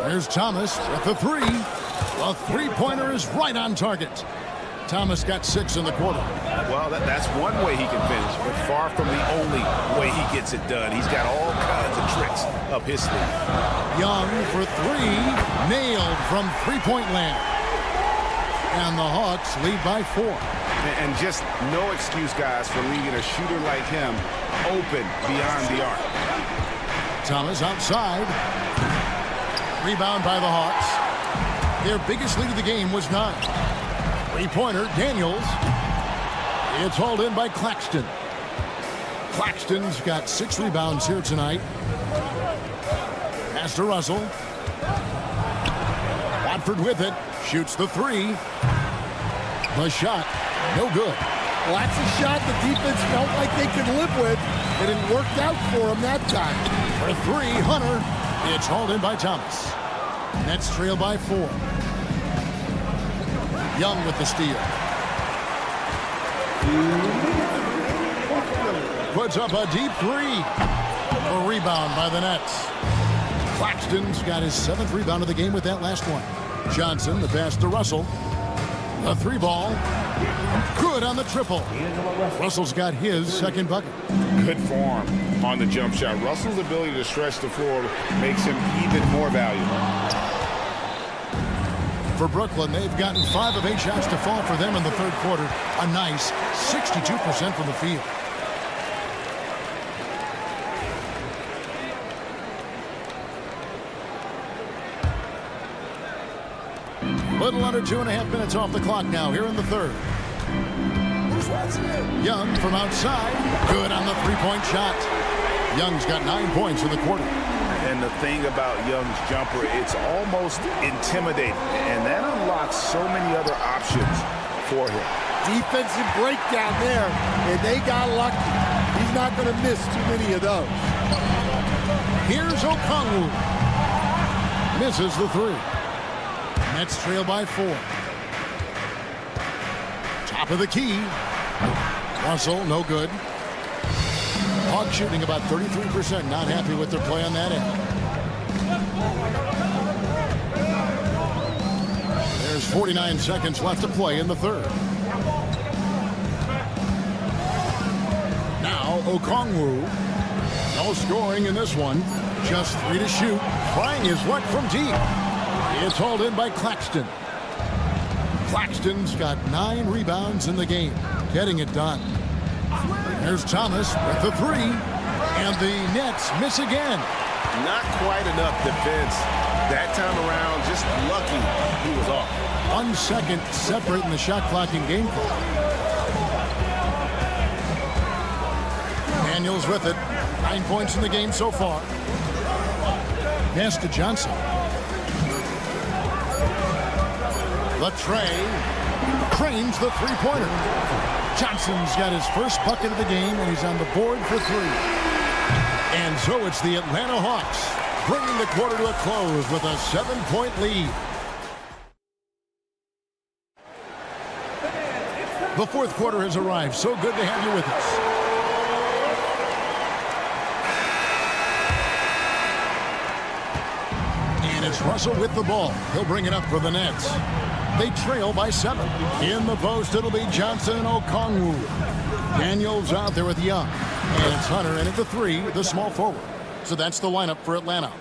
There's Thomas at the 3. A 3-pointer is right on target. Thomas got 6 in the quarter. Well, that's one way he can finish, but far from the only way he gets it done. He's got all kinds of tricks up his sleeve. Young for 3. Nailed from three-point land. And the Hawks lead by 4. And just no excuse, guys, for leaving a shooter like him open beyond the arc. Thomas outside. Rebound by the Hawks. Their biggest lead of the game was 9. 3-pointer, Daniels. It's hauled in by Claxton. Claxton's got 6 rebounds here tonight. Pass to Russell. Watford with it. Shoots the 3. The shot, no good. Well, that's a shot the defense felt like they could live with, and it worked out for them that time. For 3, Hunter. It's hauled in by Thomas. Nets trail by 4. Young with the steal. Puts up a deep 3. A rebound by the Nets. Claxton's got his 7th rebound of the game with that last one. Johnson, the pass to Russell. A 3 ball. Good on the triple. Russell's got his 2nd bucket. Good form on the jump shot. Russell's ability to stretch the floor makes him even more valuable. For Brooklyn, they've gotten 5 of 8 shots to fall for them in the third quarter. A nice 62% from the field. Little under 2.5 minutes off the clock now here in the third. Young from outside. Good on the three-point shot. Young's got 9 points in the quarter. And the thing about Young's jumper, it's almost intimidating. And that unlocks so many other options for him. Defensive breakdown there, and they got lucky. He's not going to miss too many of those. Here's Okongwu. Misses the three. Nets trail by 4. Top of the key. Russell, no good. Hawks shooting about 33%. Not happy with their play on that end. There's 49 seconds left to play in the third. Now Okongwu. No scoring in this one. Just 3 to shoot. Trying his luck from deep. It's hauled in by Claxton. Claxton's got 9 rebounds in the game. Getting it done. There's Thomas with the three. And the Nets miss again. Not quite enough defense. That time around, just lucky he was off. 1 second separating the shot clock and game clock. Daniels with it. 9 points in the game so far. Pass to Johnson. Latray cranes the three-pointer. Johnson's got his first bucket of the game, and he's on the board for 3. And so it's the Atlanta Hawks bringing the quarter to a close with a 7-point lead. The fourth quarter has arrived. So good to have you with us. And it's Russell with the ball. He'll bring it up for the Nets. They trail by 7. In the post, it'll be Johnson and Okongwu. Daniels out there with Young. And it's Hunter in at the 3, the small forward. So that's the lineup for Atlanta.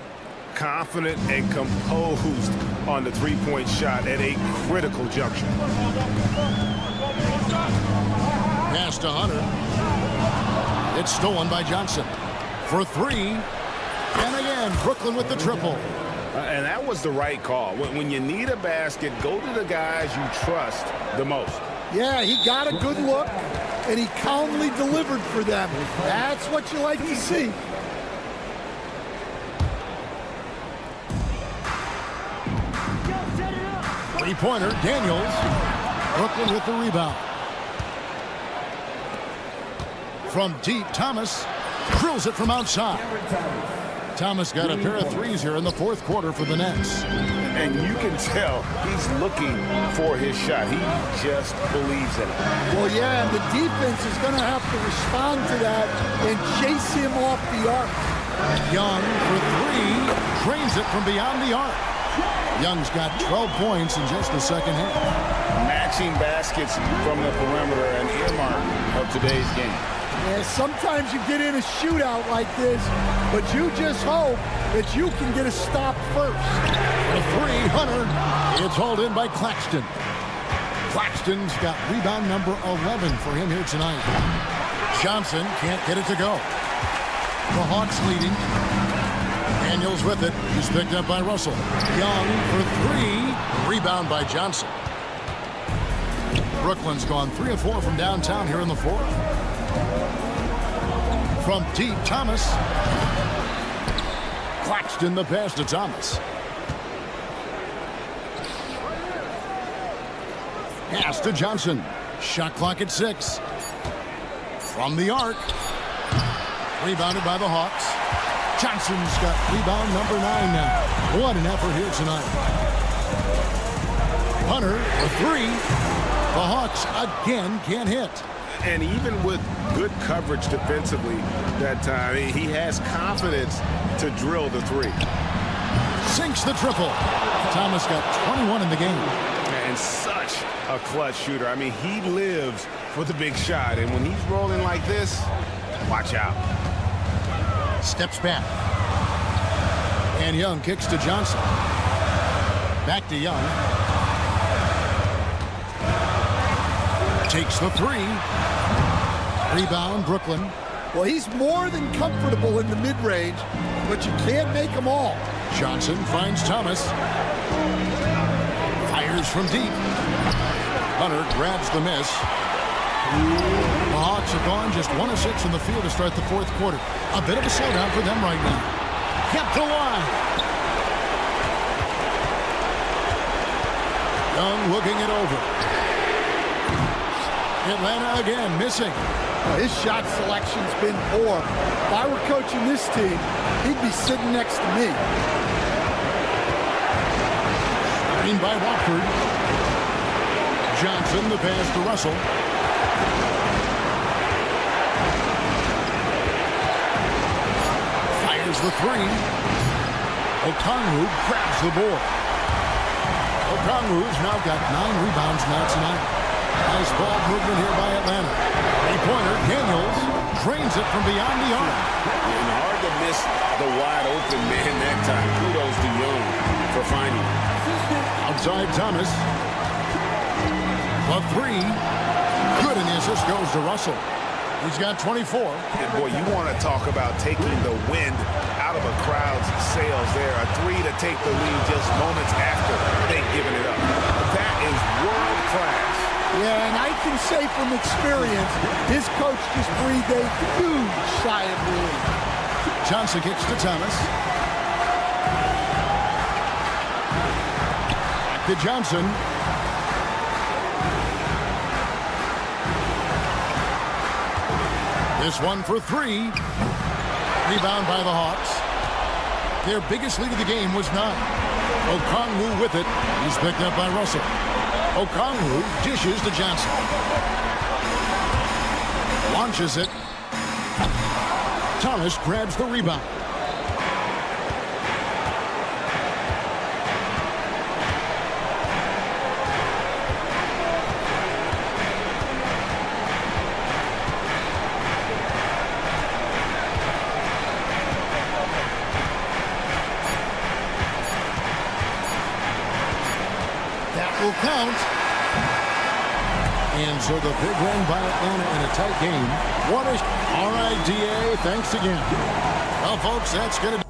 Confident and composed on the three-point shot at a critical juncture. Pass to Hunter. It's stolen by Johnson. For 3. And again, Brooklyn with the triple. And that was the right call. When you need a basket, go to the guys you trust the most. Yeah, he got a good look, and he calmly delivered for them. That's what you like to see. Three-pointer, Daniels. Brooklyn with the rebound. From deep, Thomas drills it from outside. Thomas got a pair of threes here in the fourth quarter for the Nets. And you can tell he's looking for his shot. He just believes in it. Well, yeah, and the defense is going to have to respond to that and chase him off the arc. Young for 3, trains it from beyond the arc. Young's got 12 points in just the second half. Matching baskets from the perimeter, an earmark of today's game. Yeah, sometimes you get in a shootout like this, but you just hope that you can get a stop first. A 3, Hunter. It's hauled in by Claxton. Claxton's got rebound number 11 for him here tonight. Johnson can't get it to go. The Hawks leading. Daniels with it. He's picked up by Russell. Young for 3. Rebound by Johnson. Brooklyn's gone 3 of 4 from downtown here in the fourth. From deep, Thomas. Claxton the pass to Thomas. Pass to Johnson. Shot clock at 6. From the arc. Rebounded by the Hawks. Johnson's got rebound number 9 now. What an effort here tonight. Hunter for 3. The Hawks again can't hit. And even with good coverage defensively that time, he has confidence to drill the 3. Sinks the triple. Thomas got 21 in the game. And such a clutch shooter. I mean, he lives for the big shot. And when he's rolling like this, watch out. Steps back. And Young kicks to Johnson. Back to Young. Takes the 3. Rebound, Brooklyn. Well, he's more than comfortable in the mid-range, but you can't make them all. Johnson finds Thomas. Fires from deep. Hunter grabs the miss. The Hawks have gone just 1 of 6 in the field to start the fourth quarter. A bit of a slowdown for them right now. Kept alive. Young looking it over. Atlanta again missing. His shot selection's been poor. If I were coaching this team, he'd be sitting next to me. Screen by Watford. Johnson, the pass to Russell. Fires the three. Okongwu grabs the board. Okongwu's now got 9 rebounds now tonight. Nice ball movement here by Atlanta. Three-pointer, Daniels drains it from beyond the arc. And hard to miss the wide open man that time. Kudos to Young for finding it. Outside Thomas. The three. Good, and the assist goes to Russell. He's got 24. And boy, you want to talk about taking the wind out of a crowd's sails there. A three to take the lead just moments after they've given it up. That is world class. Yeah, and I can say from experience, his coach just breathed a huge sigh of relief. Johnson kicks to Thomas. Back to Johnson. This one for 3. Rebound by the Hawks. Their biggest lead of the game was 9. Okongwu with it. He's picked up by Russell. Okongwu dishes to Johnson. Launches it. Thomas grabs the rebound. Will count. And so the big win by Atlanta in a tight game. What is... All right, DA, thanks again. Well, folks, that's going to be...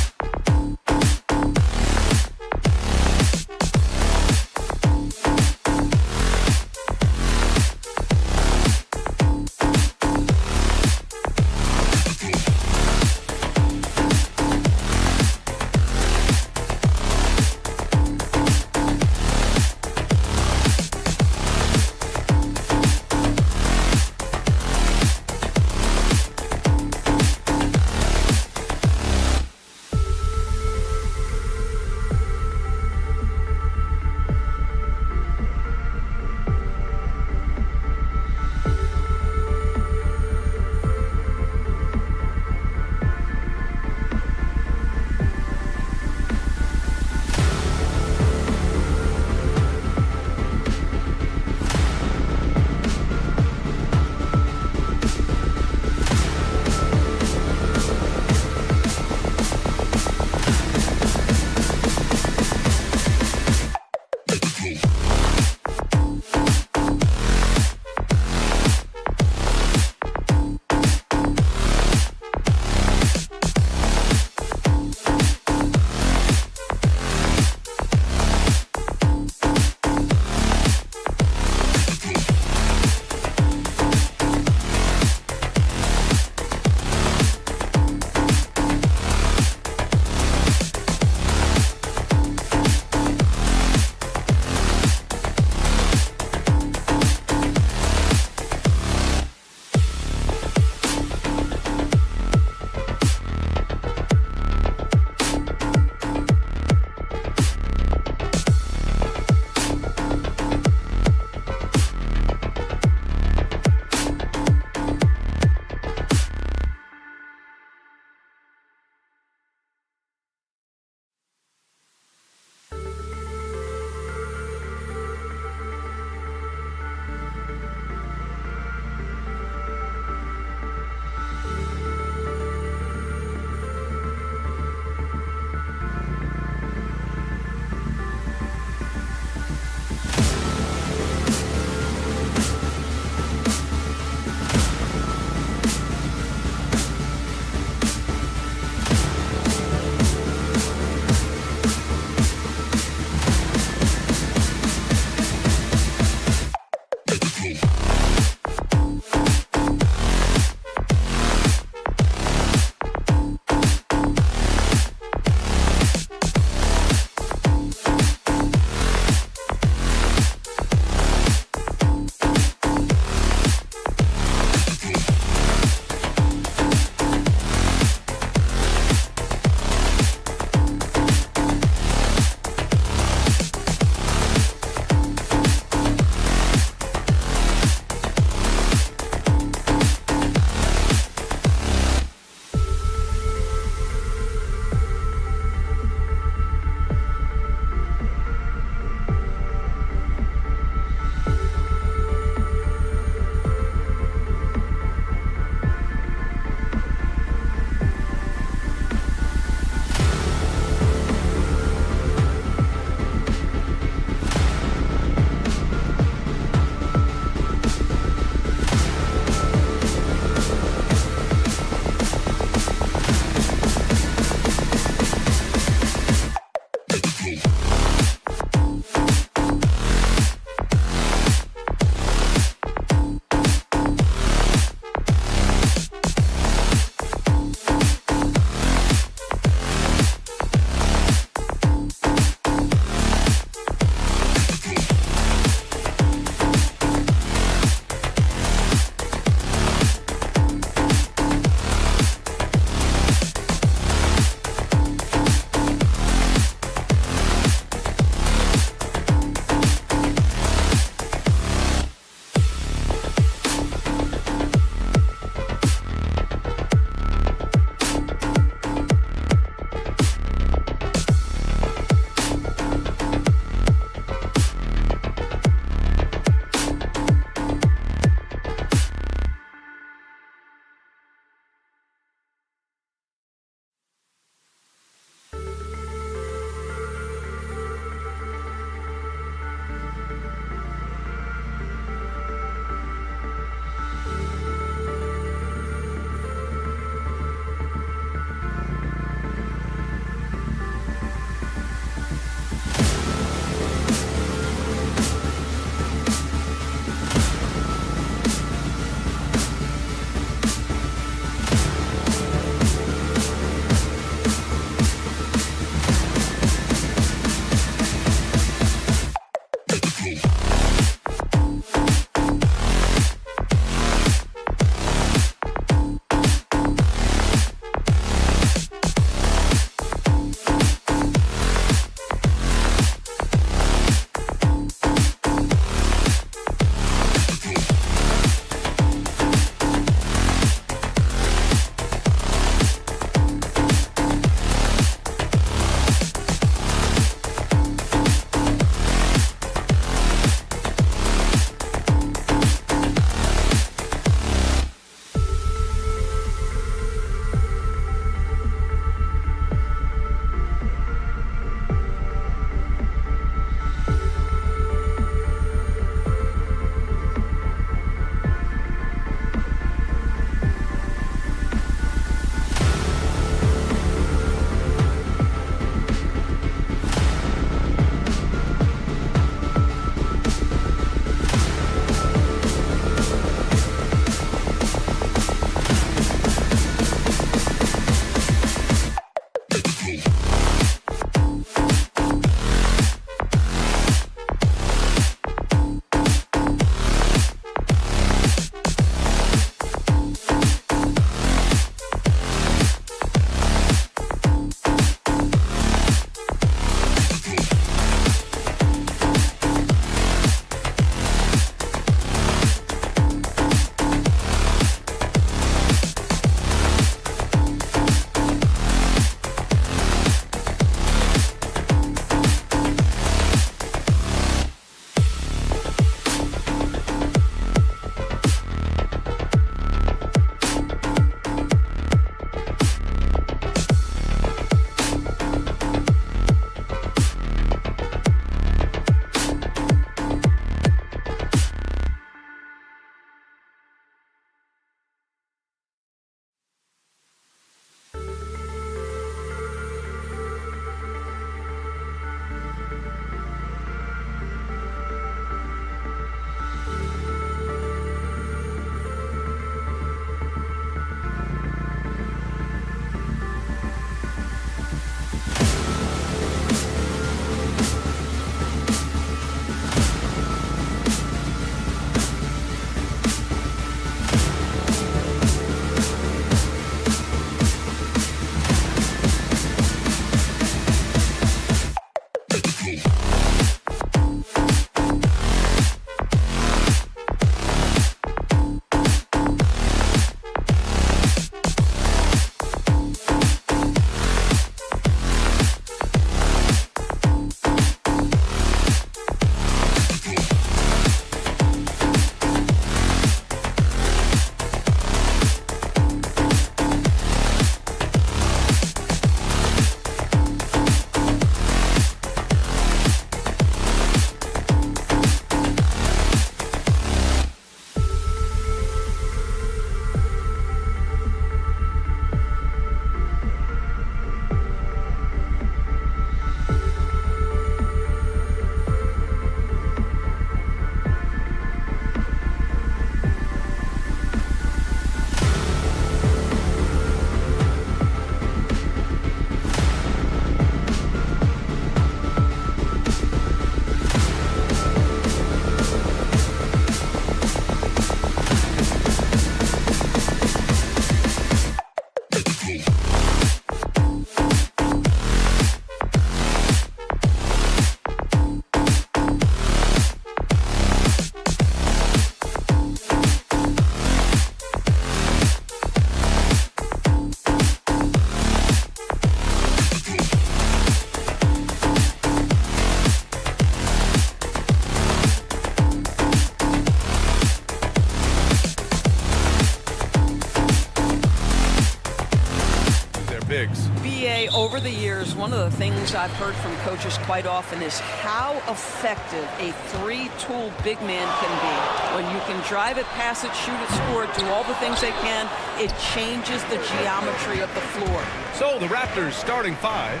one of the things I've heard from coaches quite often is how effective a three-tool big man can be. When you can drive it, pass it, shoot it, score it, do all the things they can, it changes the geometry of the floor. So the Raptors starting 5.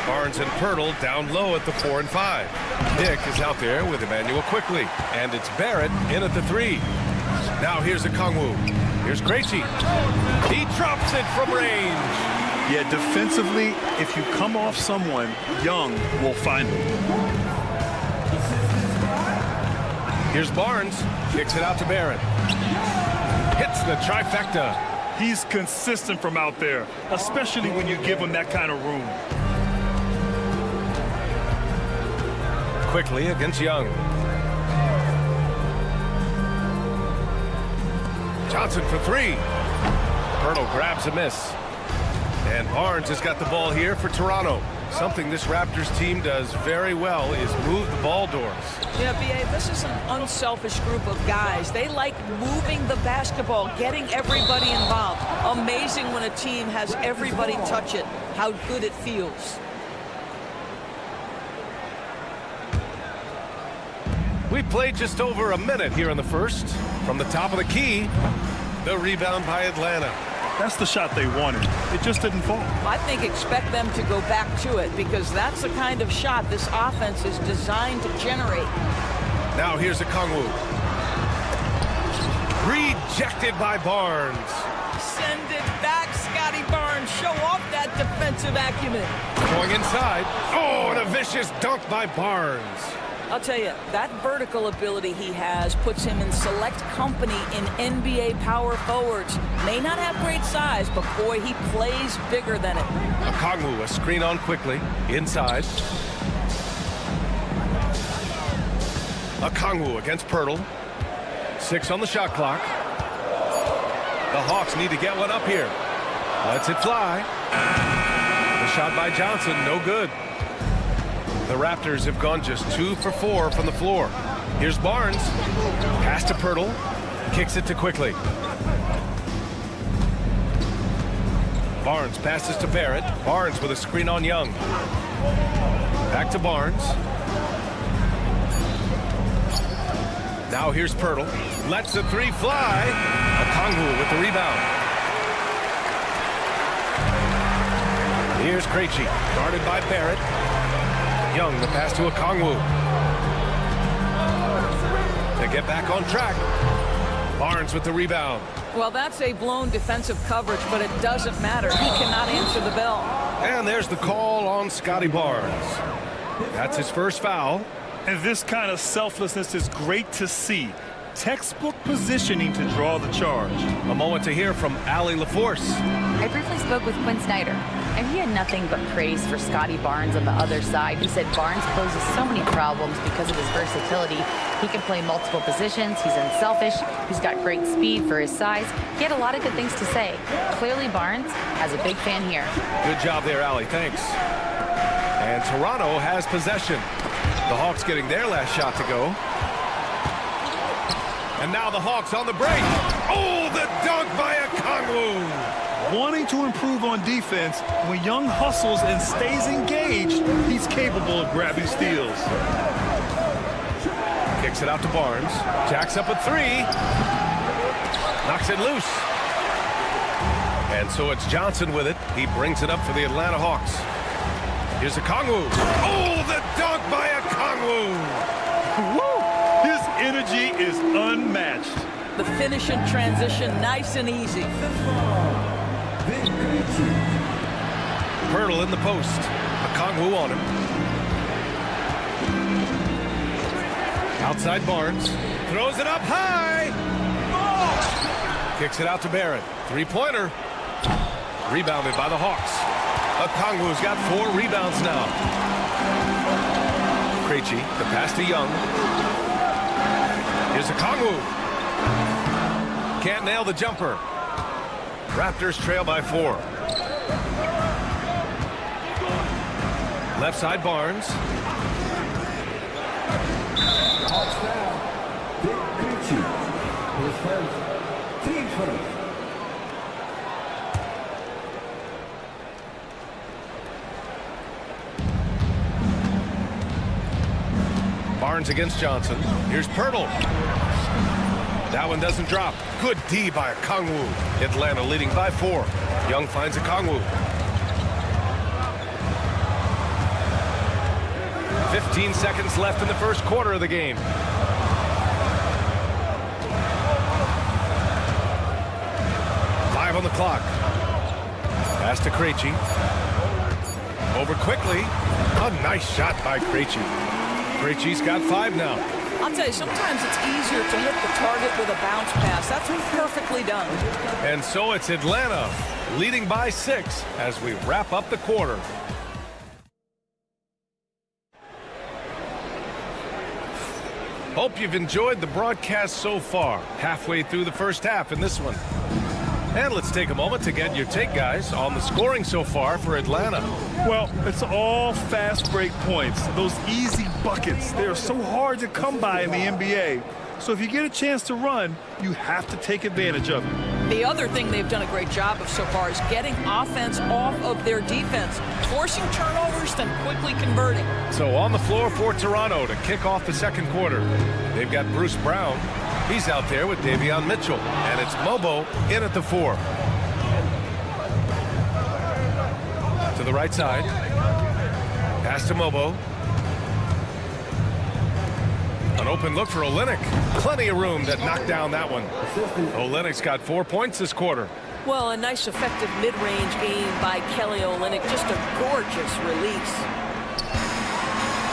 Barnes and Pirtle down low at the 4 and 5. Dick is out there with Emmanuel quickly, and it's Barrett in at the 3. Now here's Okongwu. Here's Krejci. He drops it from range. Yeah, defensively, if you come off someone, Young will find him. Here's Barnes. Kicks it out to Barrett. Hits the trifecta. He's consistent from out there, especially when you give him that kind of room. Quickly against Young. Johnson for 3. Pirtle grabs a miss. And Barnes has got the ball here for Toronto. Something this Raptors team does very well is move the ball doors. Yeah, B.A., this is an unselfish group of guys. They like moving the basketball, getting everybody involved. Amazing when a team has everybody touch it, how good it feels. We played just over a minute here in the first. From the top of the key, the rebound by Atlanta. That's the shot they wanted. It just didn't fall. I think expect them to go back to it because that's the kind of shot this offense is designed to generate. Now here's Okongwu. Rejected by Barnes. Send it back, Scotty Barnes. Show off that defensive acumen. Going inside. Oh, and a vicious dunk by Barnes. I'll tell you, that vertical ability he has puts him in select company in NBA power forwards. May not have great size, but boy, he plays bigger than it. Okongwu, a screen on quickly. Inside. Okongwu against Pirtle. 6 on the shot clock. The Hawks need to get one up here. Lets it fly. The shot by Johnson, no good. The Raptors have gone just 2 for 4 from the floor. Here's Barnes. Pass to Pirtle. Kicks it to Quickly. Barnes passes to Barrett. Barnes with a screen on Young. Back to Barnes. Now here's Pirtle. Lets the 3 fly. Okongwu with the rebound. Here's Krejci. Guarded by Barrett. Young, the pass to Okongwu. To get back on track. Barnes with the rebound. Well, that's a blown defensive coverage, but it doesn't matter. He cannot answer the bell. And there's the call on Scotty Barnes. That's his first foul. And this kind of selflessness is great to see. Textbook positioning to draw the charge. A moment to hear from Allie LaForce. I briefly spoke with Quinn Snyder, and he had nothing but praise for Scotty Barnes on the other side. He said Barnes poses so many problems because of his versatility. He can play multiple positions. He's unselfish. He's got great speed for his size. He had a lot of good things to say. Clearly, Barnes has a big fan here. Good job there, Allie. Thanks. And Toronto has possession. The Hawks getting their last shot to go. And now the Hawks on the break. Oh, the dunk by Okongwu. Wanting to improve on defense, when Young hustles and stays engaged, he's capable of grabbing steals. Kicks it out to Barnes. Jacks up a 3. Knocks it loose. And so it's Johnson with it. He brings it up for the Atlanta Hawks. Here's Okongwu. Oh, the dunk by Okongwu. Woo! His energy is unmatched. The finish in transition, nice and easy. Pirtle in the post. Okongwu on him. Outside Barnes. Throws it up high. Oh! Kicks it out to Barrett. 3-pointer. Rebounded by the Hawks. Okongwu's got 4 rebounds now. Krejci, the pass to Young. Here's Okongwu. Can't nail the jumper. Raptors trail by 4. Left side Barnes. Barnes against Johnson. Here's Pirtle. That one doesn't drop. Good D by Okongwu. Atlanta leading by 4. Young finds Okongwu. 15 seconds left in the first quarter of the game. On the clock. Pass to Krejci. Over quickly. A nice shot by Krejci. Krejci's got 5 now. I'll tell you, sometimes it's easier to hit the target with a bounce pass. That's perfectly done. And so it's Atlanta leading by 6 as we wrap up the quarter. Hope you've enjoyed the broadcast so far. Halfway through the first half in this one. And let's take a moment to get your take, guys, on the scoring so far for Atlanta. Well, it's all fast break points. Those easy buckets, they're so hard to come by in the NBA. So if you get a chance to run, you have to take advantage of it. The other thing they've done a great job of so far is getting offense off of their defense, forcing turnovers, then quickly converting. So on the floor for Toronto to kick off the second quarter, they've got Bruce Brown. He's out there with Davion Mitchell, and it's Mobo in at the 4. To the right side. Pass to Mobo. An open look for Olynyk. Plenty of room to knock down that one. Olynyk's got 4 points this quarter. Well, a nice effective mid-range game by Kelly Olynyk. Just a gorgeous release.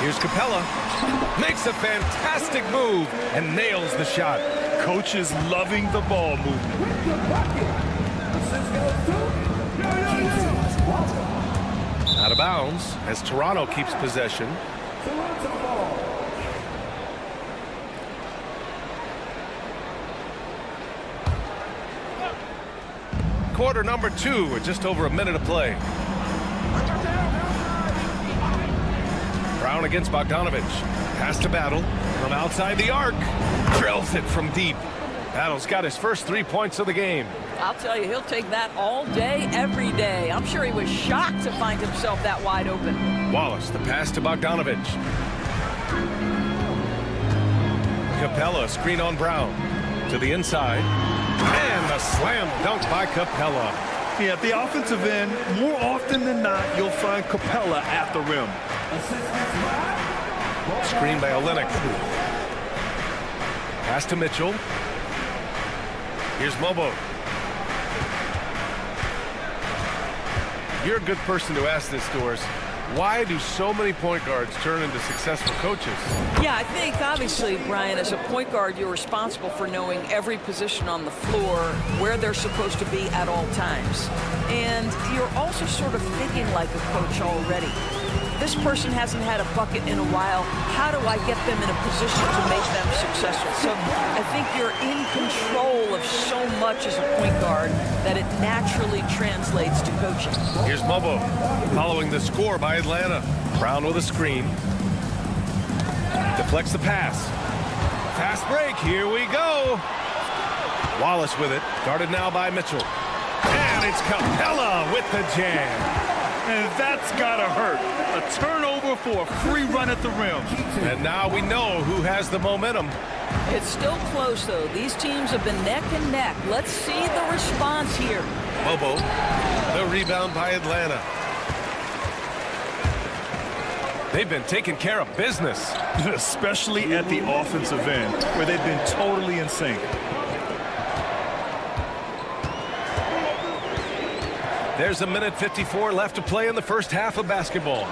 Here's Capella. Makes a fantastic move and nails the shot. Coach is loving the ball movement. Out of bounds as Toronto keeps possession. Quarter number 2 with just over a minute to play. Brown against Bogdanovich. Pass to Battle from outside the arc. Drills it from deep. Battle's got his first 3 points of the game. I'll tell you, he'll take that all day, every day. I'm sure he was shocked to find himself that wide open. Wallace, the pass to Bogdanovich. Capella, screen on Brown. To the inside. And a slam dunk by Capella. Yeah, at the offensive end, more often than not, you'll find Capella at the rim. Screen by Olynyk. Pass to Mitchell. Here's Mobo. You're a good person to ask this, Doris. Why do so many point guards turn into successful coaches? Yeah, I think obviously, Brian, as a point guard, you're responsible for knowing every position on the floor, where they're supposed to be at all times. And you're also sort of thinking like a coach already. This person hasn't had a bucket in a while. How do I get them in a position to make them successful? So I think you're in control of so much as a point guard that it naturally translates to coaching. Here's Mobo following the score by Atlanta. Brown with a screen. Deflects the pass. Fast break. Here we go. Wallace with it. Guarded now by Mitchell. And it's Capella with the jam. And that's gotta hurt. A turnover for a free run at the rim. And now we know who has the momentum. It's still close, though. These teams have been neck and neck. Let's see the response here. Mobo, the rebound by Atlanta. They've been taking care of business. Especially at the offensive end, where they've been totally in sync. There's a minute 54 left to play in the first half of basketball.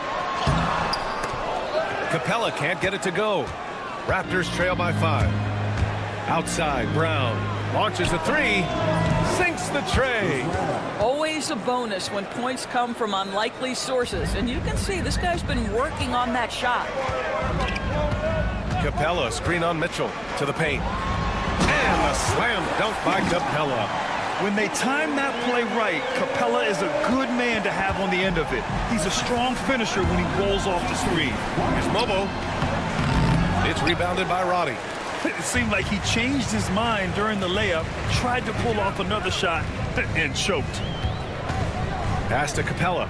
Capella can't get it to go. Raptors trail by 5. Outside, Brown launches a 3, sinks the tray. Always a bonus when points come from unlikely sources. And you can see this guy's been working on that shot. Capella, screen on Mitchell to the paint. And a slam dunk by Capella. When they time that play right, Capella is a good man to have on the end of it. He's a strong finisher when he rolls off the screen. Here's Mobo. It's rebounded by Roddy. It seemed like he changed his mind during the layup, tried to pull off another shot, and choked. Pass to Capella.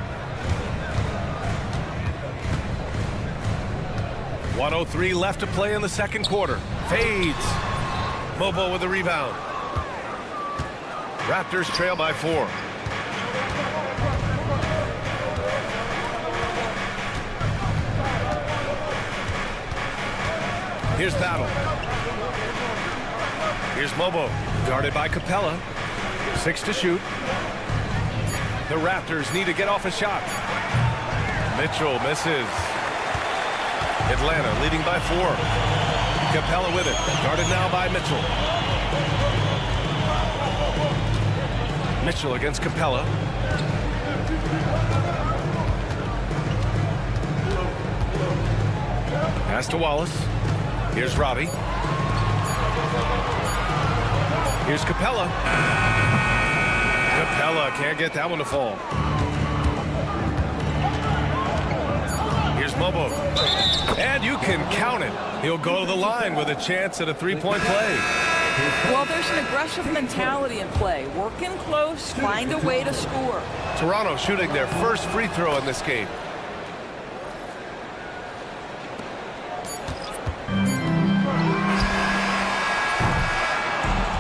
1:03 left to play in the second quarter. Fades. Mobo with the rebound. Raptors trail by 4. Here's Battle. Here's Mobo, guarded by Capella. 6 to shoot. The Raptors need to get off a shot. Mitchell misses. Atlanta leading by 4. Capella with it, guarded now by Mitchell. Mitchell against Capella. Pass to Wallace. Here's Robbie. Here's Capella. Capella can't get that one to fall. Here's Mobo. And you can count it. He'll go to the line with a chance at a three-point play. Well, there's an aggressive mentality in play. Working close, find a way to score. Toronto shooting their first free throw in this game.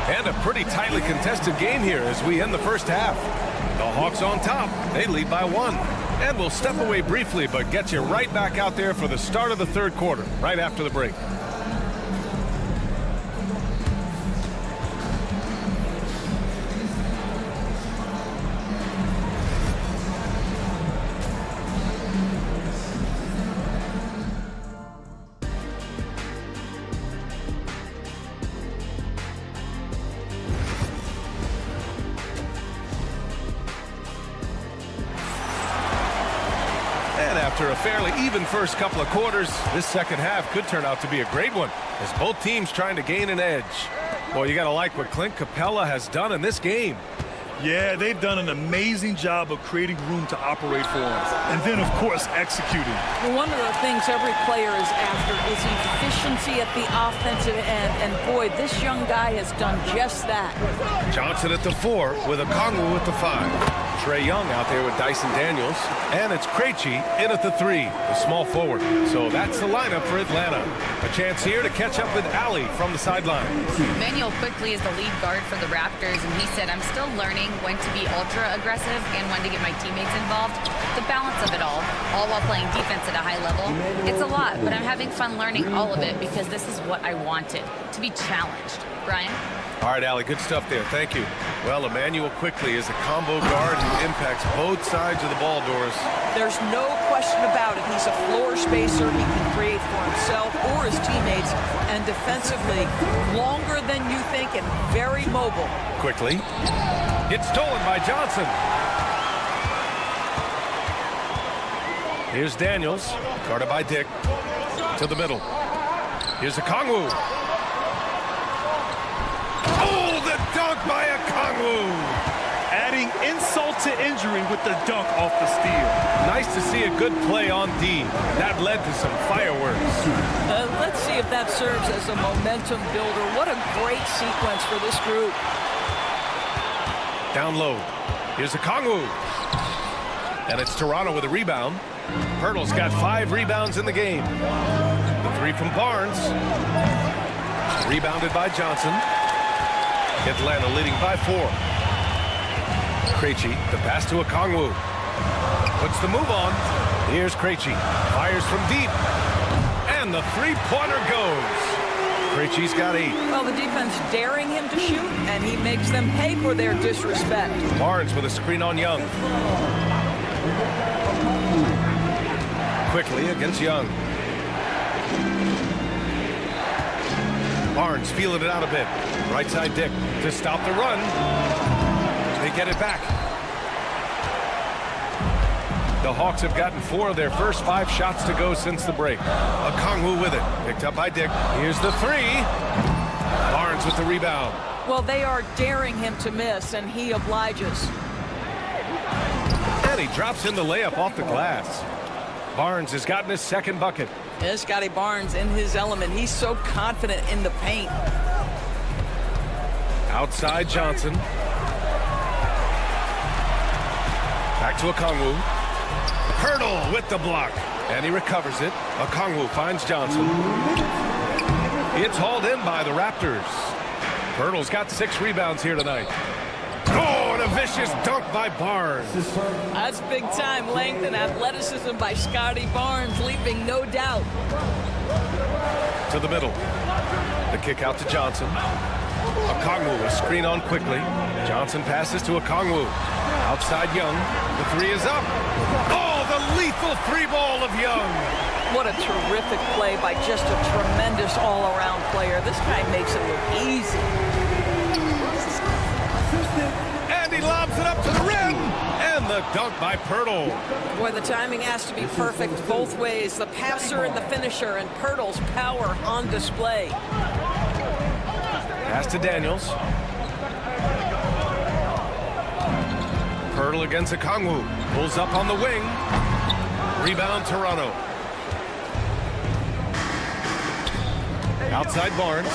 And a pretty tightly contested game here as we end the first half. The Hawks on top. They lead by 1. And we'll step away briefly, but get you right back out there for the start of the third quarter, right after the break. After a fairly even first couple of quarters, this second half could turn out to be a great one as both teams trying to gain an edge. Well, you got to like what Clint Capella has done in this game. Yeah, they've done an amazing job of creating room to operate for him. And then, of course, executing. Well, one of the things every player is after is efficiency at the offensive end. And, boy, this young guy has done just that. Johnson at the 4 with a Kongwu at the 5. Trae Young out there with Dyson Daniels. And it's Krejci in at the 3, the small forward. So that's the lineup for Atlanta. A chance here to catch up with Ali from the sideline. Manuel quickly is the lead guard for the Raptors, and he said, I'm still learning when to be ultra aggressive and when to get my teammates involved. The balance of it all while playing defense at a high level. It's a lot, but I'm having fun learning all of it because this is what I wanted, to be challenged. Brian? All right, Allie, good stuff there. Thank you. Well, Emmanuel quickly is a combo guard who impacts both sides of the ball, Doris. There's no question about it. He's a floor spacer. He can create for himself or his teammates. And defensively, longer than you think and very mobile. Quickly. It's stolen by Johnson. Here's Daniels, guarded by Dick. To the middle. Here's a Kongwu. Oh, the dunk by a Kongwu. Adding insult to injury with the dunk off the steal. Nice to see a good play on D. That led to some fireworks. Let's see if that serves as a momentum builder. What a great sequence for this group. Down low. Here's a Kongwu. And it's Toronto with a rebound. Pirtle's got 5 rebounds in the game. The 3 from Barnes. Rebounded by Johnson. Atlanta leading by 4. Krejci, the pass to a Kongwu. Puts the move on. Here's Krejci. Fires from deep. And the three-pointer goes. Krejci's got 8. Well, the defense daring him to shoot, and he makes them pay for their disrespect. Barnes with a screen on Young. Quickly against Young. Barnes feeling it out a bit. Right side Dick to stop the run. They get it back. The Hawks have gotten 4 of their first 5 shots to go since the break. A Kongwu with it. Picked up by Dick. Here's the 3. Barnes with the rebound. Well, they are daring him to miss, and he obliges. And he drops in the layup off the glass. Barnes has gotten his second bucket. Yeah, Scotty Barnes in his element. He's so confident in the paint. Outside Johnson. Back to a Kongwu. Pirtle with the block. And he recovers it. Okongwu finds Johnson. It's hauled in by the Raptors. Pirtle's got 6 rebounds here tonight. Oh, and a vicious dunk by Barnes. That's big-time length and athleticism by Scotty Barnes, leaving no doubt. To the middle. The kick out to Johnson. Okongwu, a screen on quickly. Johnson passes to Okongwu. Outside Young. The 3 is up. Oh, the lethal 3-ball of Young. What a terrific play by just a tremendous all-around player. This guy makes it look easy. And he lobs it up to the rim. And the dunk by Pirtle. Boy, the timing has to be perfect both ways. The passer and the finisher, and Pirtle's power on display. Pass to Daniels. Pirtle against Okongwu. Pulls up on the wing. Rebound Toronto. Outside Barnes.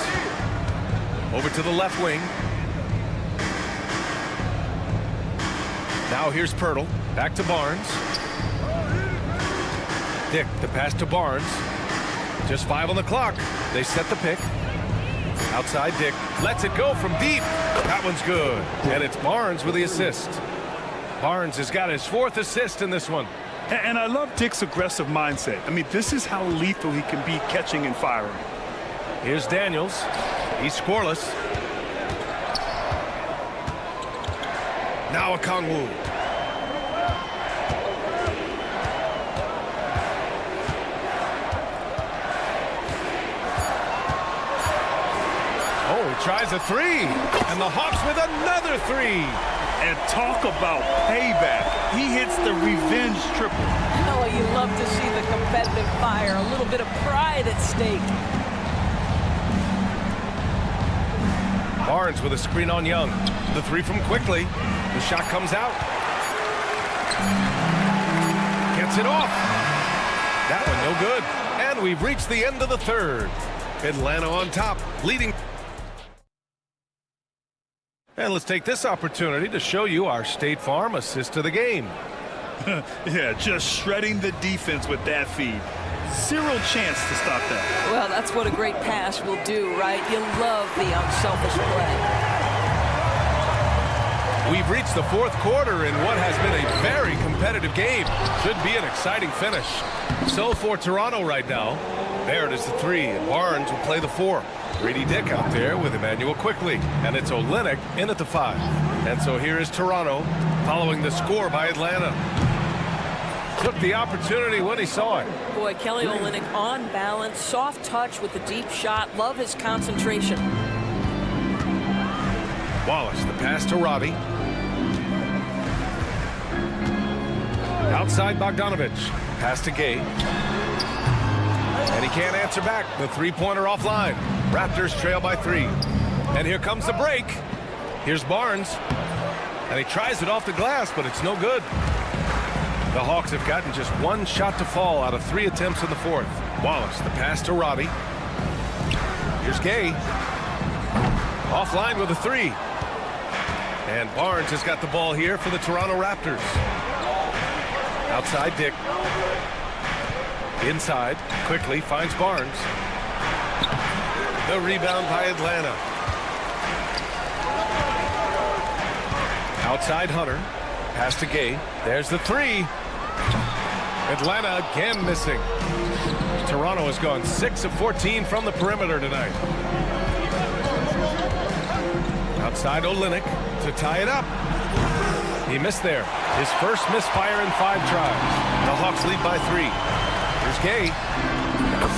Over to the left wing. Now here's Pirtle. Back to Barnes. Dick, the pass to Barnes. Just 5 on the clock. They set the pick. Outside Dick. Lets it go from deep. That one's good. And it's Barnes with the assist. Barnes has got his 4th assist in this one. And I love Dick's aggressive mindset. I mean, this is how lethal he can be catching and firing. Here's Daniels. He's scoreless. Now Okongwu. Oh, he tries a 3. And the Hawks with another 3. And talk about payback. He hits the revenge triple. Oh, you love to see the competitive fire. A little bit of pride at stake. Barnes with a screen on Young. The 3 from quickly. The shot comes out. Gets it off. That one no good. And we've reached the end of the 3rd. Atlanta on top, leading. And let's take this opportunity to show you our State Farm assist of the game. Yeah, just shredding the defense with that feed. 0 chance to stop that. Well, that's what a great pass will do, right? You love the unselfish play. We've reached the 4th quarter in what has been a very competitive game. Should be an exciting finish. So for Toronto right now, Barrett is the 3, and Barnes will play the 4. Grady Dick out there with Emmanuel quickly, and it's Olynyk in at the 5. And so here is Toronto following the score by Atlanta. Took the opportunity when he saw it. Boy, Kelly Olynyk on balance, soft touch with the deep shot. Love his concentration. Wallace, the pass to Robbie. Outside Bogdanovich. Pass to Gay. And he can't answer back. The 3-pointer offline. Raptors trail by 3. And here comes the break. Here's Barnes. And he tries it off the glass, but it's no good. The Hawks have gotten just 1 shot to fall out of 3 attempts in the 4th. Wallace, the pass to Robbie. Here's Gay. Offline with a 3. And Barnes has got the ball here for the Toronto Raptors. Outside Dick. Inside, quickly finds Barnes. The rebound by Atlanta. Outside Hunter. Pass to Gay. There's the 3. Atlanta again missing. Toronto has gone 6 of 14 from the perimeter tonight. Outside Olynyk to tie it up. He missed there. His first misfire in 5 tries. The Hawks lead by 3. Here's Gay.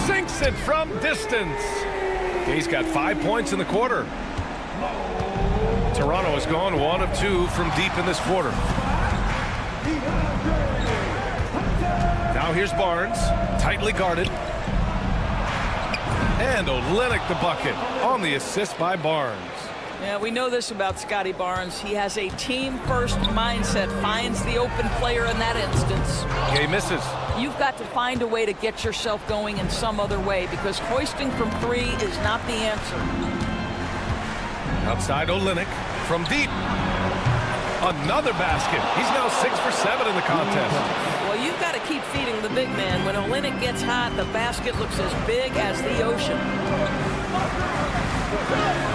Sinks it from distance. Gay's got 5 points in the quarter. Toronto has gone 1 of 2 from deep in this quarter. Now here's Barnes, tightly guarded. And Olynyk the bucket on the assist by Barnes. Yeah, we know this about Scotty Barnes. He has a team-first mindset, finds the open player in that instance. Gay misses. You've got to find a way to get yourself going in some other way, because hoisting from 3 is not the answer. Outside Olynyk from deep. Another basket. He's now 6 for 7 in the contest. Well, you've got to keep feeding the big man. When Olynyk gets hot, the basket looks as big as the ocean.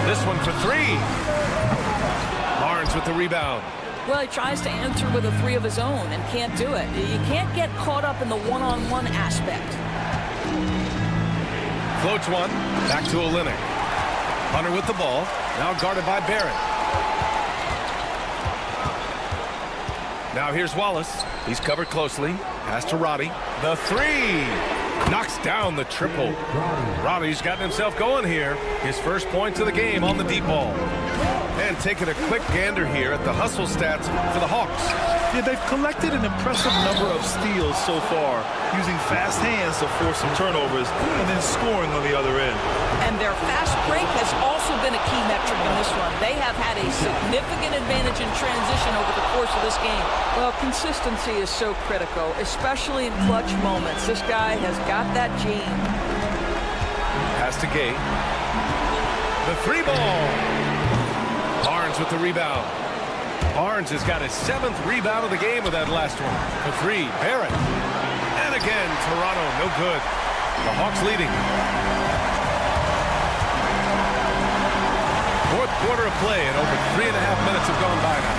This one for three. Barnes with the rebound. Well, he tries to answer with a three of his own and can't do it. You can't get caught up in the one-on-one aspect. Floats one. Back to Olynyk. Hunter with the ball. Now guarded by Barrett. Now here's Wallace. He's covered closely. Pass to Roddy. The three. Knocks down the triple. Roddy's gotten himself going here. His first points of the game on the deep ball. And taking a quick gander here at the hustle stats for the Hawks. Yeah, they've collected an impressive number of steals so far, using fast hands to force some turnovers and then scoring on the other end. And their fast break has also been a key metric in this one. They have had a significant advantage in transition over the course of this game. Well, consistency is so critical, especially in clutch moments. This guy has got that gene. Pass to Gay. The three ball. Barnes with the rebound. Barnes has got his 7th rebound of the game with that last one. For three, Barrett. And again, Toronto, no good. The Hawks leading. Fourth quarter of play, and over 3.5 minutes have gone by now.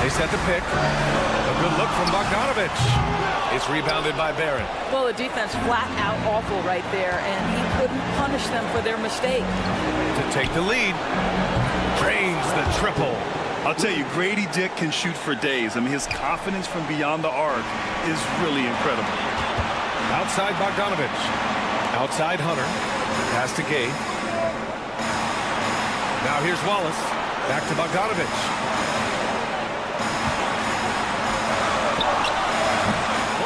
They set the pick. A good look from Bogdanovich. It's rebounded by Barrett. Well, the defense flat out awful right there, and he couldn't punish them for their mistake. To take the lead. Drains the triple. I'll tell you, Grady Dick can shoot for days. I mean, his confidence from beyond the arc is really incredible. Outside Bogdanovich. Outside Hunter. Pass to Gay. Now here's Wallace. Back to Bogdanovich.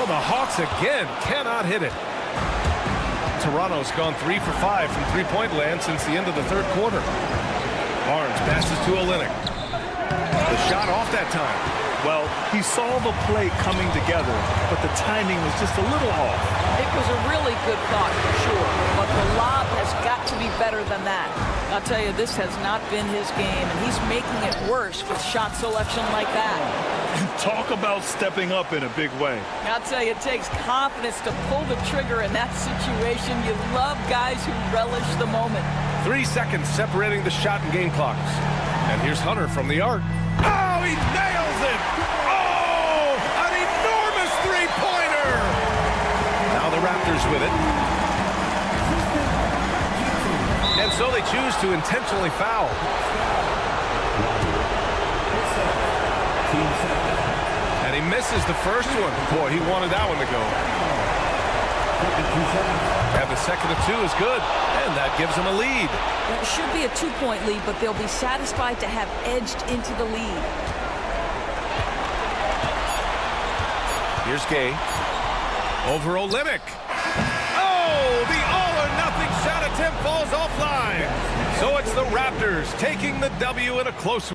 The Hawks again cannot hit it. Toronto's gone 3 for 5 from three-point land since the end of the third quarter. Barnes passes to Olynyk. The shot off that time. Well, he saw the play coming together, but the timing was just a little off. It was a really good thought for sure, but the lob has got to be better than that. I'll tell you, this has not been his game, and he's making it worse with shot selection like that. Talk about stepping up in a big way. I'll tell you, it takes confidence to pull the trigger in that situation. You love guys who relish the moment. 3 seconds separating the shot and game clocks. And here's Hunter from the arc. Oh, he nails it! Oh, an enormous three-pointer! Now the Raptors with it. And so they choose to intentionally foul. And he misses the first one. Boy, he wanted that one to go. And the second of two is good. And that gives him a lead. It should be a 2-point lead, but they'll be satisfied to have edged into the lead. Here's Gay. Over Olynyk. Oh, the all-or-nothing shot attempt falls offline. So it's the Raptors taking the W in a close